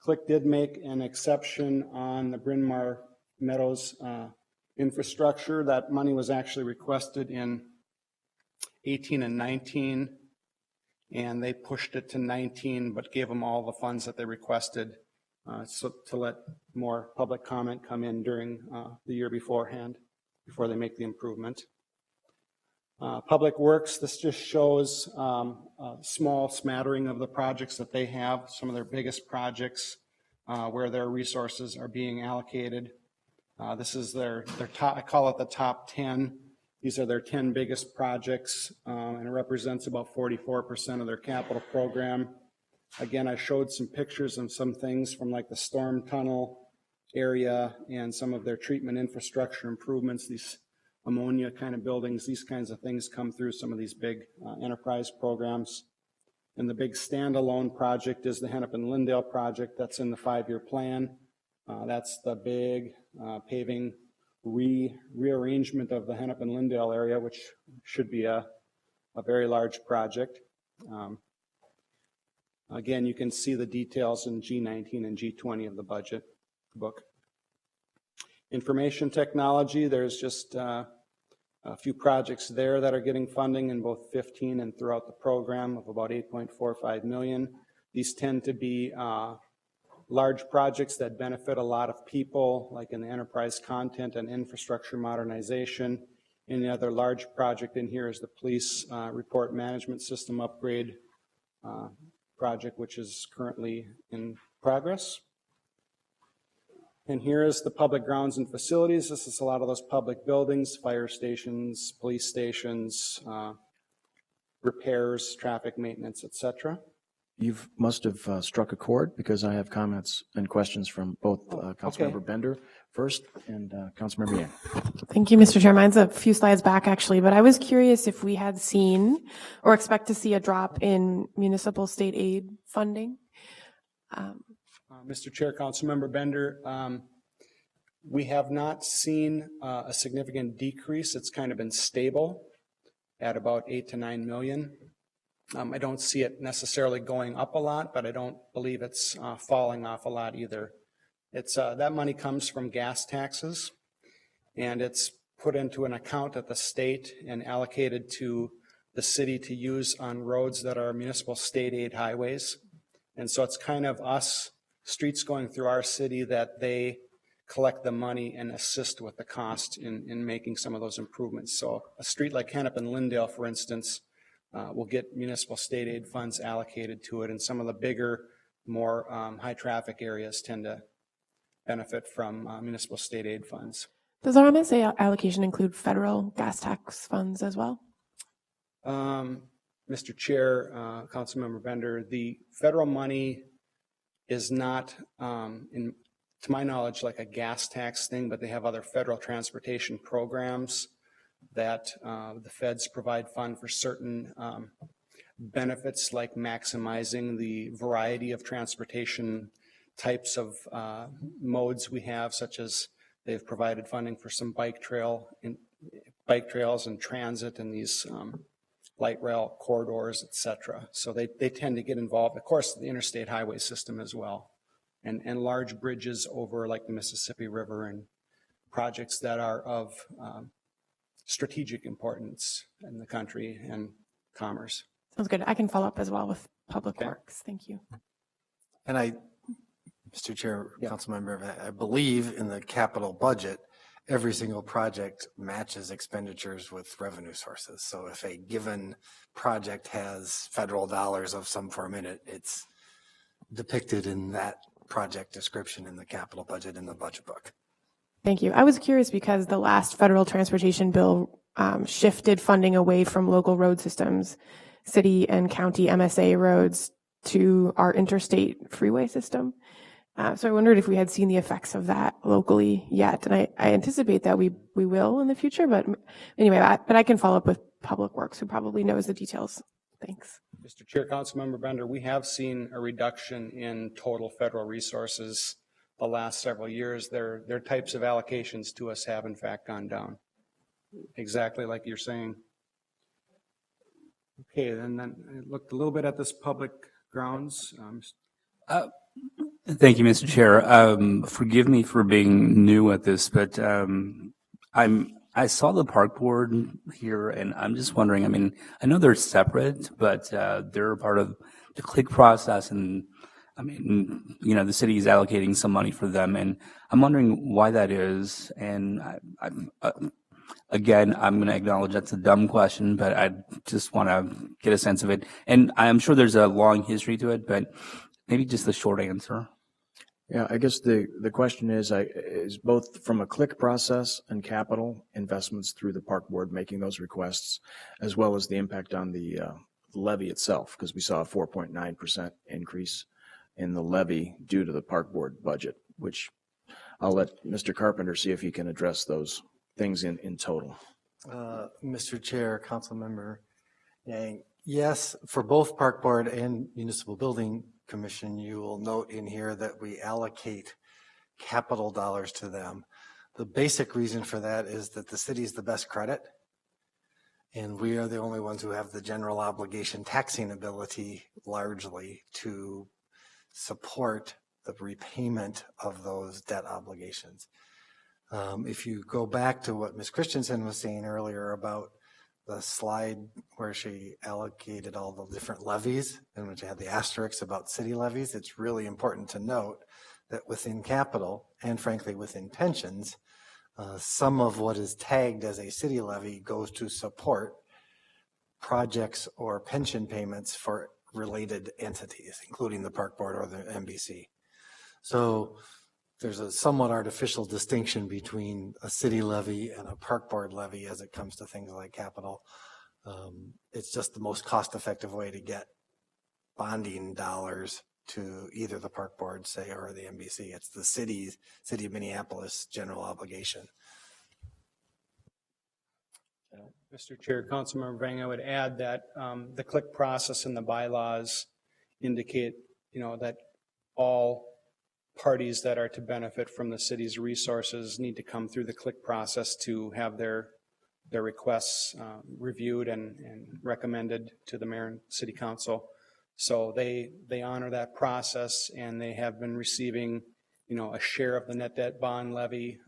CLIC did make an exception on the Bryn Mawr Meadows infrastructure. That money was actually requested in 18 and 19, and they pushed it to 19, but gave them all the funds that they requested so to let more public comment come in during the year beforehand, before they make the improvement. Public Works, this just shows a small smattering of the projects that they have, some of their biggest projects where their resources are being allocated. This is their top, I call it the top 10. These are their 10 biggest projects, and it represents about 44% of their capital program. Again, I showed some pictures of some things from like the storm tunnel area and some of their treatment infrastructure improvements, these ammonia kind of buildings, these kinds of things come through some of these big enterprise programs. And the big standalone project is the Hennepin-Lindale project that's in the 5-year plan. That's the big paving rearrangement of the Hennepin-Lindale area, which should be a very large project. Again, you can see the details in G19 and G20 of the budget book. Information technology, there's just a few projects there that are getting funding in both 15 and throughout the program of about $8.45 million. These tend to be large projects that benefit a lot of people, like in the enterprise content and infrastructure modernization. And the other large project in here is the police report management system upgrade project, which is currently in progress. And here is the public grounds and facilities. This is a lot of those public buildings, fire stations, police stations, repairs, traffic maintenance, etc. You must have struck a chord, because I have comments and questions from both Councilmember Bender first and Councilmember Yang. Thank you, Mr. Chair. Mine's a few slides back, actually, but I was curious if we had seen or expect to see a drop in municipal state aid funding. Mr. Chair, Councilmember Bender, we have not seen a significant decrease. It's kind of been stable at about 8 to 9 million. I don't see it necessarily going up a lot, but I don't believe it's falling off a lot either. It's that money comes from gas taxes, and it's put into an account at the state and allocated to the city to use on roads that are municipal state aid highways. And so it's kind of us, streets going through our city, that they collect the money and assist with the cost in making some of those improvements. So a street like Hennepin-Lindale, for instance, will get municipal state aid funds allocated to it, and some of the bigger, more high traffic areas tend to benefit from municipal state aid funds. Does our MSA allocation include federal gas tax funds as well? Mr. Chair, Councilmember Bender, the federal money is not, to my knowledge, like a gas tax thing, but they have other federal transportation programs that the feds provide fund for certain benefits, like maximizing the variety of transportation types of modes we have, such as they've provided funding for some bike trails and transit and these light rail corridors, et cetera. So they tend to get involved, of course, the interstate highway system as well, and large bridges over like the Mississippi River and projects that are of strategic importance in the country and commerce. Sounds good. I can follow up as well with Public Works. Thank you. And Mr. Chair, Yeah. Councilmember, I believe in the capital budget, every single project matches expenditures with revenue sources. So if a given project has federal dollars of some form in it, it's depicted in that project description in the capital budget in the budget book. Thank you. I was curious because the last federal transportation bill shifted funding away from local road systems, city and county MSA roads, to our interstate freeway system. So I wondered if we had seen the effects of that locally yet. And I anticipate that we will in the future, but anyway, but I can follow up with Public Works, who probably knows the details. Thanks. Mr. Chair, Councilmember Bender, we have seen a reduction in total federal resources the last several years. Their types of allocations to us have in fact gone down. Exactly like you're saying. Okay, then I looked a little bit at this public grounds. Thank you, Mr. Chair. Forgive me for being new at this, but I saw the park board here, and I'm just wondering. I mean, I know they're separate, but they're part of the click process, and I mean, you know, the city is allocating some money for them, and I'm wondering why that is. And again, I'm going to acknowledge that's a dumb question, but I just want to get a sense of it. And I'm sure there's a long history to it, but maybe just the short answer. Yeah, I guess the question is both from a click process and capital investments through the park board making those requests, as well as the impact on the levy itself, because we saw a 4.9% increase in the levy due to the park board budget, which I'll let Mr. Carpenter see if he can address those things in total. Mr. Chair, Councilmember Yang, yes, for both Park Board and Municipal Building Commission, you will note in here that we allocate capital dollars to them. The basic reason for that is that the city is the best credit, and we are the only ones who have the general obligation taxing ability largely to support the repayment of those debt obligations. If you go back to what Ms. Christensen was saying earlier about the slide where she allocated all the different levies and when she had the asterisks about city levies, it's really important to note that within capital and frankly within pensions, some of what is tagged as a city levy goes to support projects or pension payments for related entities, including the Park Board or the MBC. So there's a somewhat artificial distinction between a city levy and a park board levy as it comes to things like capital. It's just the most cost-effective way to get bonding dollars to either the park board, say, or the MBC. It's the city of Minneapolis general obligation. Mr. Chair, Councilmember Vang, I would add that the click process and the bylaws indicate, that all parties that are to benefit from the city's resources need to come through the click process to have their requests reviewed and recommended to the mayor and city council. So they honor that process, and they have been receiving, a share of the net debt bond levy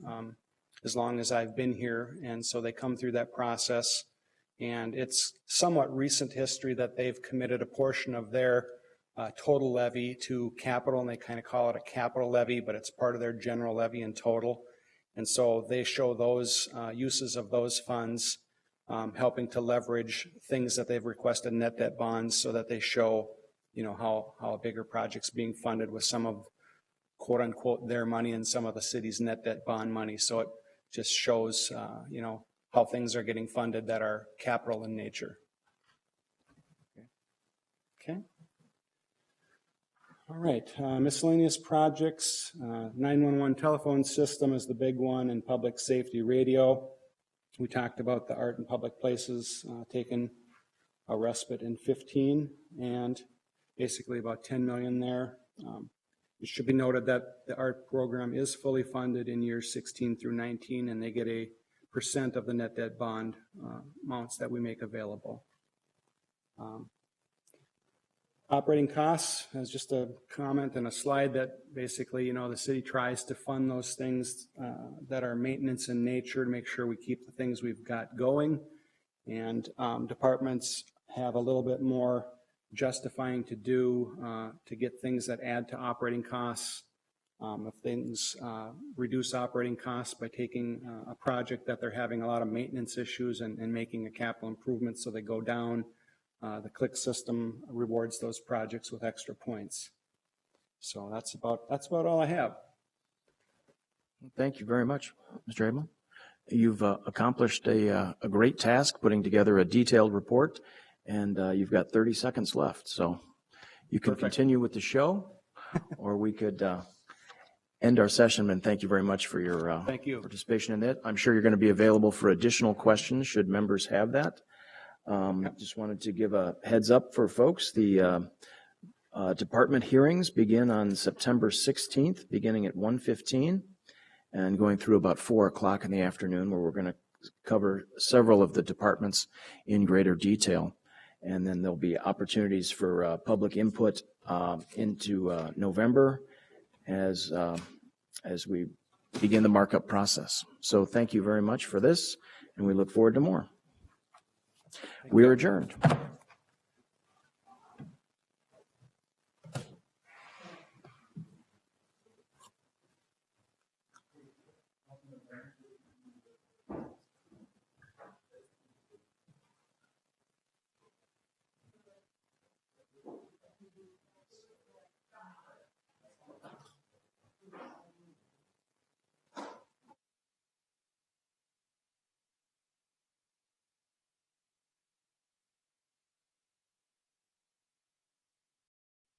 as long as I've been here. And so they come through that process, and it's somewhat recent history that they've committed a portion of their total levy to capital, and they kind of call it a capital levy, but it's part of their general levy in total. And so they show those uses of those funds helping to leverage things that they've requested net debt bonds, so that they show, how a bigger project's being funded with some of quote unquote their money and some of the city's net debt bond money. So it just shows, how things are getting funded that are capital in nature. Okay. All right, miscellaneous projects, 911 telephone system is the big one, and public safety radio. We talked about the art in public places taking a respite in 15, and basically about 10 million there. It should be noted that the art program is fully funded in years 16 through 19, and they get a % of the net debt bond amounts that we make available. Operating costs is just a comment and a slide that basically, the city tries to fund those things that are maintenance in nature to make sure we keep the things we've got going. And departments have a little bit more justifying to do to get things that add to operating costs If things reduce operating costs by taking a project that they're having a lot of maintenance issues and making a capital improvement so they go down, the click system rewards those projects with extra points. So that's about all I have. Thank you very much, Mr. Abel. You've accomplished a great task putting together a detailed report, and you've got 30 seconds left. So you can continue with the show, or we could end our session. And thank you very much for your Thank you. participation in it. I'm sure you're going to be available for additional questions should members have that. Just wanted to give a heads up for folks. The department hearings begin on September 16th, beginning at 1:15 and going through about 4 o'clock in the afternoon, where we're going to cover several of the departments in greater detail. And then there'll be opportunities for public input into November as we begin the markup process. So thank you very much for this, and we look forward to more. We are adjourned.